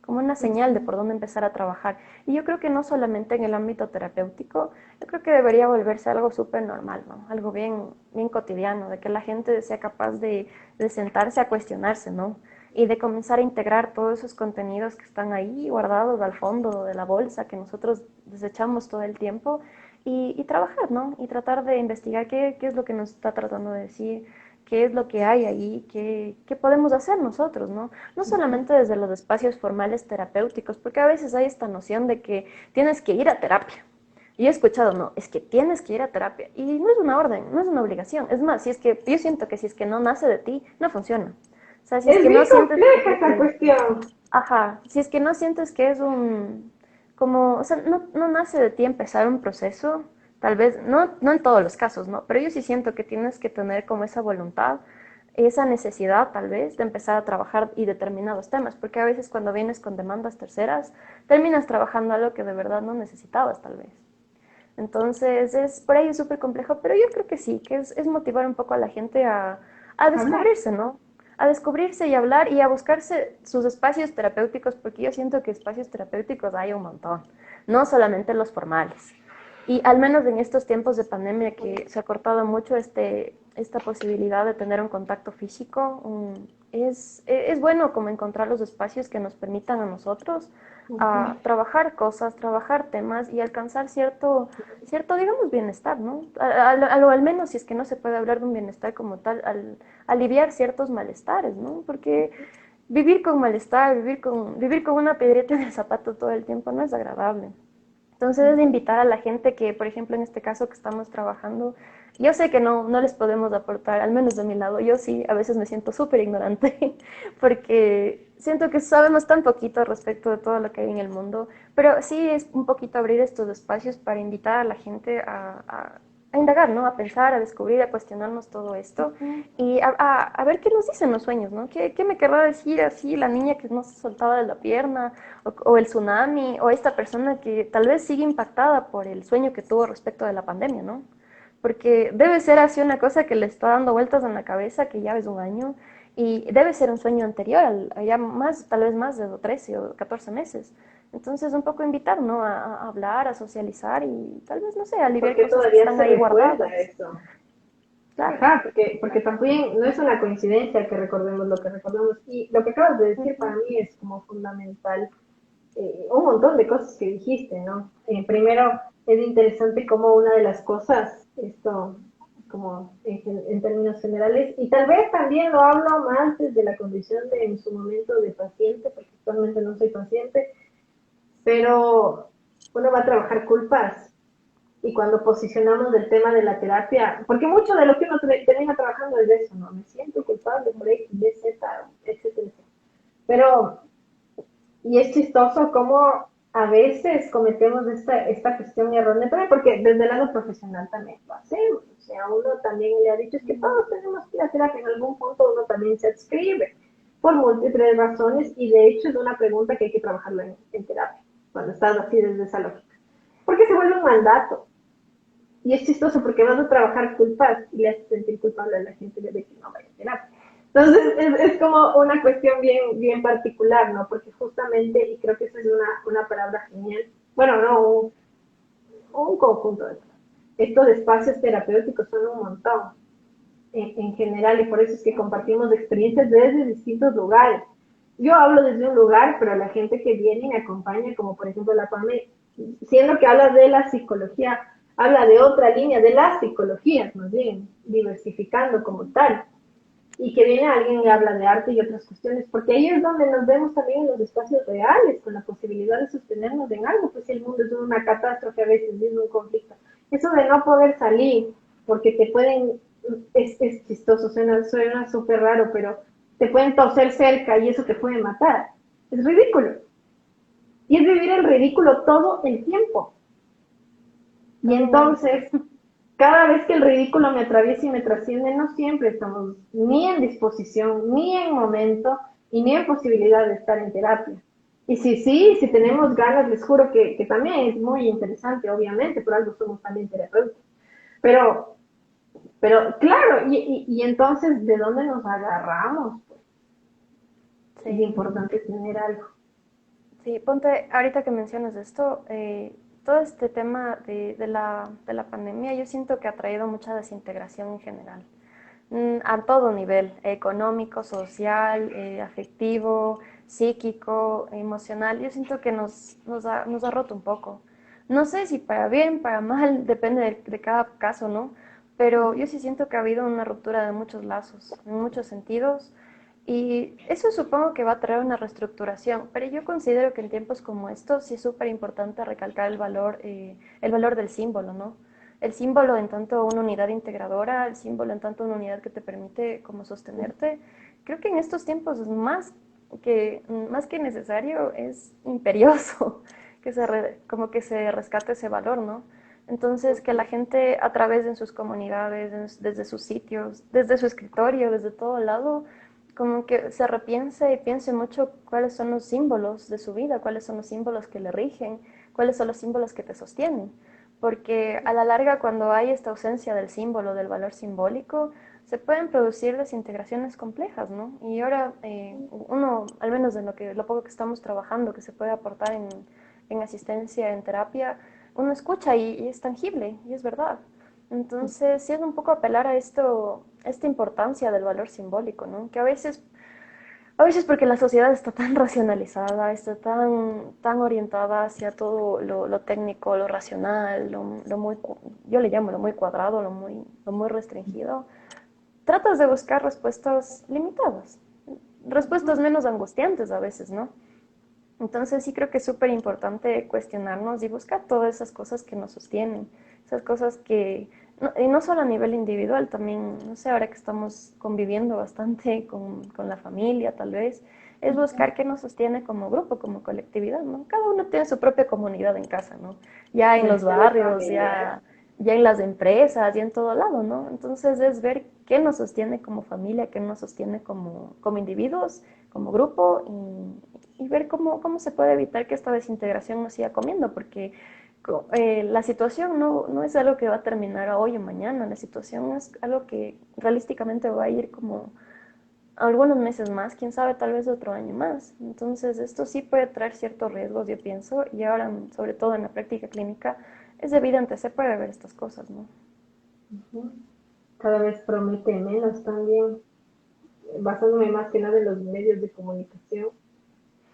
como una señal de por dónde empezar a trabajar. Y yo creo que no solamente en el ámbito terapéutico, yo creo que debería volverse algo súper normal, ¿no? Algo bien, bien cotidiano, de que la gente sea capaz de sentarse a cuestionarse, ¿no? Y de comenzar a integrar todos esos contenidos que están ahí guardados al fondo de la bolsa que nosotros desechamos todo el tiempo y trabajar, ¿no? Y tratar de investigar qué es lo que nos está tratando de decir, qué es lo que hay ahí, qué podemos hacer nosotros, ¿no? No solamente desde los espacios formales terapéuticos, porque a veces hay esta noción de que tienes que ir a terapia. Y he escuchado, no, es que tienes que ir a terapia. Y no es una orden, no es una obligación. Es más, si es que yo siento que si es que no nace de ti, no funciona. O sea, si es Es que no bien sientes compleja esa que, cuestión. ajá, si es que no sientes que es como, o sea, no nace de ti empezar un proceso, tal vez, no en todos los casos, ¿no? Pero yo sí siento que tienes que tener como esa voluntad, esa necesidad tal vez de empezar a trabajar y determinados temas, porque a veces cuando vienes con demandas terceras, terminas trabajando algo que de verdad no necesitabas tal vez. Entonces, por ahí es súper complejo, pero yo creo que sí, que es motivar un poco a la gente a Hablar. descubrirse, ¿no? A descubrirse y hablar y a buscarse sus espacios terapéuticos, porque yo siento que espacios terapéuticos hay un montón, no solamente los formales. Y al menos en estos tiempos de pandemia que se ha cortado mucho esta posibilidad de tener un contacto físico, es bueno como encontrar los espacios que nos permitan a nosotros a trabajar cosas, trabajar temas y alcanzar cierto, digamos, bienestar, ¿no? Al menos si es que no se puede hablar de un bienestar como tal, aliviar ciertos malestares, ¿no? Porque vivir con malestar, vivir con una piedrita en el zapato todo el tiempo no es agradable. Entonces es de invitar a la gente que, por ejemplo, en este caso que estamos trabajando, yo sé que no les podemos aportar, al menos de mi lado, yo sí, a veces me siento súper ignorante, porque siento que sabemos tan poquito respecto de todo lo que hay en el mundo, pero sí es un poquito abrir estos espacios para invitar a la gente a indagar, ¿no? A pensar, a descubrir, a cuestionarnos todo esto y a ver qué nos dicen los sueños, ¿no? ¿Qué me querrá decir así la niña que no se soltaba de la pierna o el tsunami o esta persona que tal vez sigue impactada por el sueño que tuvo respecto de la pandemia, ¿no? Porque debe ser así una cosa que le está dando vueltas en la cabeza, que ya es un año, y debe ser un sueño anterior, ya más, tal vez más de 13 o 14 meses. Entonces, un poco invitar, ¿no? A hablar, a socializar y tal vez, no sé, a aliviar Porque cosas que todavía están se ahí recuerda guardadas. eso. Claro. Ajá, porque también no es una coincidencia que recordemos lo que recordamos. Y lo que acabas de decir para mí es como fundamental. Un montón de cosas que dijiste, ¿no? Primero, es interesante como una de las cosas, esto como en términos generales, y tal vez también lo hablo más desde la condición de en su momento de paciente, porque actualmente no soy paciente, pero uno va a trabajar culpas y cuando posicionamos el tema de la terapia, porque mucho de lo que uno termina trabajando es eso, ¿no? Me siento culpable por X, Y, Z, etcétera. Pero, y es chistoso cómo a veces cometemos esta cuestión errónea, también porque desde el lado profesional también lo hacemos. O sea, uno también le ha dicho, es que todos tenemos que ir a terapia, en algún punto uno también se adscribe por múltiples razones y de hecho es una pregunta que hay que trabajarlo en terapia, cuando estás así desde esa lógica. Porque se vuelve un mandato. Y es chistoso porque vas a trabajar culpas y le haces sentir culpable a la gente de que no vaya a terapia. Entonces es como una cuestión bien particular, ¿no? Porque justamente, y creo que esa es una palabra genial, bueno, no, un conjunto de palabras. Estos espacios terapéuticos son un montón en general y por eso es que compartimos experiencias desde distintos lugares. Yo hablo desde un lugar, pero la gente que viene y me acompaña, como por ejemplo la PAME, siendo que habla de la psicología, habla de otra línea, de las psicologías, más bien, diversificando como tal. Y que viene alguien y habla de arte y otras cuestiones, porque ahí es donde nos vemos también en los espacios reales, con la posibilidad de sostenernos en algo, pues si el mundo es una catástrofe a veces, es un conflicto. Eso de no poder salir, porque te pueden, es chistoso, suena súper raro, pero te pueden toser cerca y eso te puede matar. Es ridículo. Y es vivir el ridículo todo el tiempo. Y entonces, cada vez que el ridículo me atraviesa y me trasciende, no siempre estamos ni en disposición, ni en momento, y ni en posibilidad de estar en terapia. Y si tenemos ganas, les juro que también es muy interesante, obviamente, por algo somos también terapeutas. Pero, pero claro, y entonces, ¿de dónde nos agarramos? Pues es Sí. importante tener algo. Sí, ponte, ahorita que mencionas esto, todo este tema de la pandemia, yo siento que ha traído mucha desintegración en general, a todo nivel, económico, social, afectivo, psíquico, emocional. Yo siento que nos ha roto un poco. No sé si para bien, para mal, depende de cada caso, ¿no? Pero yo sí siento que ha habido una ruptura de muchos lazos, en muchos sentidos. Y eso supongo que va a traer una reestructuración, pero yo considero que en tiempos como estos sí es súper importante recalcar el valor del símbolo, ¿no? El símbolo en tanto una unidad integradora, el símbolo en tanto una unidad que te permite como sostenerte. Creo que en estos tiempos es más que necesario, es imperioso como que se rescate ese valor, ¿no? Entonces, que la gente a través de sus comunidades, desde sus sitios, desde su escritorio, desde todo lado, como que se repiense y piense mucho cuáles son los símbolos de su vida, cuáles son los símbolos que le rigen, cuáles son los símbolos que te sostienen. Porque a la larga, cuando hay esta ausencia del símbolo, del valor simbólico, se pueden producir desintegraciones complejas, ¿no? Y ahora uno, al menos de lo poco que estamos trabajando, que se puede aportar en asistencia, en terapia, uno escucha y es tangible, y es verdad. Entonces, sí es un poco apelar a esta importancia del valor simbólico, ¿no? Que a veces porque la sociedad está tan racionalizada, está tan orientada hacia todo lo técnico, lo racional, lo muy, yo le llamo lo muy cuadrado, lo muy restringido, tratas de buscar respuestas limitadas, respuestas menos angustiantes a veces, ¿no? Entonces sí creo que es súper importante cuestionarnos y buscar todas esas cosas que nos sostienen, esas cosas y no solo a nivel individual, también, no sé, ahora que estamos conviviendo bastante con la familia tal vez, es buscar qué nos sostiene como grupo, como colectividad, ¿no? Cada uno tiene su propia comunidad en casa, ¿no? Ya en los Nuestra barrios, familiar. ya en las empresas, ya en todo lado, ¿no? Entonces es ver qué nos sostiene como familia, qué nos sostiene como individuos, como grupo y ver cómo se puede evitar que esta desintegración nos siga comiendo, porque la situación no es algo que va a terminar hoy o mañana, la situación es algo que realísticamente va a ir como algunos meses más, quién sabe, tal vez otro año más. Entonces, esto sí puede traer ciertos riesgos, yo pienso, y ahora, sobre todo en la práctica clínica, es evidente, se puede ver estas cosas, ¿no? Ujú. Cada vez promete menos también, basándome más que nada en los medios de comunicación.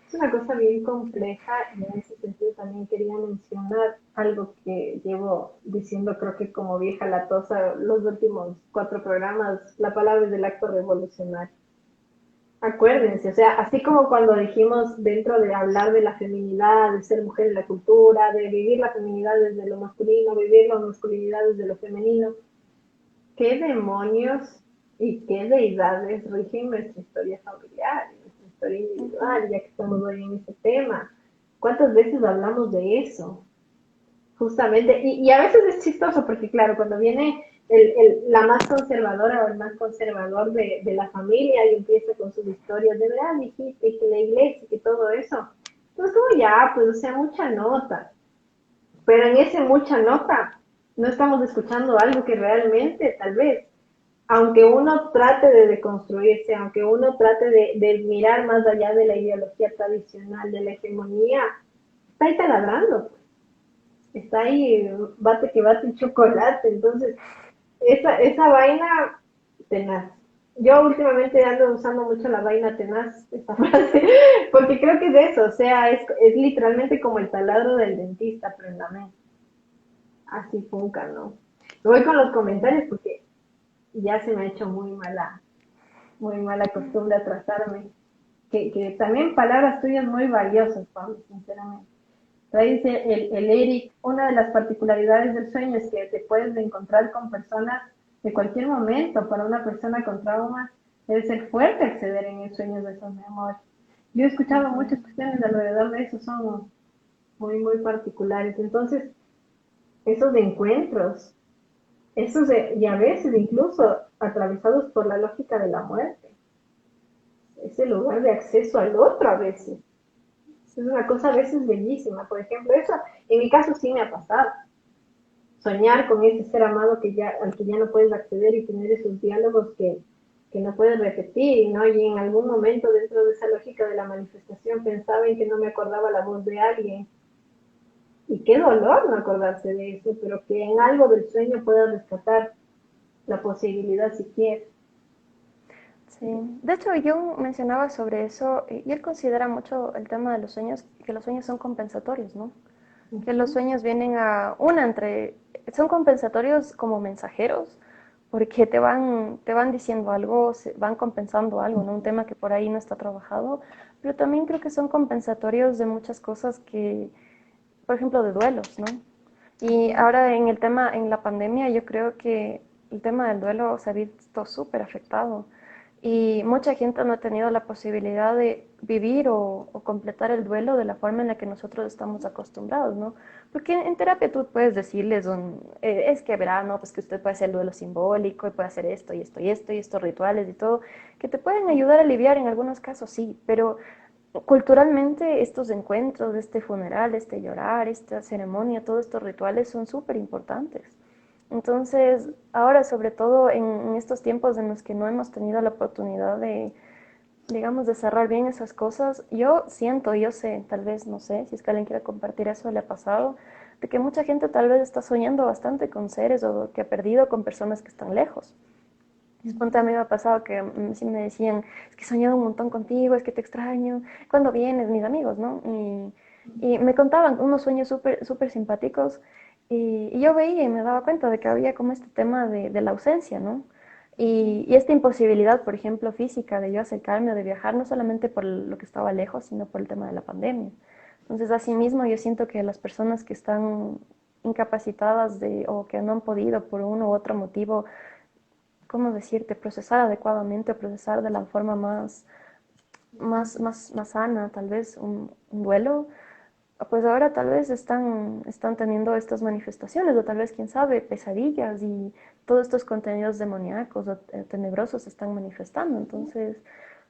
Es una cosa bien compleja y en ese sentido también quería mencionar algo que llevo diciendo, creo que como vieja latosa, los últimos 4 programas, la palabra es del acto revolucionario. Acuérdense, o sea, así como cuando dijimos dentro de hablar de la feminidad, de ser mujer en la cultura, de vivir la feminidad desde lo masculino, vivir la masculinidad desde lo femenino, ¿qué demonios y qué deidades rigen nuestra historia familiar, nuestra historia Ujú. individual, ya que estamos hoy en este tema? ¿Cuántas veces hablamos de eso? Justamente, y a veces es chistoso porque claro, cuando viene la más conservadora o el más conservador de la familia y empieza con sus historias de verdad, dijiste que la iglesia, que todo eso, pues como ya, pues o sea, mucha nota, pero en ese mucha nota no estamos escuchando algo que realmente tal vez aunque uno trate de deconstruirse, aunque uno trate de mirar más allá de la ideología tradicional, de la hegemonía, está ahí taladrando, está ahí, bate que bate chocolate, entonces, esa vaina tenaz. Yo últimamente ando usando mucho la vaina tenaz, esta frase, porque creo que es de eso, o sea, es literalmente como el taladro del dentista, prendame. Así funca, ¿no? Me voy con los comentarios porque ya se me ha hecho muy mala costumbre atrasarme. Que también palabras tuyas muy valiosas, Pablo, sinceramente. Ahí dice el Eric, una de las particularidades del sueño es que te puedes encontrar con personas de cualquier momento. Para una persona con trauma debe ser fuerte acceder en el sueño de esos memorias. Yo he escuchado muchas cuestiones alrededor de eso, son muy particulares. Entonces, esos encuentros, y a veces incluso atravesados por la lógica de la muerte, ese lugar de acceso al otro a veces. Es una cosa a veces bellísima. Por ejemplo, eso en mi caso sí me ha pasado. Soñar con ese ser amado al que ya no puedes acceder y tener esos diálogos que no puedes repetir, ¿no? Y en algún momento dentro de esa lógica de la manifestación pensaba en que no me acordaba la voz de alguien. Y qué dolor no acordarse de eso, pero que en algo del sueño puedas rescatar la posibilidad si quieres. Sí, de hecho Jung mencionaba sobre eso y él considera mucho el tema de los sueños, que los sueños son compensatorios, ¿no? Que los Ujú. sueños vienen son compensatorios como mensajeros, porque te van diciendo algo, van compensando algo, ¿no? Un tema que por ahí no está trabajado, pero también creo que son compensatorios de muchas cosas por ejemplo, de duelos, ¿no? Y Ujú. ahora en la pandemia, yo creo que el tema del duelo se ha visto súper afectado. Y mucha gente no ha tenido la posibilidad de vivir o completar el duelo de la forma en la que nosotros estamos acostumbrados, ¿no? Porque en terapia tú puedes decirles, es que verá, no, pues que usted puede hacer el duelo simbólico y puede hacer esto y esto y esto y estos rituales y todo, que te pueden ayudar a aliviar en algunos casos, sí, pero culturalmente estos encuentros, este funeral, este llorar, esta ceremonia, todos estos rituales son súper importantes. Entonces, ahora sobre todo en estos tiempos en los que no hemos tenido la oportunidad de, digamos, de cerrar bien esas cosas, yo siento, yo sé, tal vez, no sé, si es que alguien quiere compartir eso, le ha pasado, de que mucha gente tal vez está soñando bastante con seres o que ha perdido con personas que están lejos. Ponte, a mí me ha pasado que sí me decían, es que he soñado un montón contigo, es que te extraño, ¿cuándo vienes? Mis amigos, ¿no? Y me contaban unos sueños súper súper simpáticos y yo veía y me daba cuenta de que había como este tema de la ausencia, ¿no? Y esta imposibilidad, por ejemplo, física de yo acercarme o de viajar, no solamente por lo que estaba lejos, sino por el tema de la pandemia. Entonces, asimismo, yo siento que las personas que están incapacitadas o que no han podido por uno u otro motivo, ¿cómo decirte?, procesar adecuadamente o procesar de la forma más sana, tal vez un duelo, pues ahora tal vez están teniendo estas manifestaciones o tal vez, quién sabe, pesadillas y todos estos contenidos demoníacos o tenebrosos se están manifestando. Entonces,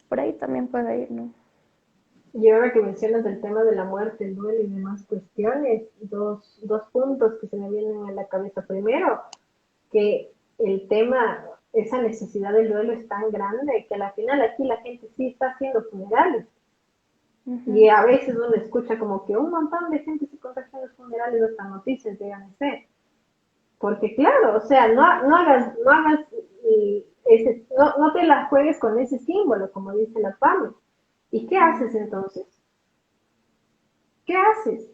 por ahí también puede ir, ¿no? Y ahora que mencionas el tema de la muerte, el duelo y demás cuestiones, dos puntos que se me vienen a la cabeza. Primero, que el tema, esa necesidad del duelo es tan grande que al final aquí la gente sí está haciendo funerales. Y Ujú. a veces uno escucha como que un montón de gente se contagia en los funerales, hasta noticias llegan a ser. Porque claro, o sea, no hagas no te la juegues con ese símbolo, como dice la PAMI. ¿Y qué haces entonces? ¿Qué haces?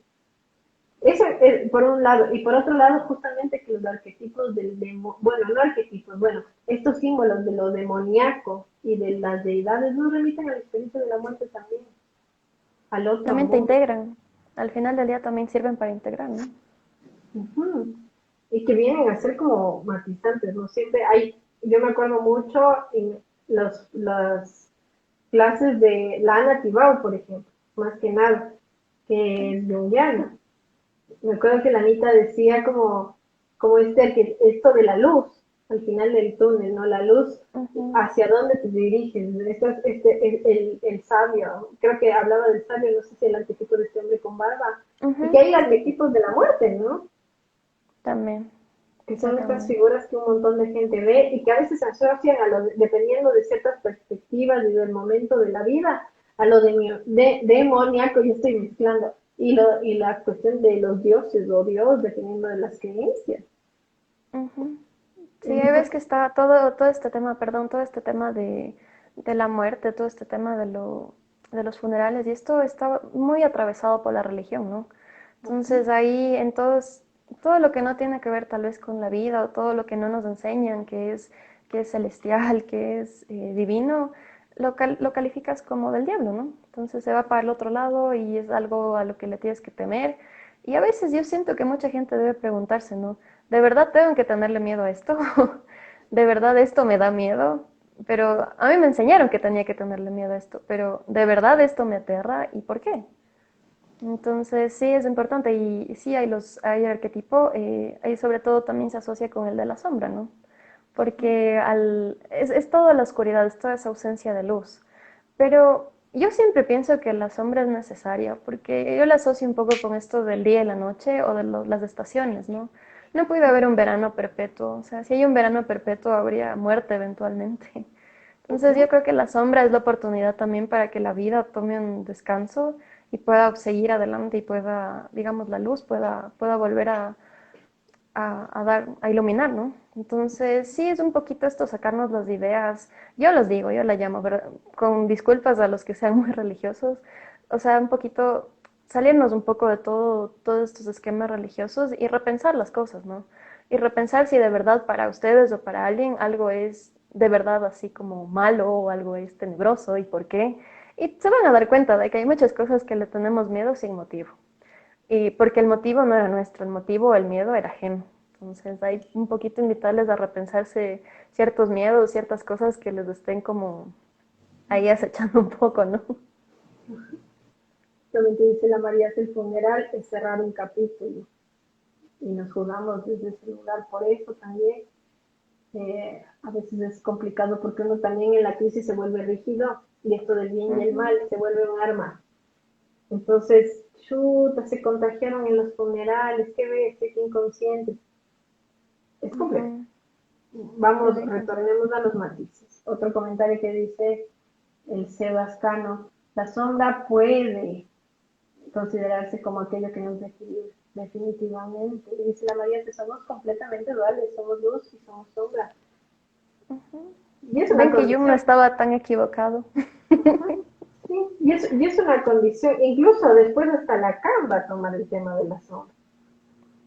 Eso por un lado, y por otro lado, justamente que los arquetipos bueno, no arquetipos, bueno, estos símbolos de lo demoníaco y de las deidades nos remiten a la experiencia de la muerte también, al otro También te mundo. integran. Al final del día también sirven para integrar, ¿no? Ujú. Y que vienen a ser como matizantes, ¿no? Siempre hay, yo me acuerdo mucho en las clases de la Ana Tibau, por ejemplo, más que nada, que es junguiana. Me acuerdo que la Anita decía como esto de la luz, al final del túnel, ¿no? La luz, Ujú, hacia dónde te diriges. Esto es el sabio, creo que hablaba del sabio, no sé si el arquetipo de este hombre con barba, y que ujú, hay arquetipos de la muerte, ¿no? también, Que sí, son estas también. figuras que un montón de gente ve y que a veces se asocian dependiendo de ciertas perspectivas y del momento de la vida, a lo demoníaco, yo estoy mezclando, y la cuestión de los dioses o Dios, dependiendo de las creencias. Ujú. Sí, Es hay ves que importante. está todo este tema, perdón, todo este tema de la muerte, todo este tema de los funerales, y esto está muy atravesado por la religión, ¿no? Entonces ahí todo lo que no tiene que ver tal vez con la vida, o todo lo que no nos enseñan, que es celestial, que es divino, lo calificas como del diablo, ¿no? Entonces se va para el otro lado y es algo a lo que le tienes que temer. Y a veces yo siento que mucha gente debe preguntarse, ¿no? ¿De verdad tengo que tenerle miedo a esto? ¿De verdad esto me da miedo? Pero a mí me enseñaron que tenía que tenerle miedo a esto, pero ¿de verdad esto me aterra? ¿Y por qué? Entonces sí es importante y sí hay arquetipo, y sobre todo también se asocia con el de la sombra, ¿no? Porque es toda la oscuridad, es toda esa ausencia de luz. Pero yo siempre pienso que la sombra es necesaria, porque yo la asocio un poco con esto del día y la noche o de las estaciones, ¿no? No puede haber un verano perpetuo, o sea, si hay un verano perpetuo habría muerte eventualmente. Entonces yo creo que la sombra es la oportunidad también para que la vida tome un descanso y pueda seguir adelante y pueda, digamos, la luz pueda volver a iluminar, ¿no? Entonces, sí, es un poquito esto, sacarnos las ideas, yo los digo, yo la llamo, pero con disculpas a los que sean muy religiosos, o sea, un poquito, salirnos un poco de todos estos esquemas religiosos y repensar las cosas, ¿no? Y repensar si de verdad para ustedes o para alguien algo es de verdad así como malo o algo es tenebroso y por qué. Y se van a dar cuenta de que hay muchas cosas que le tenemos miedo sin motivo. Y porque el motivo no era nuestro, el motivo, el miedo era ajeno. Entonces hay un poquito invitarles a repensarse ciertos miedos, ciertas cosas que les estén como ahí acechando un poco, ¿no? Solamente dice la María, el funeral es cerrar un capítulo y nos jugamos desde ese lugar. Por eso también a veces es complicado porque uno también en la crisis se vuelve rígido y esto del bien y el mal se vuelve un arma. Entonces, chuta, se contagiaron en los funerales, qué ves, qué inconsciente. Es complejo. Vamos, retornemos a los matices. Otro comentario que dice el Sebascano, la sombra puede considerarse como aquello que nos define definitivamente. Y dice la María que somos completamente duales, somos luz y somos sombra. Y es una Ven que Jung no condición. estaba tan equivocado. Sí, y es una condición, incluso después hasta Lacan va a tomar el tema de la sombra.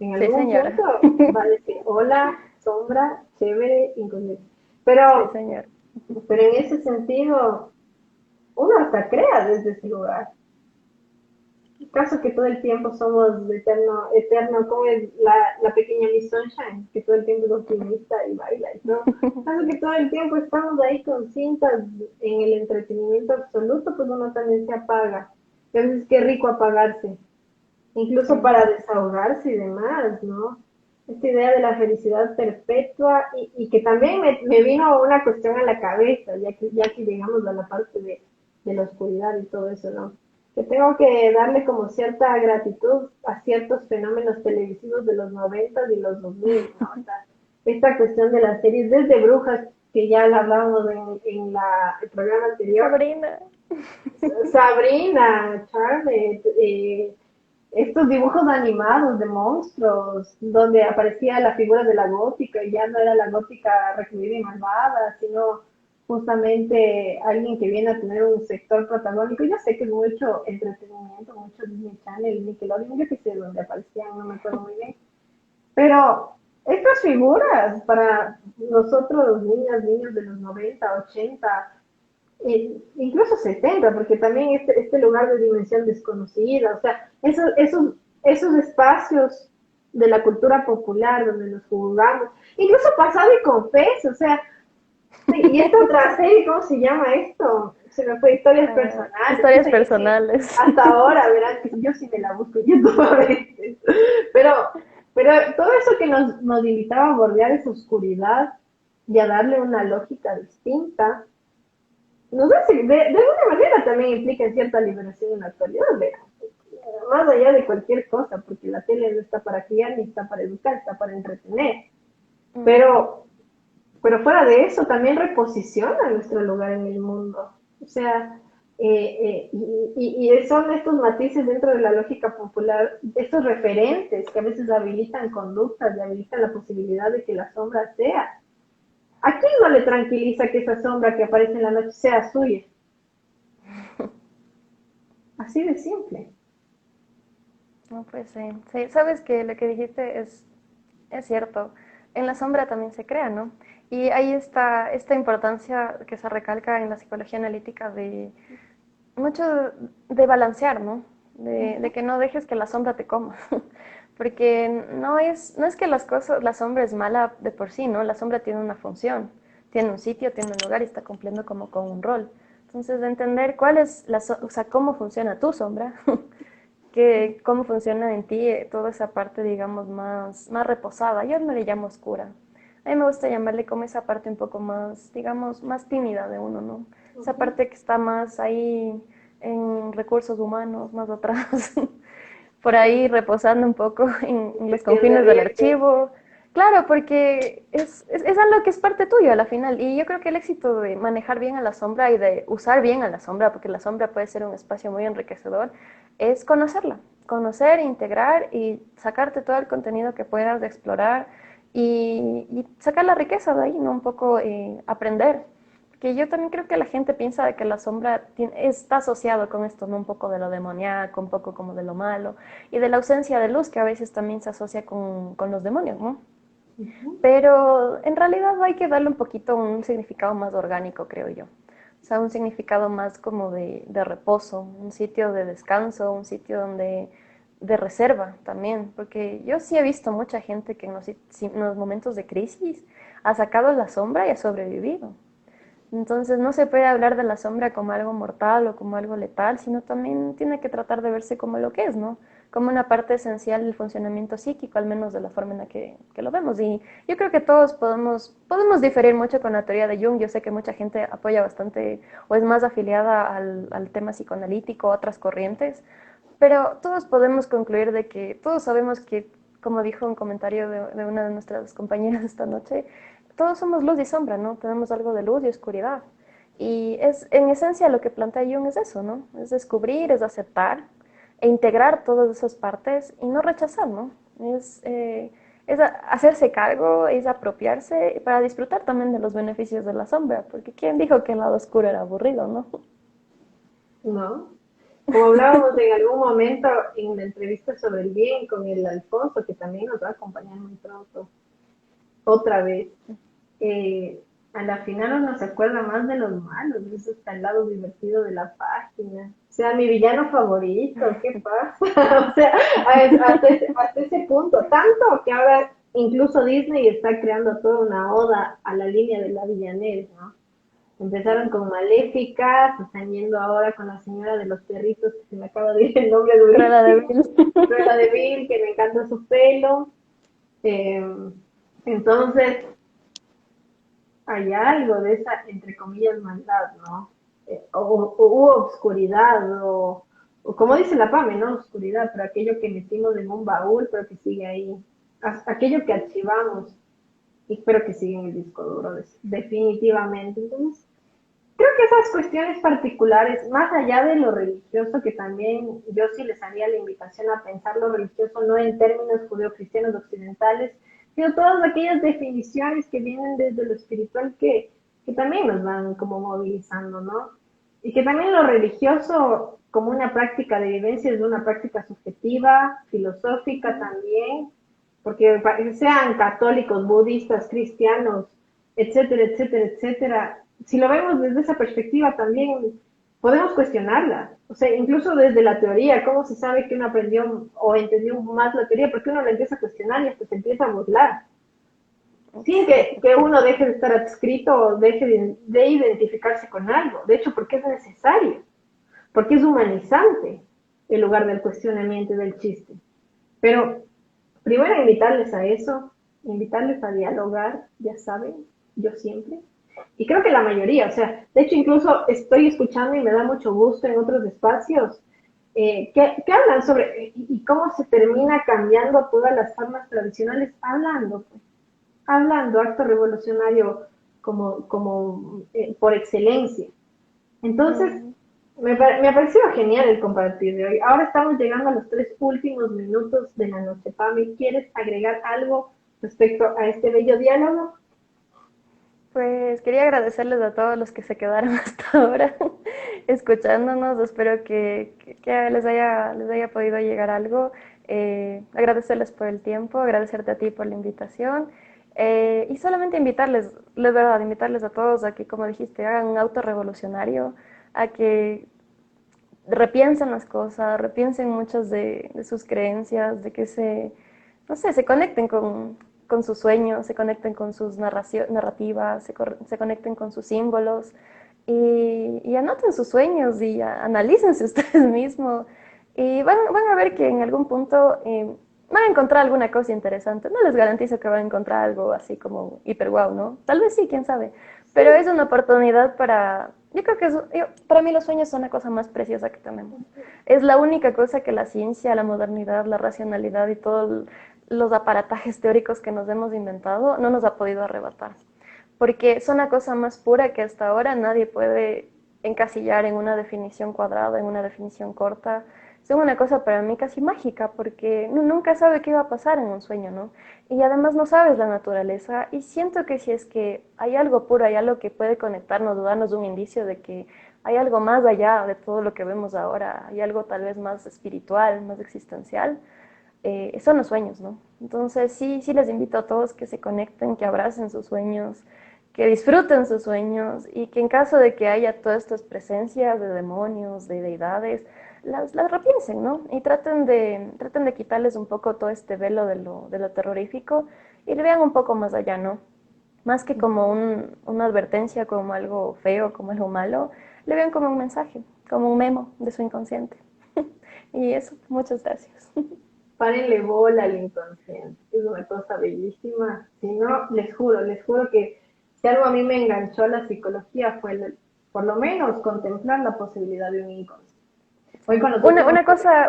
En Sí, algún señora. punto va a decir, hola, sombra, chévere, inconsciente. Sí, Pero, señor. pero en ese sentido, uno hasta crea desde ese lugar. Caso que todo el tiempo somos eterno, como es la pequeña Miss Sunshine, que todo el tiempo es optimista y baila y todo. Caso que todo el tiempo estamos ahí con cintas en el entretenimiento absoluto, pues uno también se apaga. Y a veces qué rico apagarse, incluso para desahogarse y demás, ¿no? Esta idea de la felicidad perpetua y que también me vino una cuestión a la cabeza, ya que llegamos a la parte de la oscuridad y todo eso, ¿no? Que tengo que darle como cierta gratitud a ciertos fenómenos televisivos de los 90 y los 2000, ¿no? O sea, esta cuestión de las series, desde Brujas, que ya la hablábamos el programa anterior, Sabrina. Sabrina, Charlotte, estos dibujos animados de monstruos, donde aparecía la figura de la gótica y ya no era la gótica recluida y malvada, sino justamente alguien que viene a tener un sector protagónico. Yo sé que es mucho entretenimiento, mucho Disney Channel, Nickelodeon, yo que sé dónde aparecían, no me acuerdo muy bien. Pero estas figuras para nosotros, niños de los 90 80 incluso 70, porque también este lugar de dimensión desconocida, o sea, esos espacios de la cultura popular donde nos jugamos, incluso pasado y confeso, o sea, y esta otra serie, ¿cómo se llama esto? Se me fue historias personales. Historias Puta, yo sí, personales. hasta ahora, verás que yo sí me la busco en YouTube a veces. Pero, pero todo eso que nos invitaba a bordear esa oscuridad y a darle una lógica distinta, nos hace, de alguna manera también implica cierta liberación en la actualidad, ¿verdad? Más allá de cualquier cosa, porque la tele no está para criar, ni está para educar, está para entretener. Pero, pero fuera de eso, también reposiciona nuestro lugar en el mundo. O sea, y son estos matices dentro de la lógica popular, estos referentes que a veces habilitan conductas y habilitan la posibilidad de que la sombra sea. ¿A quién no le tranquiliza que esa sombra que aparece en la noche sea suya? Así de simple. No, pues sí. Sí, sabes que lo que dijiste es cierto. En la sombra también se crea, ¿no? Y ahí está esta importancia que se recalca en la psicología analítica de mucho de balancear, ¿no? De que no dejes que la sombra te coma. Porque no es que la sombra es mala de por sí, ¿no? La sombra tiene una función, tiene un sitio, tiene un lugar y está cumpliendo como con un rol. Entonces, de entender cuál es o sea, cómo funciona tu sombra, cómo funciona en ti toda esa parte, digamos, más reposada. Yo no le llamo oscura. A mí me gusta llamarle como esa parte un poco más, digamos, más tímida de uno, ¿no? Esa parte que está más ahí en recursos humanos, más atrás, por ahí reposando un poco en los Gestión de confines del riesgo. archivo. Claro, porque es algo que es parte tuyo a la final. Y yo creo que el éxito de manejar bien a la sombra y de usar bien a la sombra, porque la sombra puede ser un espacio muy enriquecedor, es conocerla. Conocer, integrar y sacarte todo el contenido que puedas de explorar y sacar la riqueza de ahí, ¿no? Un poco aprender. Que yo también creo que la gente piensa de que la sombra está asociado con esto, ¿no? Un poco de lo demoníaco, un poco como de lo malo, y de la ausencia de luz que a veces también se asocia con los demonios, ¿no? Ujú. Pero en realidad hay que darle un poquito un significado más orgánico, creo yo. O sea, un significado más como de reposo, un sitio de descanso, un sitio donde de reserva también, porque yo sí he visto mucha gente que en los momentos de crisis ha sacado la sombra y ha sobrevivido. Entonces no se puede hablar de la sombra como algo mortal o como algo letal, sino también tiene que tratar de verse como lo que es, ¿no? Como una parte esencial del funcionamiento psíquico, al menos de la forma en la que lo vemos. Y yo creo que todos podemos diferir mucho con la teoría de Jung. Yo sé que mucha gente apoya bastante o es más afiliada al tema psicoanalítico, otras corrientes, pero todos podemos concluir de que todos sabemos que, como dijo un comentario de una de nuestras compañeras esta noche, todos somos luz y sombra, ¿no? Tenemos algo de luz y oscuridad. Y es, en esencia, lo que plantea Jung es eso, ¿no? Es descubrir, es aceptar e integrar todas esas partes y no rechazar, ¿no? Es hacerse cargo, es apropiarse para disfrutar también de los beneficios de la sombra, porque ¿quién dijo que el lado oscuro era aburrido, no? ¿No? Como hablábamos en algún momento en la entrevista sobre el bien con el Alfonso, que también nos va a acompañar muy pronto, otra vez, a la final uno se acuerda más de los malos, eso está el lado divertido de la página. O sea, mi villano favorito, ¿qué pasa? O sea, hasta ese punto, tanto que ahora incluso Disney está creando toda una oda a la línea de la villanez, ¿no? Empezaron con Maléfica, se están yendo ahora con la señora de los perritos, que se me acaba de ir el nombre Cruella de durísimo, Vil. Cruella de Vil, que me encanta su pelo. Eh, entonces, hay algo de esa, entre comillas, maldad, ¿no? O obscuridad, o como dice la PAME, ¿no? Oscuridad, pero aquello que metimos en un baúl, pero que sigue ahí. Aquello que archivamos, y pero que sigue en el disco duro, definitivamente. Entonces, creo que esas cuestiones particulares, más allá de lo religioso, que también yo sí les haría la invitación a pensar lo religioso no en términos judeocristianos occidentales, sino todas aquellas definiciones que vienen desde lo espiritual que también nos van como movilizando, ¿no? Y que también lo religioso como una práctica de vivencia es una práctica subjetiva, filosófica también, porque sean católicos, budistas, cristianos, etcétera, etcétera, etcétera, si lo vemos desde esa perspectiva también podemos cuestionarla. O sea, incluso desde la teoría, ¿cómo se sabe que uno aprendió o entendió más la teoría? Porque uno la empieza a cuestionar y hasta se empieza a burlar. Sin que uno deje de estar adscrito o deje de identificarse con algo. De hecho, porque es necesario. Porque es humanizante el lugar del cuestionamiento y del chiste. Pero primero invitarles a eso, invitarles a dialogar, ya saben, yo siempre. Y creo que la mayoría, o sea, de hecho incluso estoy escuchando y me da mucho gusto en otros espacios que hablan sobre y cómo se termina cambiando todas las formas tradicionales, hablando, pues, hablando, acto revolucionario como por excelencia. Entonces, me ha parecido genial el compartir de hoy. Ahora estamos llegando a los 3 últimos minutos de la noche. Pami, ¿quieres agregar algo respecto a este bello diálogo? Pues quería agradecerles a todos los que se quedaron hasta ahora escuchándonos. Espero que les haya podido llegar algo. Agradecerles por el tiempo, agradecerte a ti por la invitación. Y solamente invitarles, de verdad, invitarles a todos a que, como dijiste, hagan un auto revolucionario, a que repiensen las cosas, repiensen muchas de sus creencias, de que no sé, se conecten con sus sueños, se conecten con sus narrativas, se conecten con sus símbolos y anoten sus sueños y analícense ustedes mismos y van a ver que en algún punto van a encontrar alguna cosa interesante. No les garantizo que van a encontrar algo así como hiper guau, ¿no? Tal vez sí, quién sabe. Pero es una oportunidad para... Yo creo que para mí los sueños son la cosa más preciosa que tenemos. Es la única cosa que la ciencia, la modernidad, la racionalidad y todos los aparatajes teóricos que nos hemos inventado no nos ha podido arrebatar. Porque son la cosa más pura que hasta ahora nadie puede encasillar en una definición cuadrada, en una definición corta. Son una cosa para mí casi mágica, porque nunca sabe qué va a pasar en un sueño, ¿no? Y además no sabes la naturaleza, y siento que si es que hay algo puro, hay algo que puede conectarnos o darnos un indicio de que hay algo más allá de todo lo que vemos ahora, hay algo tal vez más espiritual, más existencial, son los sueños, ¿no? Entonces sí les invito a todos que se conecten, que abracen sus sueños, que disfruten sus sueños y que en caso de que haya todas estas presencias de demonios, de deidades, las repiensen, ¿no? Y traten de quitarles un poco todo este velo de lo terrorífico y le vean un poco más allá, ¿no? Más que como una advertencia, como algo feo, como algo malo, le vean como un mensaje, como un memo de su inconsciente. Y eso, muchas gracias. Párenle bola al inconsciente, es una cosa bellísima. Si no, les juro que si algo a mí me enganchó a la psicología fue por lo menos contemplar la posibilidad de un inconsciente. Hoy con los últimos...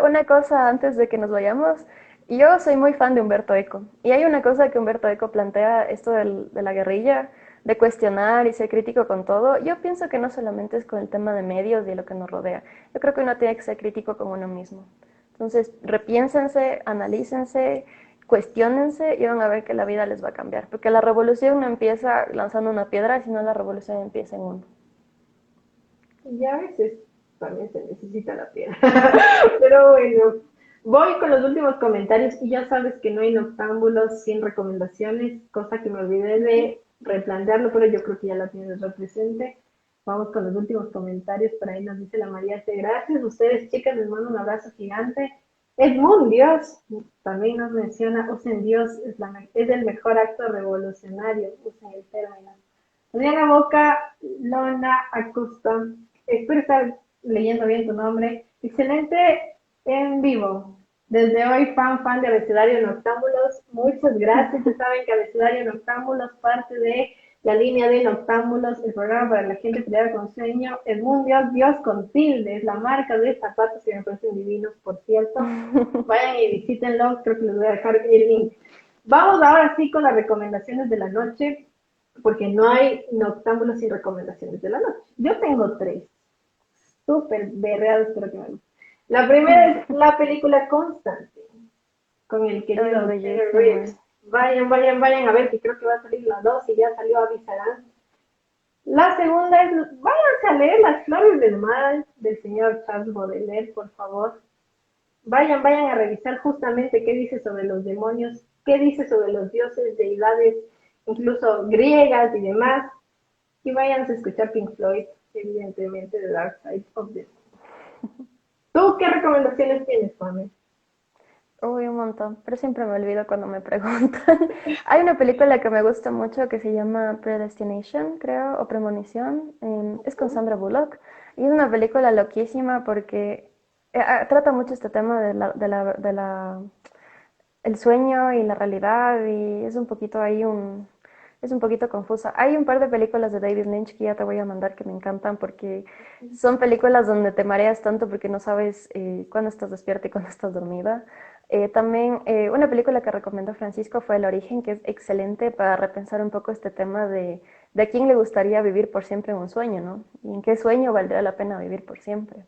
Una cosa antes de que nos vayamos, yo soy muy fan de Humberto Eco y hay una cosa que Humberto Eco plantea, esto de la guerrilla, de cuestionar y ser crítico con todo. Yo pienso que no solamente es con el tema de medios y lo que nos rodea, yo creo que uno tiene que ser crítico con uno mismo. Entonces, repiénsense, analícense, cuestiónense y van a ver que la vida les va a cambiar, porque la revolución no empieza lanzando una piedra, sino la revolución empieza en uno. Y a veces también se necesita la piedra. Pero bueno, voy con los últimos comentarios y ya sabes que no hay noctámbulos sin recomendaciones, cosa que me olvidé de replantearlo, pero yo creo que ya la tienes represente. Vamos con los últimos comentarios. Por ahí nos dice la María C. Gracias. Ustedes, chicas, les mando un abrazo gigante. Edmund Dios también nos menciona, usen Dios, es el mejor acto revolucionario, usen el término. Adriana Boca, Lona Acosta, espero estar leyendo bien tu nombre. Excelente en vivo. Desde hoy, fan de Abecedario Noctámbulos. Muchas gracias. Ya saben que Abecedario Noctámbulos parte de la línea de Noctámbulos, el programa para la gente creada con sueño. El mundial Dios con tilde, es la marca de zapatos que me parecen divinos, por cierto. Vayan y visítenlo, creo que les voy a dejar el link. Vamos ahora sí con las recomendaciones de la noche, porque no hay noctámbulos sin recomendaciones de la noche. Yo tengo 3, súper berreados, espero que me gusten. La primera es la película Constantine, con el querido Keanu Reeves. Vayan a ver, que creo que va a salir la 2 y ya salió Avisarán. La segunda es, váyanse a leer Las Flores del Mal del señor Charles Baudelaire, por favor. Vayan a revisar justamente qué dice sobre los demonios, qué dice sobre los dioses, deidades, incluso griegas y demás. Y vayan a escuchar Pink Floyd, evidentemente, The Dark Side of the Moon. ¿Tú qué recomendaciones tienes, Juan? Uy, un montón, pero siempre me olvido cuando me preguntan. Hay una película que me gusta mucho que se llama Predestination, creo, o Premonición. Es con Sandra Bullock. Y es una película loquísima porque trata mucho este tema el sueño y la realidad y es un poquito es un poquito confusa. Hay un par de películas de David Lynch que ya te voy a mandar que me encantan porque son películas donde te mareas tanto porque no sabes cuándo estás despierta y cuándo estás dormida. También una película que recomendó Francisco fue El Origen, que es excelente para repensar un poco este tema de a quién le gustaría vivir por siempre en un sueño, ¿no? Y en qué sueño valdría la pena vivir por siempre.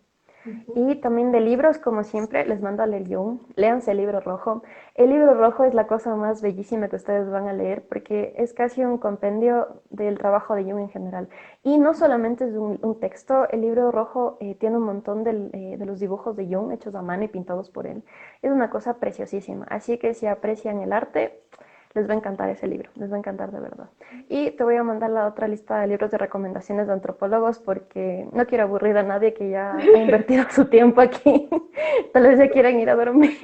Y también de libros, como siempre, les mando a leer Jung. Léanse el libro rojo. El libro rojo es la cosa más bellísima que ustedes van a leer porque es casi un compendio del trabajo de Jung en general. Y no solamente es un texto, el libro rojo tiene un montón de los dibujos de Jung hechos a mano y pintados por él. Es una cosa preciosísima. Así que si aprecian el arte, les va a encantar ese libro, les va a encantar de verdad. Y te voy a mandar la otra lista de libros de recomendaciones de antropólogos porque no quiero aburrir a nadie que ya ha invertido su tiempo aquí. Tal vez ya quieran ir a dormir.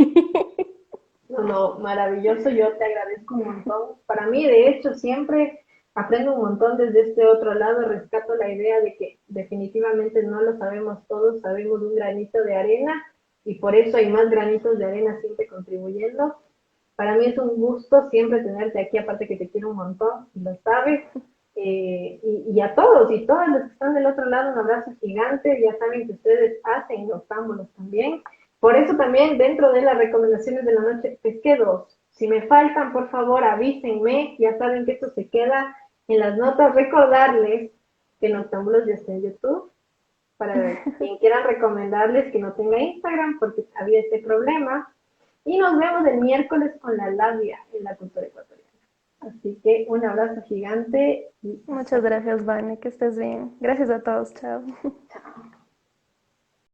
No, maravilloso, yo te agradezco un montón. Para mí, de hecho, siempre aprendo un montón desde este otro lado, rescato la idea de que definitivamente no lo sabemos todos, sabemos un granito de arena y por eso hay más granitos de arena siempre contribuyendo. Para mí es un gusto siempre tenerte aquí, aparte que te quiero un montón, y lo sabes. Y a todos y todas los que están del otro lado, un abrazo gigante. Ya saben que ustedes hacen noctámbulos también. Por eso también dentro de las recomendaciones de la noche pesqué dos. Si me faltan, por favor, avísenme. Ya saben que esto se queda en las notas. Recordarles que Noctámbulos ya está en YouTube. Para quien quieran recomendarles que no tenga Instagram porque había este problema. Y nos vemos el miércoles con la labia en la cultura ecuatoriana. Así que un abrazo gigante. Y Muchas gracias, Vane, que estés bien. Gracias a todos, chao. chao.